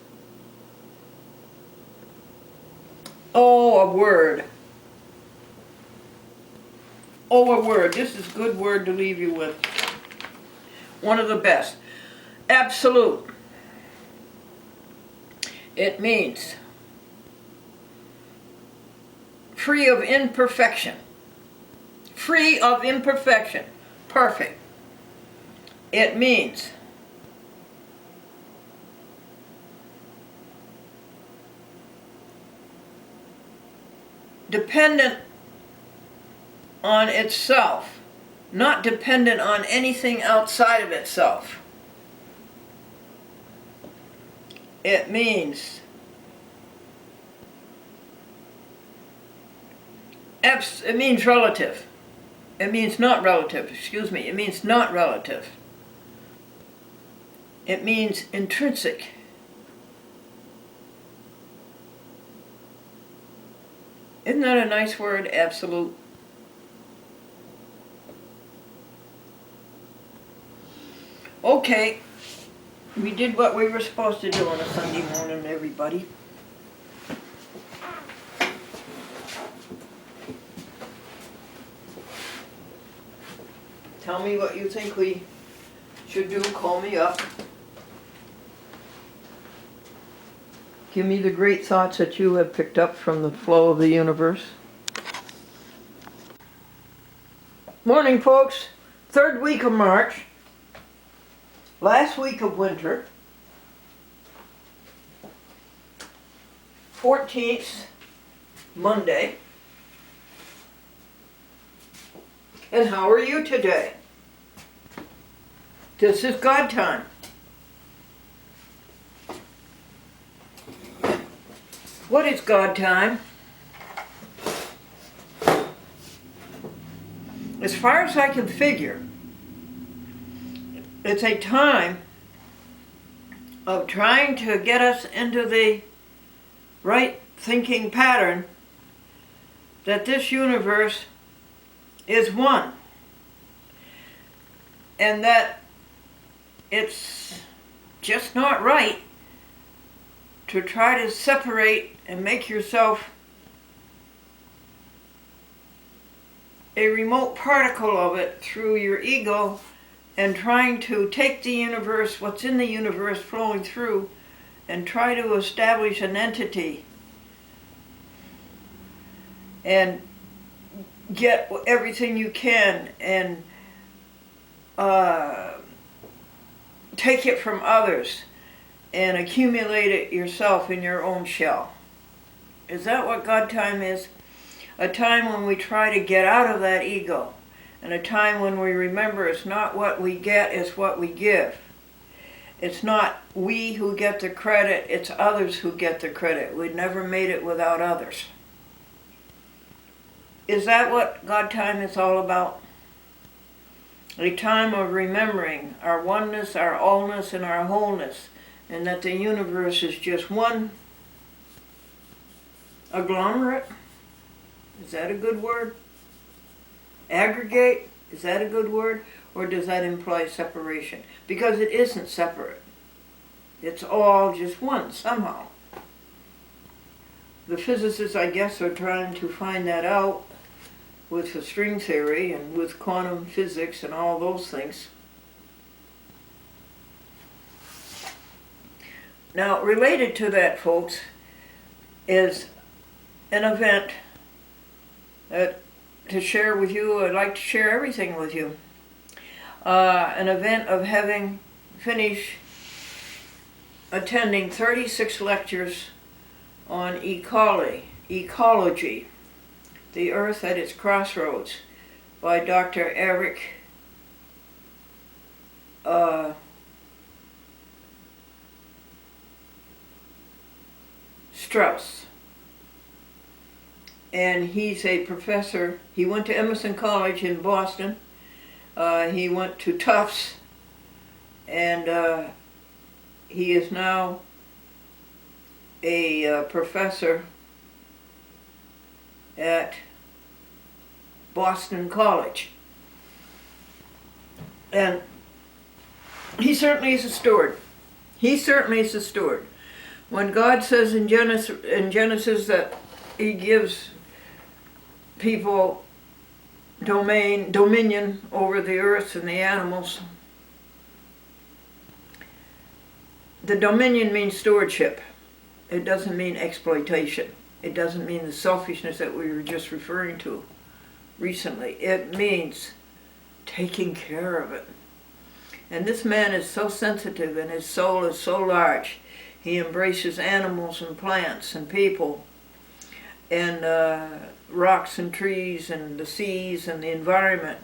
Speaker 3: Oh, a word. Oh, a word. This is a good word to leave you with. One of the best. Absolute. It means free of imperfection. Free of imperfection. Perfect. It means dependent on itself, not dependent on anything outside of itself. It means It means relative. It means not relative, excuse me. It means not relative. It means intrinsic. Isn't that a nice word? Absolute. Okay, we did what we were supposed to do on a Sunday morning, everybody. Tell me what you think we should do. Call me up. Give me the great thoughts that you have picked up from the flow of the universe. Morning, folks. 3rd week of March. Last week of winter. 14th, Monday. And how are you today? This is God time. What is God time? As far as I can figure, it's a time of trying to get us into the right thinking pattern that this universe is one, and that it's just not right to try to separate and make yourself a remote particle of it through your ego and trying to take the universe, what's in the universe flowing through, and try to establish an entity and get everything you can and take it from others and accumulate it yourself in your own shell. Is that what God time is? A time when we try to get out of that ego, and a time when we remember it's not what we get, it's what we give. It's not we who get the credit, it's others who get the credit. We never made it without others. Is that what God time is all about? A time of remembering our oneness, our allness, and our wholeness, and that the universe is just one agglomerate? Is that a good word? Aggregate? Is that a good word? Or does that imply separation? Because it isn't separate. It's all just one somehow. The physicists, I guess, are trying to find that out with the string theory and with quantum physics and all those things. Now, related to that, folks, is an event that to share with you. I'd like to share everything with you. An event of having finished attending 36 lectures on ecology, the Earth at its crossroads, by Dr. Eric Strauss. And he's a professor. He went to Emerson College in Boston. He went to Tufts, and he is now a professor at Boston College. And he certainly is a steward. He certainly is a steward. When God says in Genesis that he gives people dominion over the earth and the animals, the dominion means stewardship. It doesn't mean exploitation. It doesn't mean the selfishness that we were just referring to recently. It means taking care of it. And this man is so sensitive and his soul is so large. He embraces animals and plants and people and rocks and trees and the seas and the environment.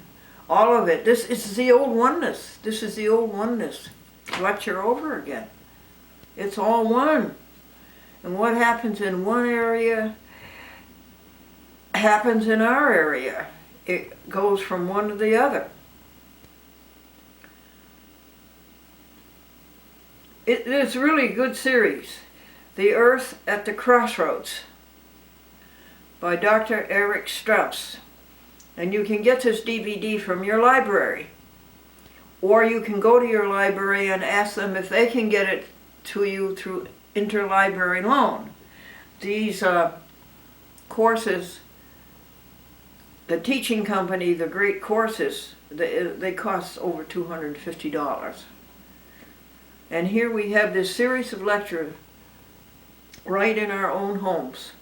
Speaker 3: All of it. This is the old oneness. This is the old oneness. Lecture over again. It's all one. And what happens in one area happens in our area. It goes from one to the other. It's a really good series. The Earth at the Crossroads by Dr. Eric Strauss. And you can get this DVD from your library. Or you can go to your library and ask them if they can get it to you through interlibrary loan. These courses, the teaching company, the great courses, they cost over $250. And here we have this series of lectures right in our own homes.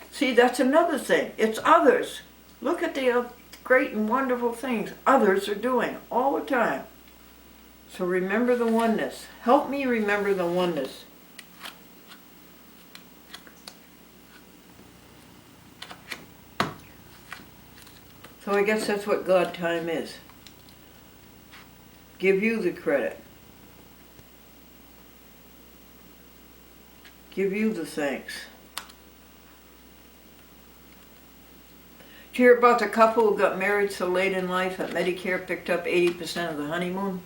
Speaker 3: See, that's another thing. It's others. Look at the great and wonderful things others are doing all the time. So remember the oneness. Help me remember the oneness. So I guess that's what God time is. Give you the credit. Give you the thanks. Did you hear about the couple who got married so late in life that Medicare picked up 80% of the honeymoon?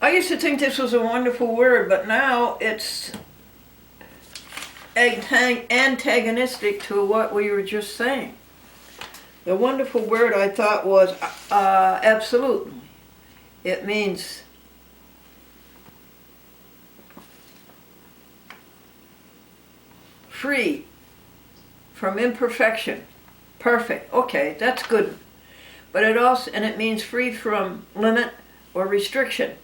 Speaker 3: I used to think this was a wonderful word, but now it's antagonistic to what we were just saying. The wonderful word I thought was absolute. It means free from imperfection. Perfect. Okay, that's good. But it means free from limit or restriction.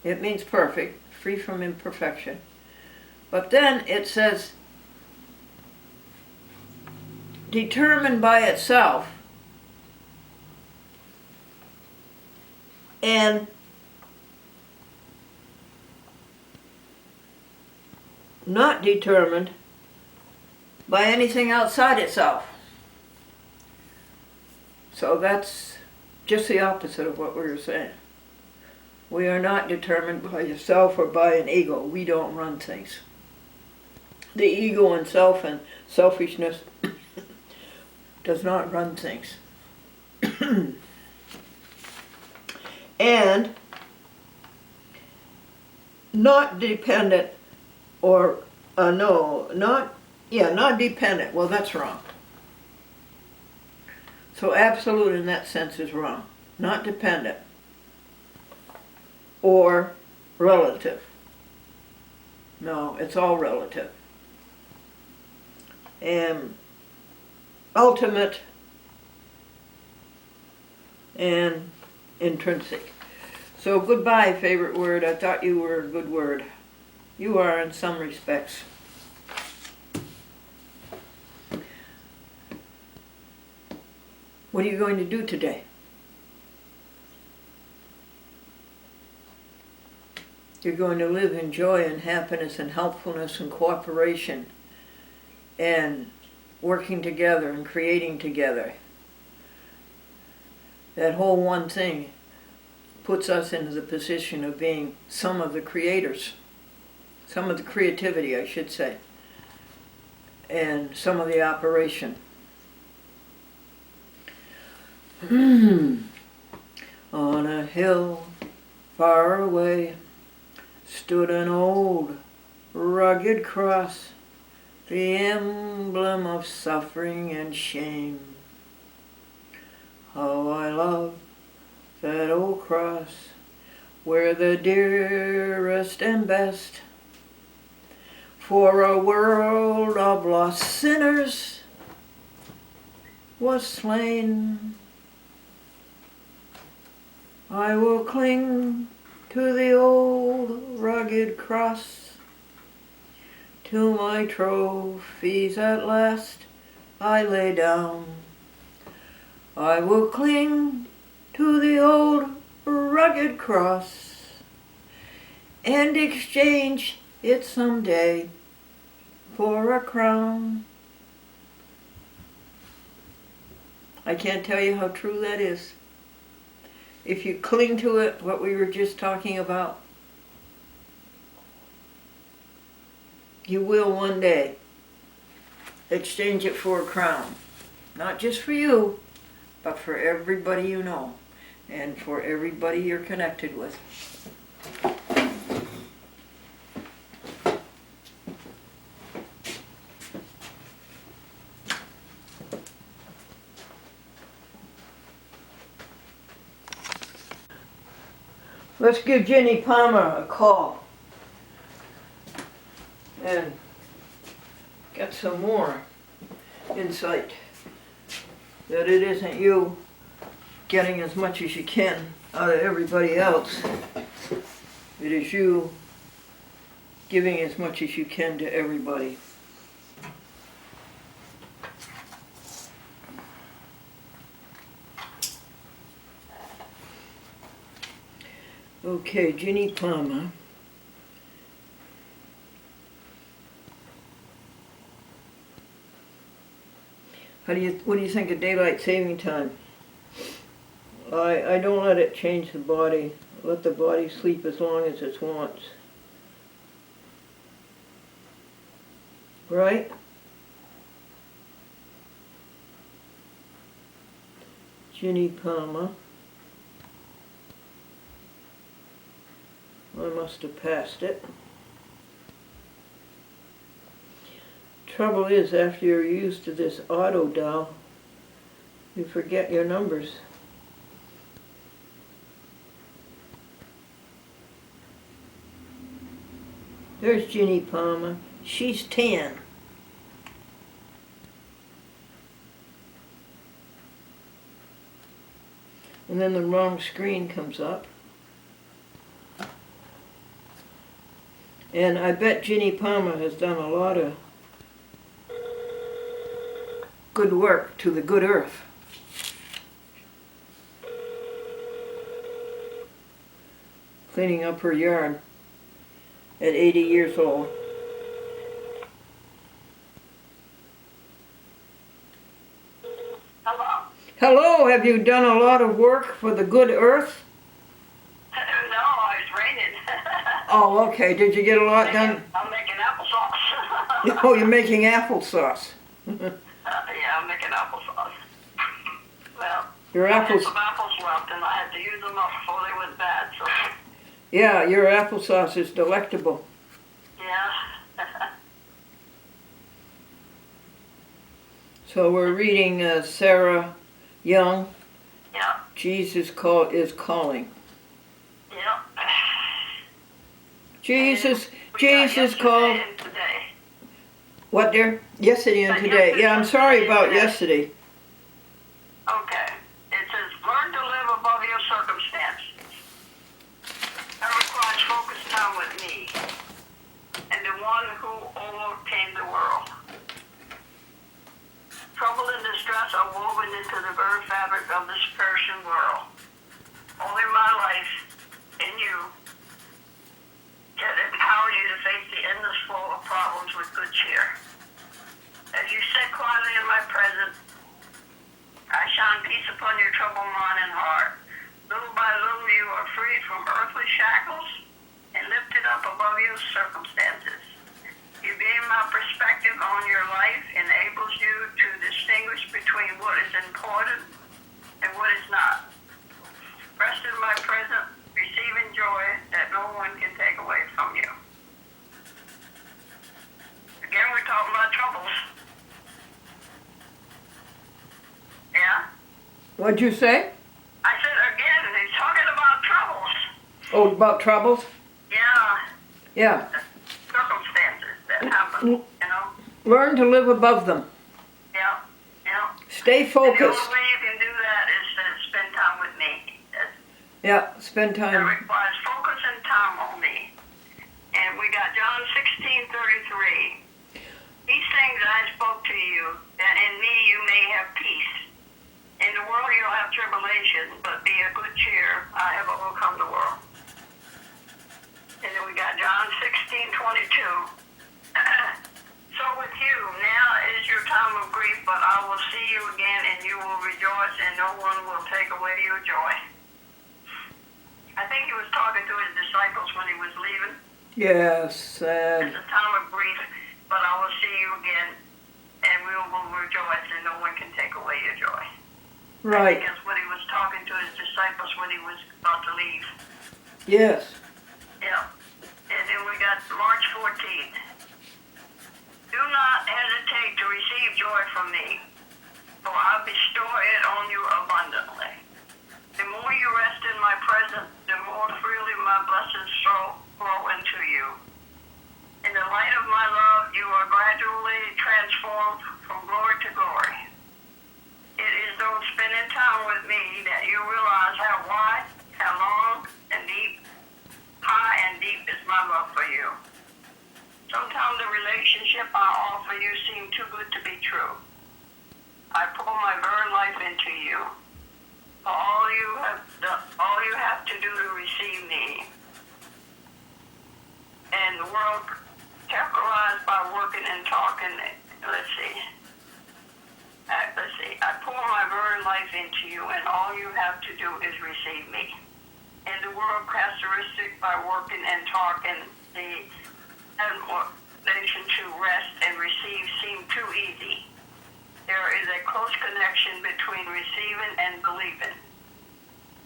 Speaker 3: It means perfect, free from imperfection. But then it says determined by itself and not determined by anything outside itself. So that's just the opposite of what we were saying. We are not determined by yourself or by an ego. We don't run things. The ego and self and selfishness does not run things. And not dependent or, not dependent. Well, that's wrong. So absolute in that sense is wrong. Not dependent or relative. No, it's all relative. And ultimate and intrinsic. So goodbye, favorite word. I thought you were a good word. You are in some respects. What are you going to do today? You're going to live in joy and happiness and helpfulness and cooperation and working together and creating together. That whole one thing puts us into the position of being some of the creators, some of the creativity, I should say, and some of the operation. On a hill far away stood an old rugged cross, the emblem of suffering and shame. How I love that old cross, where the dearest and best for a world of lost sinners was slain. I will cling to the old rugged cross, to my trophies at last I lay down. I will cling to the old rugged cross and exchange it someday for a crown. I can't tell you how true that is. If you cling to it, what we were just talking about, You will one day exchange it for a crown. Not just for you, but for everybody you know and for everybody you're connected with. Let's give Ginny Palmer a call and get some more insight that it isn't you getting as much as you can out of everybody else. It is you giving as much as you can to everybody. Okay, Ginny Palmer. What do you think of daylight saving time? I don't let it change the body. Let the body sleep as long as it wants. Right? Ginny Palmer. I must have passed it. Trouble is, after you're used to this auto dial, you forget your numbers. There's Ginny Palmer. She's 10. And then the wrong screen comes up. And I bet Ginny Palmer has done a lot of good work to the good earth. Cleaning up her yard at 80 years old.
Speaker 2: Hello?
Speaker 3: Hello, have you done a lot of work for the good earth?
Speaker 2: No, it's raining.
Speaker 3: Oh, okay. Did you get a lot done?
Speaker 2: I'm making applesauce.
Speaker 3: Oh, you're making applesauce.
Speaker 2: Yeah, I'm making applesauce. Well,
Speaker 3: Your
Speaker 2: I had
Speaker 3: apples.
Speaker 2: some apples left, and I had to use them up before they went bad, so
Speaker 3: Yeah, your applesauce is delectable.
Speaker 2: yeah.
Speaker 3: So we're reading Sara Young.
Speaker 2: Yeah,
Speaker 3: Jesus is calling.
Speaker 2: yeah.
Speaker 3: Jesus
Speaker 2: We got
Speaker 3: Jesus
Speaker 2: yesterday
Speaker 3: called.
Speaker 2: and today.
Speaker 3: What, dear? Yesterday and today. Yeah, I'm sorry about yesterday.
Speaker 2: Okay. It says, learn to live above your circumstances. That requires focused time with me and the one who overcame the world. Trouble and distress are woven into the very fabric of this Persian world. Only my life in you can empower you to face the endless flow of problems with good cheer. As you sit quietly in my presence, I shine peace upon your troubled mind and heart. Little by little, you are freed from earthly shackles and lifted up above your circumstances. You being my perspective on your life enables you to distinguish between what is important and what is not. Rest in my presence, receiving joy that no one can take away from you. Again, we're talking about troubles. Yeah?
Speaker 3: What'd you say?
Speaker 2: I said again, he's talking about troubles.
Speaker 3: Oh, about troubles?
Speaker 2: Yeah,
Speaker 3: Yeah.
Speaker 2: circumstances that happen, you know?
Speaker 3: Learn to live above them.
Speaker 2: Yeah, yeah.
Speaker 3: Stay
Speaker 2: And the
Speaker 3: focused.
Speaker 2: only way you can do that is to spend time with me.
Speaker 3: Yeah, spend
Speaker 2: That
Speaker 3: time.
Speaker 2: requires focus and time on me. And we got John 16:33. These things I spoke to you, that in me you may have peace. In the world you'll have tribulation, but be of good cheer. I have overcome the world. And then we got John 16:22. So with you, now is your time of grief, but I will see you again, and you will rejoice, and no one will take away your joy. I think he was talking to his disciples when he was leaving.
Speaker 3: Yes, sad.
Speaker 2: It's a time of grief, but I will see you again, and we will rejoice, and no one can take away your joy. I
Speaker 3: Right.
Speaker 2: think that's what he was talking to his disciples when he was about to leave.
Speaker 3: Yes.
Speaker 2: Yeah. And then we got March 14th. Do not hesitate to receive joy from me, for I bestow it on you abundantly. The more you rest in my presence, the more freely my blessings flow into you. In the light of my love, you are gradually transformed from glory to glory. It is through spending time with me that you realize how wide, how long, and deep, high and deep is my love for you. Sometimes the relationship I offer you seems too good to be true. I pour my very life into you. All you have to do to receive me. And the world characterized by working and talking. Let's see. I pour my very life into you, and all you have to do is receive me. In the world characteristic by working and talking, the nation to rest and receive seem too easy. There is a close connection between receiving and believing.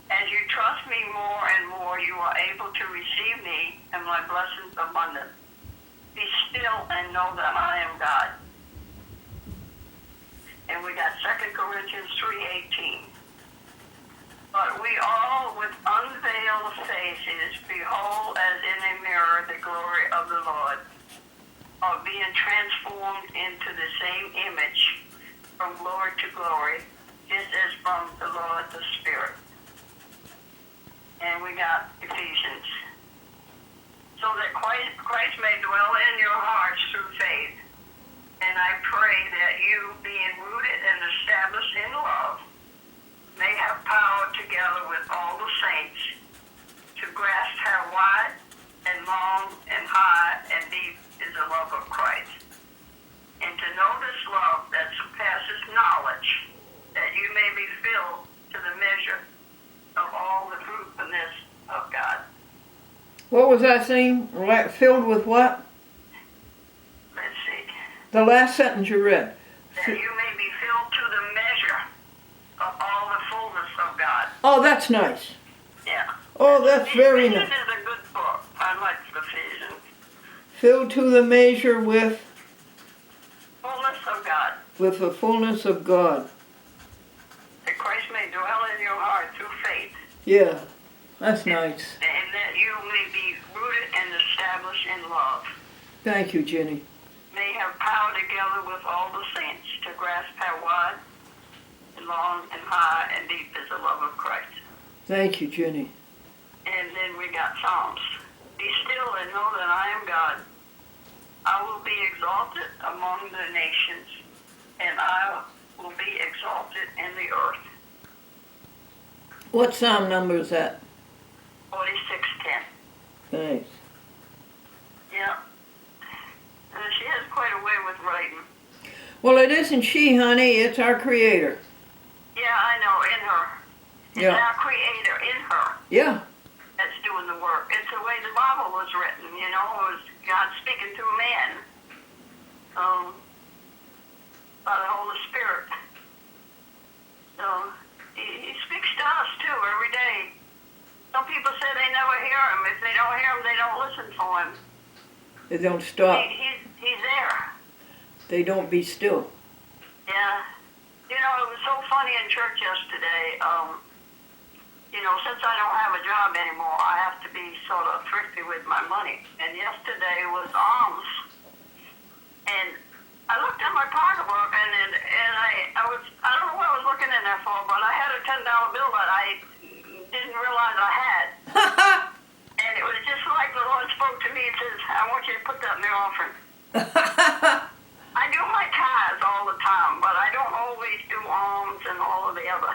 Speaker 2: As you trust me more and more, you are able to receive me and my blessings abundant. Be still and know that I am God. And we got 2 Corinthians 3:18. But we all with unveiled faces behold as in a mirror the glory of the Lord, are being transformed into the same image from glory to glory, just as from the Lord the Spirit. And we got Ephesians. So that Christ may dwell in your hearts through faith. And I pray that you, being rooted and established in love, may have power together with all the saints to grasp how wide and long and high and deep is the love of Christ. And to know this love that surpasses knowledge, that you may be filled to the measure of all the fruitfulness of God.
Speaker 3: What was that thing? Filled with what?
Speaker 2: Let's see.
Speaker 3: The last sentence you read.
Speaker 2: That you may be filled to the measure of all the fullness of God.
Speaker 3: Oh, that's nice.
Speaker 2: Yeah.
Speaker 3: Oh, that's very nice.
Speaker 2: Ephesians is a good book. I like Ephesians.
Speaker 3: Filled to the measure with
Speaker 2: Fullness of God.
Speaker 3: With the fullness of God.
Speaker 2: That Christ may dwell in your heart through faith.
Speaker 3: Yeah, that's nice.
Speaker 2: And that you may be rooted and established in love.
Speaker 3: Thank you, Ginny.
Speaker 2: May have power together with all the saints to grasp how wide and long and high and deep is the love of Christ.
Speaker 3: Thank you, Ginny.
Speaker 2: And then we got Psalms. Be still and know that I am God. I will be exalted among the nations, and I will be exalted in the earth.
Speaker 3: What psalm number is that?
Speaker 2: 46:10.
Speaker 3: Thanks.
Speaker 2: Yeah. She has quite a way with writing.
Speaker 3: Well, it isn't she, honey. It's our Creator.
Speaker 2: Yeah, I know, in her. It's
Speaker 3: Yeah.
Speaker 2: our Creator in her
Speaker 3: Yeah.
Speaker 2: that's doing the work. It's the way the Bible was written, you know. It was God speaking through man. By the Holy Spirit. So, he speaks to us, too, every day. Some people say they never hear him. If they don't hear him, they don't listen for him.
Speaker 3: They don't stop.
Speaker 2: He's there.
Speaker 3: They don't be still.
Speaker 2: Yeah. You know, it was so funny in church yesterday. You know, since I don't have a job anymore, I have to be sort of thrifty with my money. And yesterday was alms. And I looked at my pocketbook, and I don't know what I was looking in there for, but I had a $10 bill that I didn't realize I had. And it was just like the Lord spoke to me and says, I want you to put that in the offering. I do my tithes all the time, but I don't always do alms and all of the other.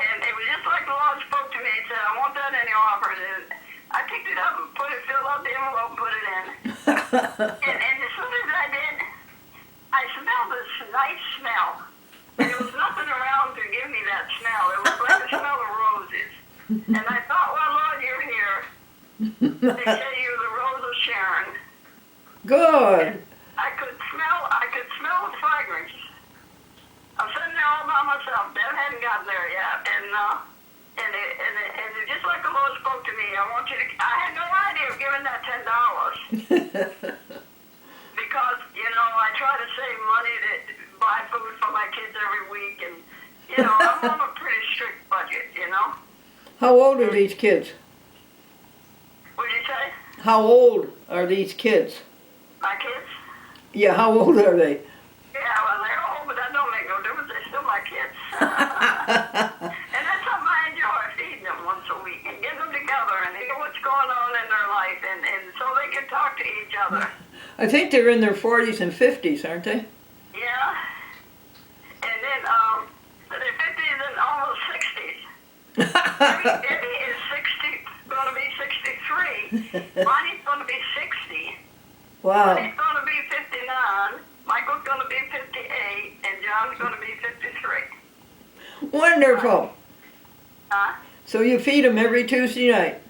Speaker 2: And it was just like the Lord spoke to me and said, I want that in the offering. And I picked it up and filled out the envelope and put it in. and as soon as I did, I smelled this nice smell. And there was nothing around to give me that smell. It was like the smell of roses. And I thought, well, Lord, you're here.
Speaker 5: They say you're the Rose of Sharon.
Speaker 3: Good.
Speaker 5: I could smell the fragrance. I'm sitting there all by myself. Dad hadn't gotten there yet, and it just like the Lord spoke to me. I had no idea of giving that $10 because I try to save money to buy food for my kids every week, and I'm on a pretty strict budget.
Speaker 3: How old are these kids?
Speaker 5: What did you say?
Speaker 3: How old are these kids?
Speaker 5: My kids?
Speaker 3: Yeah, how old are they?
Speaker 5: Yeah, well, they're old, but that don't make no difference. They're still my kids. And that's something I enjoy, feeding them once a week and getting them together and hear what's going on in their life, and so they can talk to each other.
Speaker 3: I think they're in their 40s and 50s, aren't they?
Speaker 5: Yeah. And then they're 50s and almost 60s. Debbie is 60, going to be 63. Bonnie's going to be 60.
Speaker 3: Wow.
Speaker 5: He's going to be 59, Michael's going to be 58, and John's going to be 53.
Speaker 3: Wonderful.
Speaker 5: Huh?
Speaker 3: So you feed them every Tuesday night?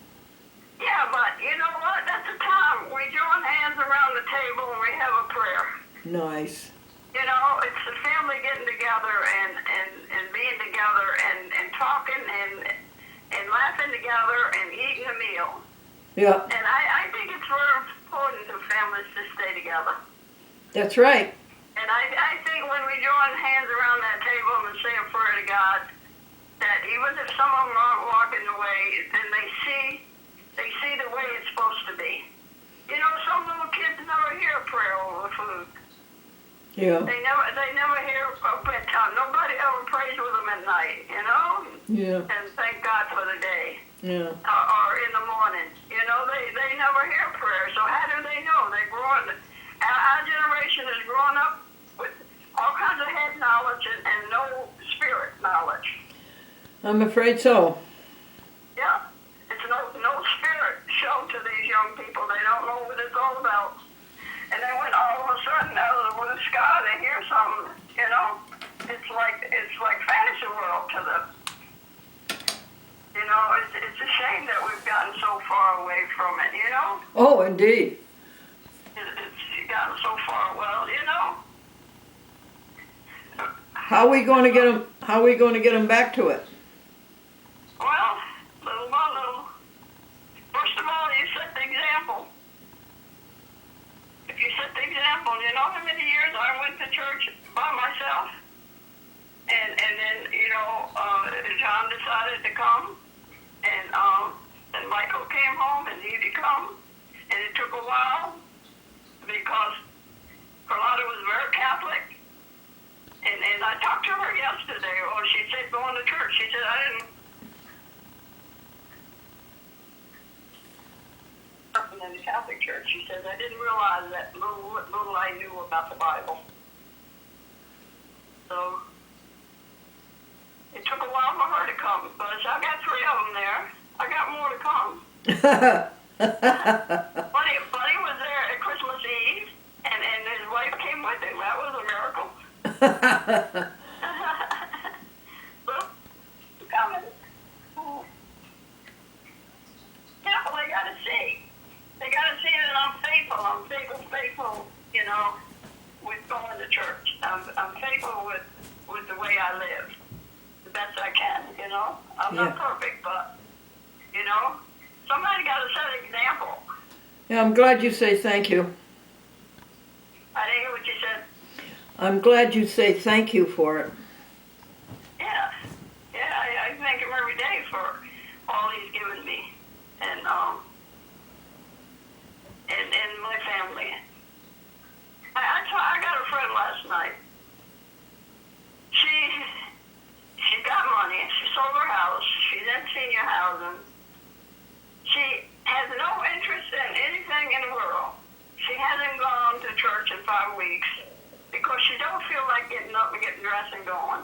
Speaker 5: Yeah, but you know what? That's the time. We join hands around the table and we have a prayer.
Speaker 3: Nice.
Speaker 5: It's the family getting together and being together and talking and laughing together and eating a meal.
Speaker 3: Yeah.
Speaker 5: And I think it's very important for families to stay together.
Speaker 3: That's right.
Speaker 5: And I think when we join hands around that table and say a prayer to God, that even if some of them aren't walking the way, then they see the way it's supposed to be. Some little kids never hear a prayer over food.
Speaker 3: Yeah.
Speaker 5: They never hear a bedtime. Nobody ever prays with them at night,
Speaker 3: Yeah.
Speaker 5: and thank God for the day.
Speaker 3: Yeah.
Speaker 5: Or in the morning. They never hear prayer. So how do they know? Our generation is growing up with all kinds of head knowledge and no spirit knowledge.
Speaker 3: I'm afraid so.
Speaker 5: Yeah. It's no spirit shown to these young people. They don't know what it's all about. And then when all of a sudden out of the blue sky they hear something, it's like fantasy world to them. It's a shame that we've gotten so far away from it,
Speaker 3: Oh, indeed.
Speaker 5: It's gotten so far,
Speaker 3: How are we going to get them? How are we going to get them back to it?
Speaker 5: Well, little by little. First of all, you set the example. If you set the example, how many years I went to church by myself, and then John decided to come, and Michael came home and he did come, and it took a while because Carlotta was very Catholic, and I talked to her yesterday. Or she said going to church. She said I didn't. In the Catholic Church, she says, I didn't realize that little I knew about the Bible. So it took a while for her to come, but I got 3 of them there. I got more to come. Buddy was there at Christmas Eve, and his wife came with him. That was a miracle. Look, coming. Yeah, well, they got to see. They got to see that I'm faithful. I'm faithful, with going to church. I'm faithful with the way I live, the best I can, I'm not perfect, but, somebody got to set an example.
Speaker 3: Yeah, I'm glad you say thank you.
Speaker 5: I didn't hear what you said.
Speaker 3: I'm glad you say thank you for it.
Speaker 5: Yeah, I thank him every day for all he's given me, and my family. I got a friend last night. She got money. She sold her house. She's in senior housing. She has no interest in anything in the world. She hasn't gone to church in 5 weeks because she don't feel like getting up and getting dressed and going.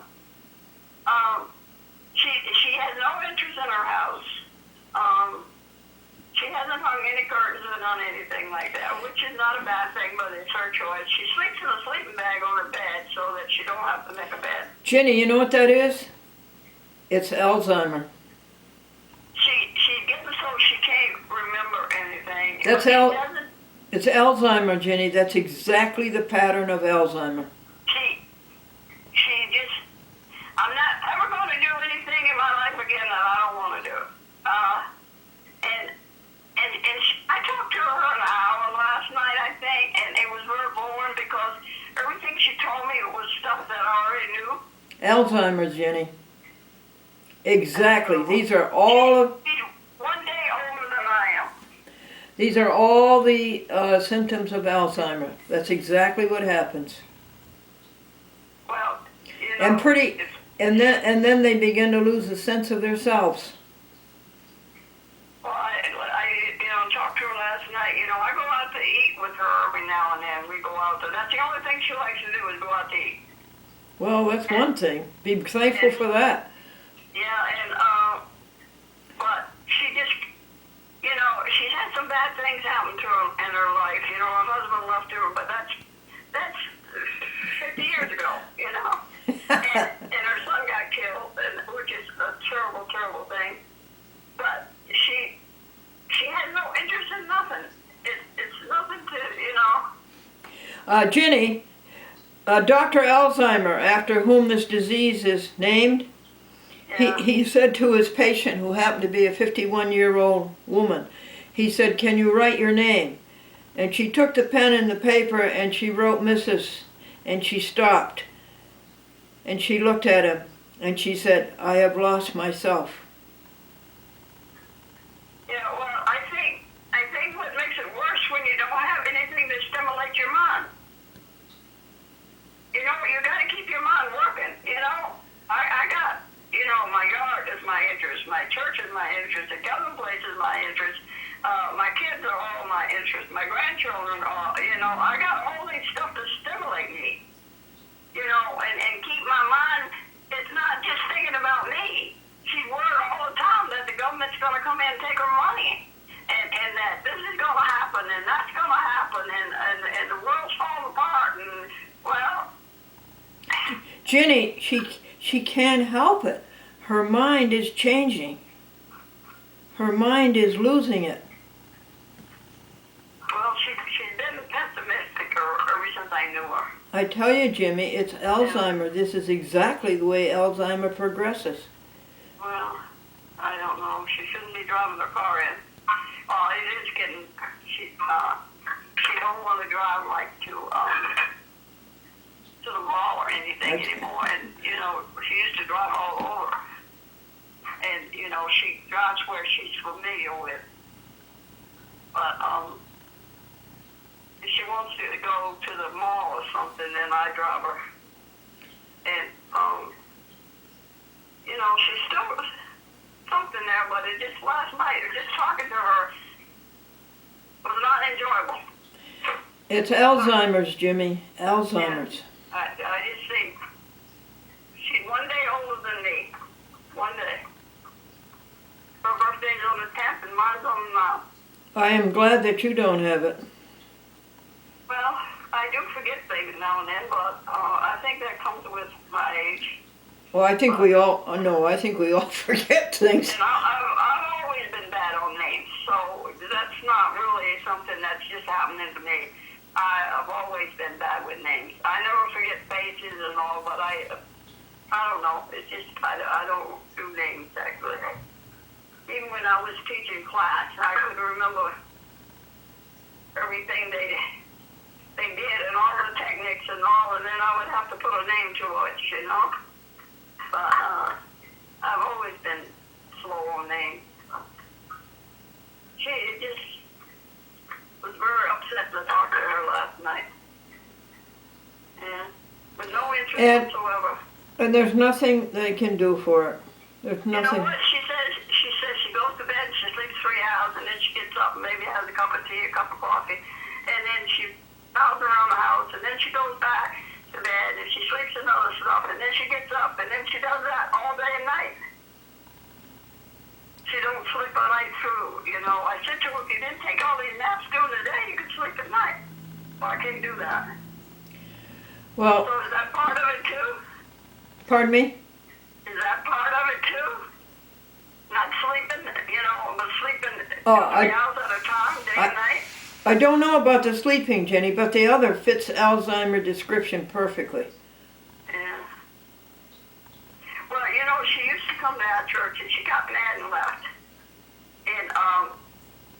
Speaker 5: She has no interest in her house. She hasn't hung any curtains or done anything like that, which is not a bad thing, but it's her choice. She sleeps in a sleeping bag on her bed so that she don't have to make a bed.
Speaker 3: Ginny, you know what that is? It's Alzheimer.
Speaker 5: She's getting so she can't remember and
Speaker 3: That's
Speaker 2: She
Speaker 3: Al-
Speaker 2: doesn't.
Speaker 3: It's Alzheimer, Ginny. That's exactly the pattern of Alzheimer.
Speaker 2: She just. I'm not ever going to do anything in my life again that I don't want to do. And I talked to her an hour last night, I think, and it was very boring because everything she told me was stuff that I already knew.
Speaker 3: Alzheimer's, Ginny. Exactly. These are all
Speaker 2: She's 1 day older than I am.
Speaker 3: these are all the symptoms of Alzheimer. That's exactly what happens.
Speaker 2: Well, you know,
Speaker 3: And then they begin to lose the sense of themselves.
Speaker 2: well, I talked to her last night. I go out to eat with her every now and then. We go out to. That's the only thing she likes to do is go out to eat.
Speaker 3: Well, that's one thing. Be thankful for that.
Speaker 2: Yeah, but she just, she's had some bad things happen to her in her life. Her husband left her, but that's 50 years ago, and her son got killed, which is a terrible, terrible thing. But she has no interest in nothing. It's nothing to,
Speaker 3: Ginny, Dr. Alzheimer, after whom this disease is named,
Speaker 2: yeah.
Speaker 3: he said to his patient, who happened to be a 51-year-old woman, he said, "Can you write your name?" And she took the pen and the paper and she wrote Mrs. And she stopped. And she looked at him and she said, "I have lost myself."
Speaker 2: Yeah, well, I think what makes it worse when you don't have anything to stimulate your mind. You got to keep your mind working. I got, my yard is my interest, my church is my interest, the government place is my interest, my kids are all my interest, my grandchildren are, I got all these stuff to stimulate me, and keep my mind. It's not just thinking about me. She's worried all the time that the government's going to come in and take her money, and that this is going to happen, and that's going to happen, and the world's falling apart, and, well...
Speaker 3: Ginny, she can't help it. Her mind is changing. Her mind is losing it.
Speaker 2: Well, she's been pessimistic ever since I knew her.
Speaker 3: I tell you, Jimmy, it's Alzheimer. This is exactly the way Alzheimer progresses.
Speaker 2: Well, I don't know. She shouldn't be driving her car in. Well, it is getting... She don't want to drive, like, to the mall or anything anymore. And, she used to drive all over. And, she drives where she's familiar with. But, if she wants to go to the mall or something, then I drive her. And, she's still something there, but it just last night, just talking to her was not enjoyable.
Speaker 3: It's Alzheimer's, Jimmy. Alzheimer's.
Speaker 2: I just think she's 1 day older than me. 1 day. Her birthday's on the 10th and mine's on the 9th.
Speaker 3: I am glad that you don't have it.
Speaker 2: Well, I do forget things now and then, but I think that comes with my age.
Speaker 3: Well, I think we all forget things.
Speaker 2: And I've always been bad on names, so that's not really something that's just happening to me. I've always been bad with names. I never forget faces and all, but I don't know. It's just I don't do names actually. Even when I was teaching class, I could remember everything they did and all the techniques and all, and then I would have to put a name to it, But I've always been slow on names. She just was very upset to talk to her last night. Yeah, with no interest whatsoever.
Speaker 3: And there's nothing they can do for it. There's nothing.
Speaker 2: You know what she says? She says she goes to bed, she sleeps 3 hours, and then she gets up and maybe has a cup of tea, a cup of coffee, and then she prowls around the house, and then she goes back to bed, and she sleeps another stuff, and then she gets up, and then she does that all day and night. She don't sleep all night through, I said to her, if you didn't take all these naps during the day, you could sleep at night. Well, I can't do that.
Speaker 3: Well,
Speaker 2: so is that part of it too?
Speaker 3: Pardon me?
Speaker 2: Is that part of it too? Not sleeping, but sleeping 3 hours at a time, day and night?
Speaker 3: I don't know about the sleeping, Jenny, but the other fits Alzheimer description perfectly.
Speaker 2: Yeah. Well, you know, she used to come to our church, and she got mad and left.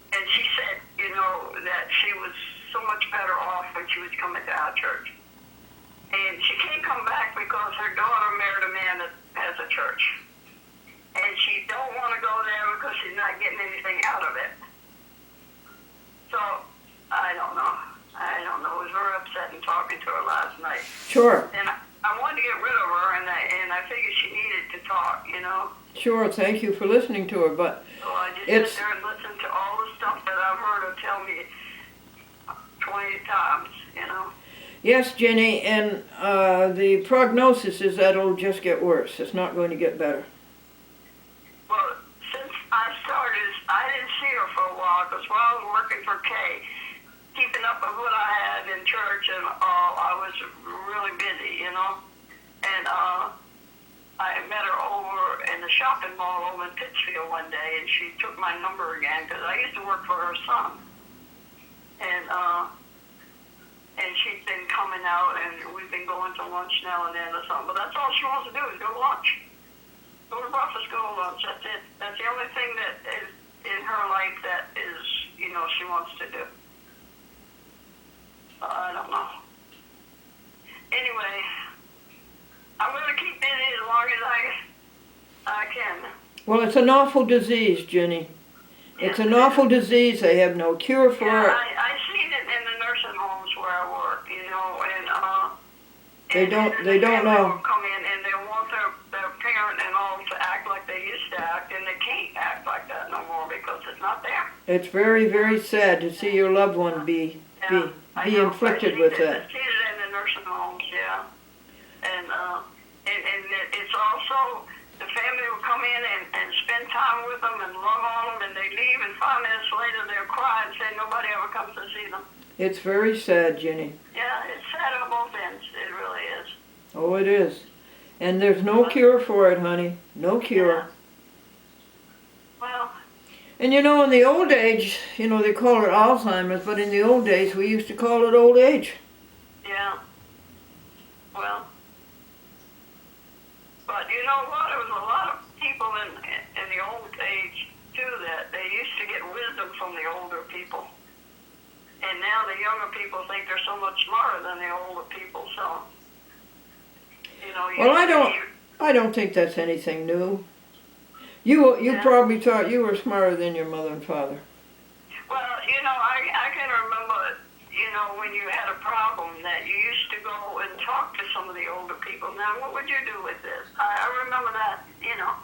Speaker 2: And she said, you know, that she was so much better off when she was coming to our church. And she can't come back because her daughter married a man that has a church. And she don't want to go there because she's not getting anything out of it. So, I don't know. It was very upsetting talking to her last night.
Speaker 3: Sure.
Speaker 2: And I wanted to get rid of her, and I figured she needed to talk, you know.
Speaker 3: Sure, thank you for listening to her, but
Speaker 2: So I just sit there and listen to all the stuff that I've heard her tell me 20 times, you know.
Speaker 3: yes, Jenny, and the prognosis is that it'll just get worse. It's not going to get better.
Speaker 2: Well, since I started, I didn't see her for a while because while I was working for Kay, keeping up with what I had in church and all, I was really busy, you know. And I met her over in the shopping mall over in Pittsfield one day, and she took my number again because I used to work for her son. And she's been coming out, and we've been going to lunch now and then or something. But that's all she wants to do is go to lunch. Go to breakfast, go to lunch. That's it. That's the only thing that is in her life that is, you know, she wants to do. I don't know. Anyway, I'm going to keep busy as long as I can.
Speaker 3: Well, it's an awful disease, Jenny. It's an awful disease. They have no cure for it.
Speaker 2: I seen it in the nursing homes where I work, you know, and
Speaker 3: They don't know.
Speaker 2: Will come in and they want their parent and all to act like they used to act, and they can't act like that no more because it's not there.
Speaker 3: It's very, very sad to see your loved one be inflicted with that.
Speaker 2: I see it in the nursing homes, yeah. And it's also the family will come in and spend time with them and love on them, and they leave, and 5 minutes later they'll cry and say nobody ever comes to see them.
Speaker 3: It's very sad, Jenny.
Speaker 2: Yeah, it's sad on both ends. It really is.
Speaker 3: Oh, it is. And there's no cure for it, honey. No cure.
Speaker 2: Yeah. Well.
Speaker 3: And you know, in the old age, you know, they call it Alzheimer's, but in the old days we used to call it old age.
Speaker 2: Yeah. Well. But you know what? There was a lot of people in the old age, too, that they used to get wisdom from the older people. And now the younger people think they're so much smarter than the older people, so, you know.
Speaker 3: Well, I don't think that's anything new. You probably thought you were smarter than your mother and father.
Speaker 2: Well, you know, I can remember, you know, when you had a problem that you used to go and talk to some of the older people. Now, what would you do with this? I remember that, you know.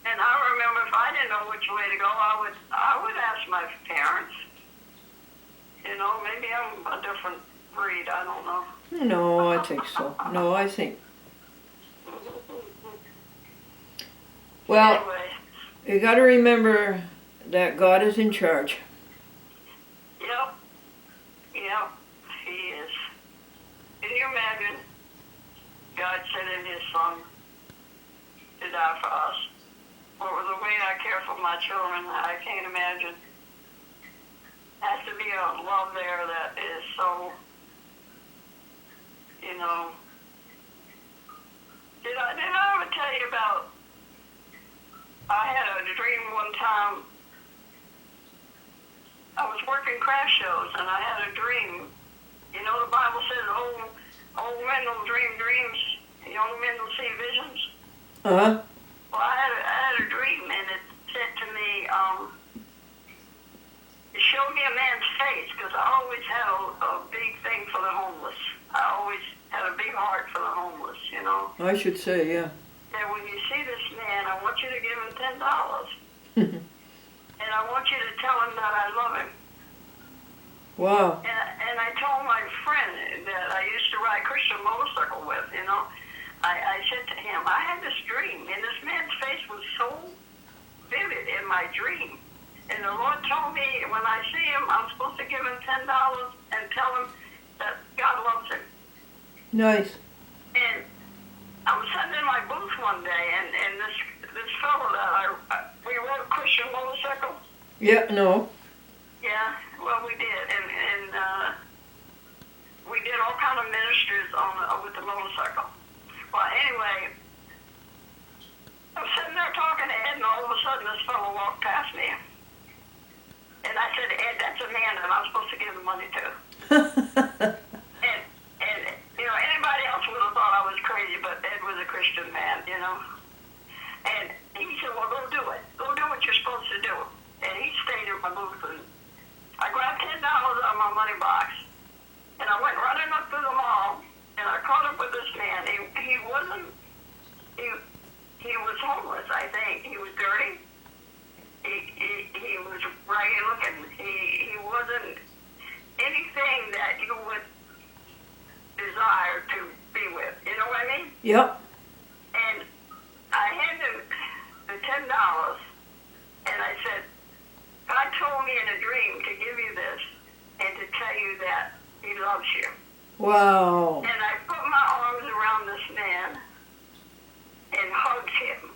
Speaker 2: And I remember if I didn't know which way to go, I would ask my parents. You know, maybe I'm a different breed. I don't know.
Speaker 3: No, I think so. No, I think. Well,
Speaker 2: anyway.
Speaker 3: You got to remember that God is in charge.
Speaker 2: Yep. Yep. He is. Can you imagine? God sending His Son to die for us. Or the way I care for my children, I can't imagine. Has to be a love there that is so, you know. Did I ever tell you about, I had a dream one time. I was working craft shows and I had a dream. You know, the Bible says old men will dream dreams, young men will see visions.
Speaker 3: Uh-huh.
Speaker 2: Well, I had a dream, and it said to me, it showed me a man's face, because I always had a big thing for the homeless. I always had a big heart for the homeless, you know.
Speaker 3: I should say, yeah.
Speaker 2: And when you see this man, I want you to give him $10. And I want you to tell him that I love him.
Speaker 3: Wow.
Speaker 2: And I told my friend that I used to ride Christian motorcycle with, you know. I said to him, I had this dream, and this man's face was so vivid in my dream. And the Lord told me when I see him, I'm supposed to give him $10 and tell him that God loves him.
Speaker 3: Nice.
Speaker 2: And I was sitting in my booth one day, and this fellow that we rode a Christian motorcycle.
Speaker 3: Yeah, no.
Speaker 2: Yeah, well,
Speaker 5: Well, we did, and we did all kind of ministries with the motorcycle. Well, anyway, I was sitting there talking to Ed, and all of a sudden this fellow walked past me. And I said, Ed, that's a man that I'm supposed to give the money to. and anybody else would have thought I was crazy, but Ed was a Christian man, And he said, well, go do it. Go do what you're supposed to do. And he stayed in my booth, and I grabbed $10 out of my money box, and I went running up through the mall, and I caught up with this man. He was homeless, I think. He was dirty. He was ragged looking. He wasn't anything that you would desire to be with. You know what I mean?
Speaker 3: Yep.
Speaker 5: And I handed him the $10, and I said, God told me in a dream to give you this and to tell you that he loves you.
Speaker 3: Wow.
Speaker 5: And I put my arms around this man and hugged him.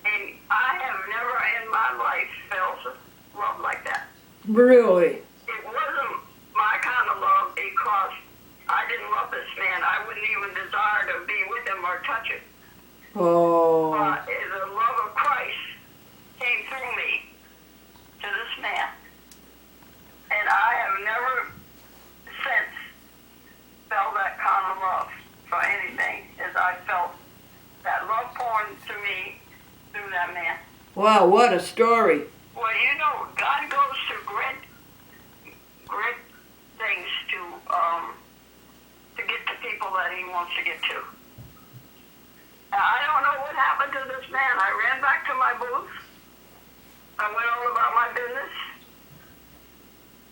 Speaker 5: And I have never in my life felt love like that.
Speaker 3: Really?
Speaker 5: It wasn't my kind of love because I didn't love this man. I wouldn't even desire to be with him or touch him.
Speaker 3: Oh.
Speaker 5: But the love of Christ came through me to this man. And I have never since felt that kind of love for anything as I felt that love pouring to me through that man.
Speaker 3: Wow, what a story.
Speaker 5: Well, God goes to great things to get to people that he wants to get to. I don't know what happened to this man. I ran back to my booth. I went all about my business.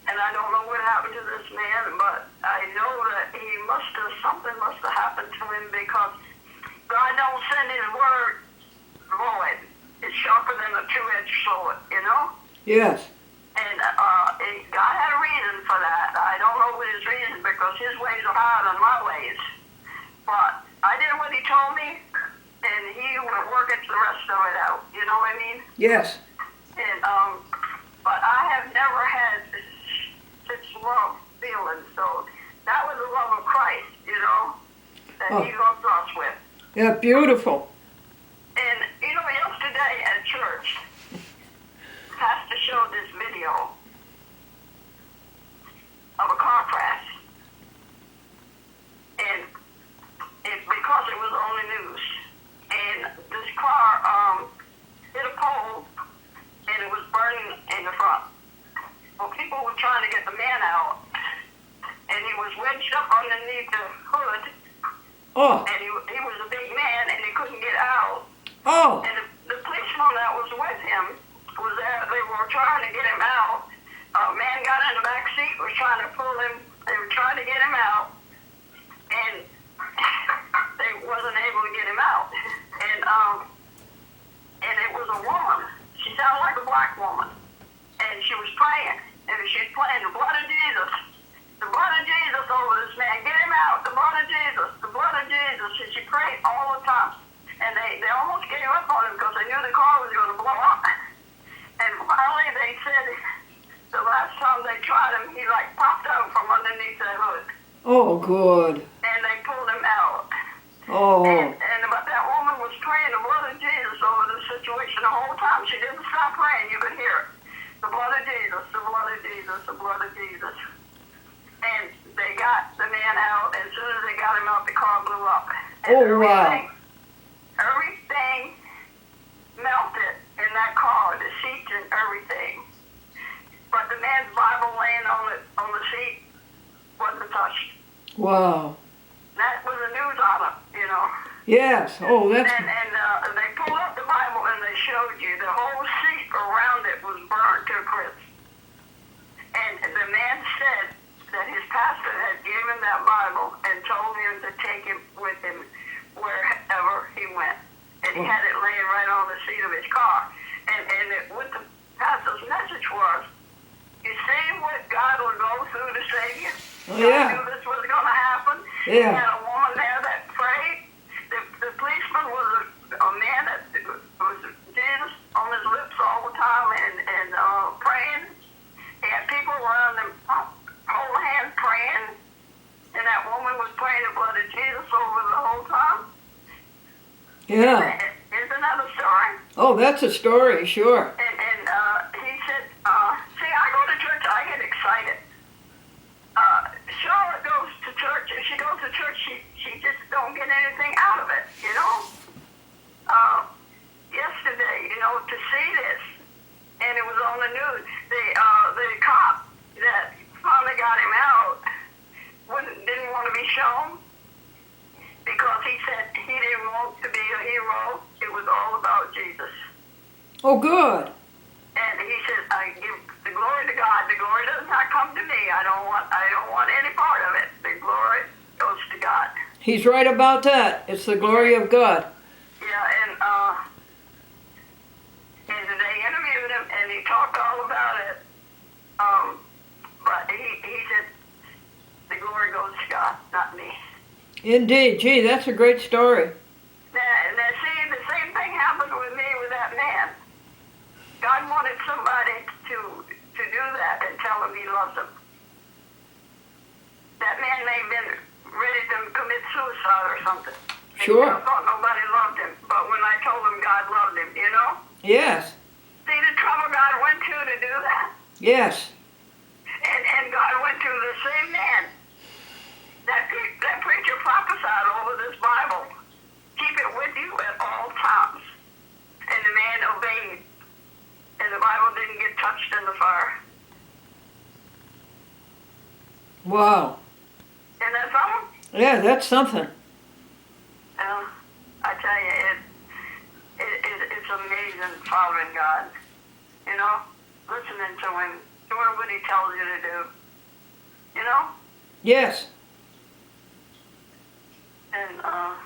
Speaker 5: And I don't know what happened to this man, but I know that something must have happened to him because God don't send his word void. It's sharper than a two-edged sword,
Speaker 3: Yes.
Speaker 5: And God had a reason for that. I don't know what his reason because his ways are higher than my ways. But I did what he told me, and he would work it the rest of it out. You know what I mean?
Speaker 3: Yes.
Speaker 5: And but I have never had such love feeling. So that was the love of Christ, that he loved us with.
Speaker 3: Yeah, beautiful.
Speaker 5: And yesterday at church, Pastor showed this video of a car crash. And because it was on the news. And this car hit a pole and it was burning in the front. Well, people were trying to get the man out. And he was wedged up underneath the hood.
Speaker 3: Oh.
Speaker 5: And he was a big man and he couldn't get out.
Speaker 3: Oh.
Speaker 5: And the policeman that was with him was there. They were trying to get him out. A man got in the back seat, was trying to pull him. They were trying to get him out. And they wasn't able to get him out. And it was a woman. She sounded like a black woman. And she was praying. And she's praying the blood of Jesus. The blood of Jesus over this man. Get him out. The blood of Jesus. The blood of Jesus. And she prayed all the time. And they almost gave up on him because they knew the car was going to blow up. And finally they said the last time they tried him, he popped out from underneath the hood.
Speaker 3: Oh, good.
Speaker 5: And they pulled him out.
Speaker 3: Oh.
Speaker 5: But that woman was praying the blood of Jesus over the situation the whole time. She didn't stop praying. You could hear it. The blood of Jesus, the blood of Jesus, the blood of Jesus. And they got the man out. As soon as they got him out, the car blew up. And
Speaker 3: wow.
Speaker 5: Everything melted in that car, the seats and everything. But the man's Bible laying on the seat wasn't touched.
Speaker 3: Wow.
Speaker 5: That was the news on it,
Speaker 3: Yes. Oh, that's...
Speaker 5: And they pulled up the Bible and they showed you the whole seat around it was burned to a crisp. And the man said that his pastor had given that Bible and told him to take it with him wherever he went. And he had it laying right on the seat of his car. And what the pastor's message was, you see what God would go through to save you?
Speaker 3: Oh, yeah.
Speaker 5: God knew this was going to happen.
Speaker 3: Yeah.
Speaker 5: He had a woman there that prayed. The policeman was a man that was Jesus on his lips all the time and praying. He had people around
Speaker 3: Yeah.
Speaker 2: Here's another story.
Speaker 3: Oh, that's a story, sure.
Speaker 2: And he said, see, I go to church, I get excited. Charlotte goes to church. If she goes to church, she just don't get anything out of it, you know? Yesterday, you know, to see this, and it was on the news, the cop that finally got him out didn't want to be shown because he said he didn't want to be a hero. It was all about Jesus.
Speaker 3: Oh, good.
Speaker 2: And he said, I give the glory to God. The glory does not come to me. I don't want any part of it. The glory goes to God.
Speaker 3: He's right about that. It's the glory of God.
Speaker 2: Yeah, and they interviewed him, and he talked all about it. But he said, the glory goes to God, not me.
Speaker 3: Indeed. Gee, that's a great story.
Speaker 2: Now, see, the same thing happened with me with that man. God wanted somebody to do that and tell him he loves him. That man may have been ready to commit suicide or something.
Speaker 3: Sure.
Speaker 2: I thought nobody loved him, but when I told him God loved him, you know?
Speaker 3: Yes.
Speaker 2: See the trouble God went to do that?
Speaker 3: Yes.
Speaker 2: And God went to the same man. That preacher prophesied over this Bible. Keep it with you at all times. And the man obeyed. And the Bible didn't get touched in the fire.
Speaker 3: Wow.
Speaker 2: Isn't that something?
Speaker 3: Yeah, that's something.
Speaker 2: I tell you, it's amazing following God. You know, listening to him, doing what he tells you to do. You know?
Speaker 3: Yes.
Speaker 2: And I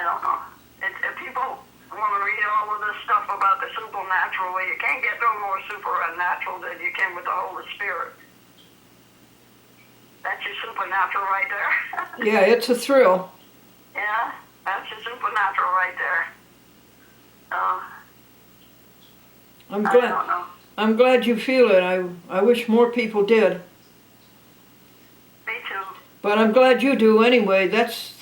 Speaker 2: don't know. If people want to read all of this stuff about the supernatural, well, you can't get no more supernatural than you can with the Holy Spirit. That's your supernatural right there.
Speaker 3: Yeah, it's a thrill.
Speaker 2: Yeah, that's your supernatural right there.
Speaker 3: I'm
Speaker 2: I
Speaker 3: glad.
Speaker 2: don't know.
Speaker 3: I'm glad you feel it. I wish more people did.
Speaker 2: Me too.
Speaker 3: But I'm glad you do anyway. That's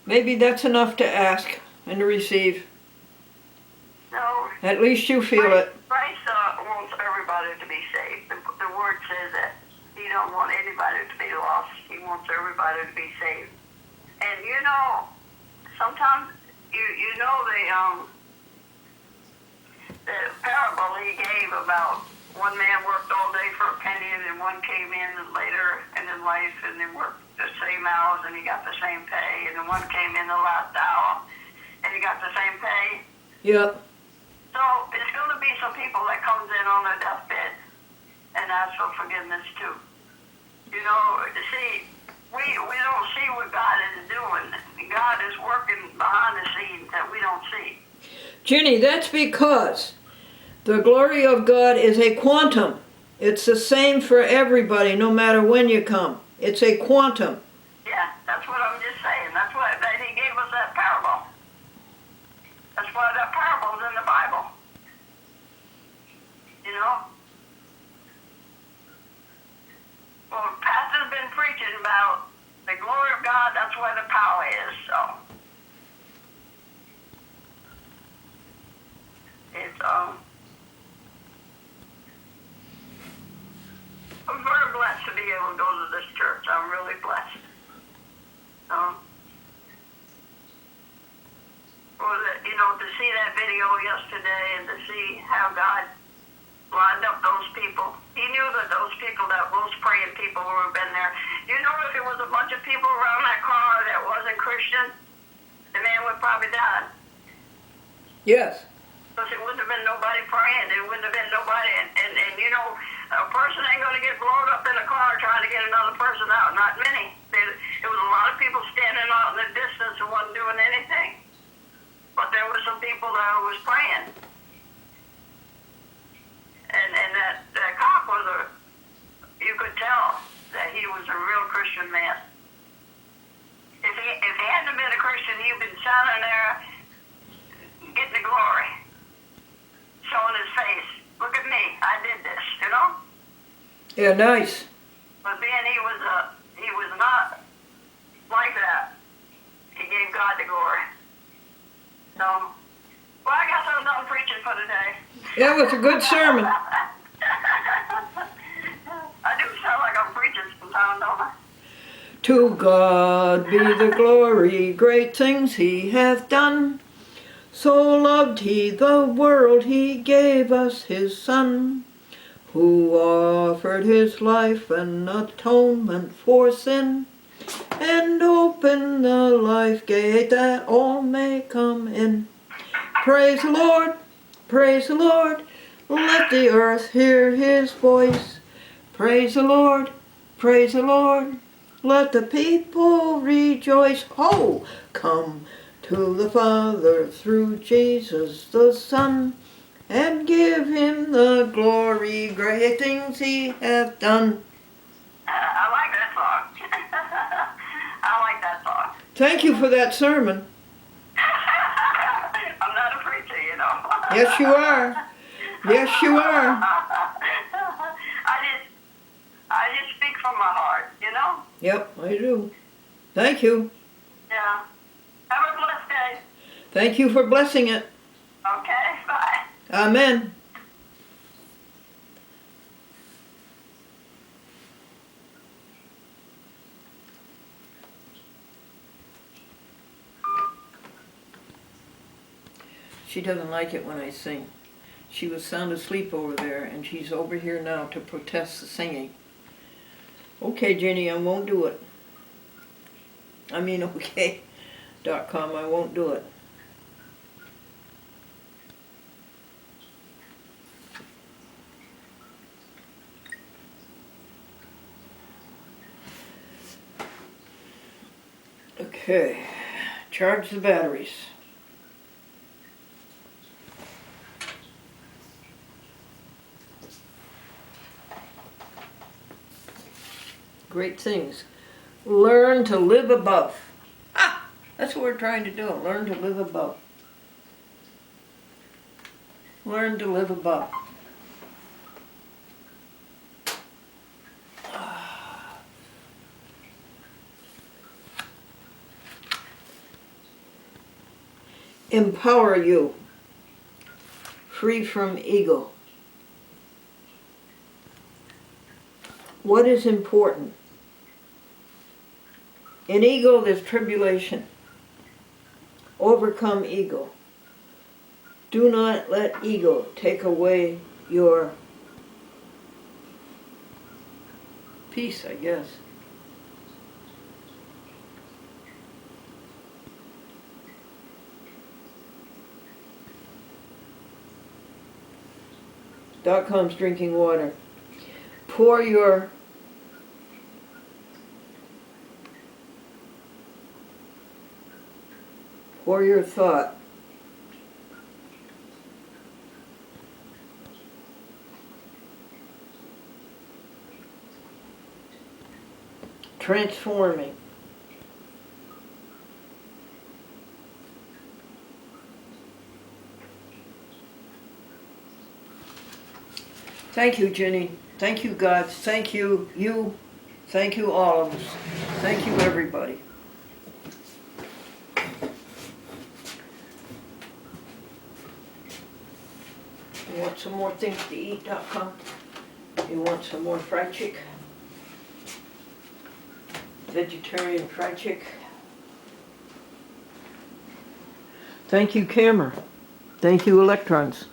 Speaker 3: maybe that's enough to ask and to receive.
Speaker 2: No.
Speaker 3: At least you feel it.
Speaker 2: Christ wants everybody to be saved. The word says that he don't want anybody to be lost. He wants everybody to be saved. And you know, sometimes you know the parable he gave about one man worked all day for a penny, and then one came in later in his life and then worked the same hours and he got the same pay, and then one came in the last hour and he got the same pay.
Speaker 3: Yep.
Speaker 2: So it's going to be some people that comes in on their deathbed and ask for forgiveness too. You know, see, we don't see what God is doing. God is working behind the scenes that we don't see.
Speaker 3: Ginny, that's because the glory of God is a quantum. It's the same for everybody, no matter when you come. It's a quantum.
Speaker 2: Yeah, that's what I'm just saying. That's why that he gave us that parable. That's why that parable's in the Bible. You know? Well, Pastor's been preaching about the glory of God. That's where the power is, so. It's, I'm very blessed to be able to go to this church. I'm really blessed. You know, to see that video yesterday and to see how God lined up those people. He knew that those people, those praying people who have been there. You know, if there was a bunch of people around that car that wasn't Christian, the man would probably die.
Speaker 3: Yes.
Speaker 2: Because it wouldn't have been nobody praying. There wouldn't have been nobody. And you know, a person ain't going to get blown up in a car trying to get another person out. Not many. There was a lot of people standing out in the distance who wasn't doing anything. But there were some people that was praying. And that cop was you could tell that he was a real Christian man. If he hadn't been a Christian, he'd been standing there getting the glory, showing his face. Look at me, I did this, you know?
Speaker 3: Yeah, nice.
Speaker 2: But being he was not like that,
Speaker 3: That was a good sermon.
Speaker 2: I do sound like I'm preaching sometimes, don't I?
Speaker 3: To God be the glory, great things he hath done. So loved he the world, he gave us his Son, who offered his life an atonement for sin, and opened the life gate that all may come in. Praise the Lord, praise the Lord, let the earth hear his voice. Praise the Lord, praise the Lord, let the people rejoice. Oh, come to the Father through Jesus the Son, and give him the glory, great things he hath done.
Speaker 2: I like that song. I like that song.
Speaker 3: Thank you for that sermon.
Speaker 2: I'm not a preacher, you know.
Speaker 3: Yes, you are. Yes, you are.
Speaker 2: I just speak from my heart, you know?
Speaker 3: Yep, I do. Thank you.
Speaker 2: Yeah. Have a blessed day.
Speaker 3: Thank you for blessing it.
Speaker 2: Okay, bye.
Speaker 3: Amen. She doesn't like it when I sing. She was sound asleep over there, and she's over here now to protest the singing. Okay, Ginny, I won't do it. I mean, okay.com, I won't do it. Okay, charge the batteries. Great things. Learn to live above. Ah, that's what we're trying to do. Learn to live above. Learn to live above. Empower you. Free from ego. What is important? In ego, there's tribulation. Overcome ego. Do not let ego take away your peace, I guess. .com's drinking water. Pour your thought transforming. Thank you, Ginny. Thank you, God. Thank you, you. Thank you, all of us. Thank you, everybody. You want some more things to eat, .com? You want some more fried chick? Vegetarian fried chick? Thank you, camera. Thank you, electrons.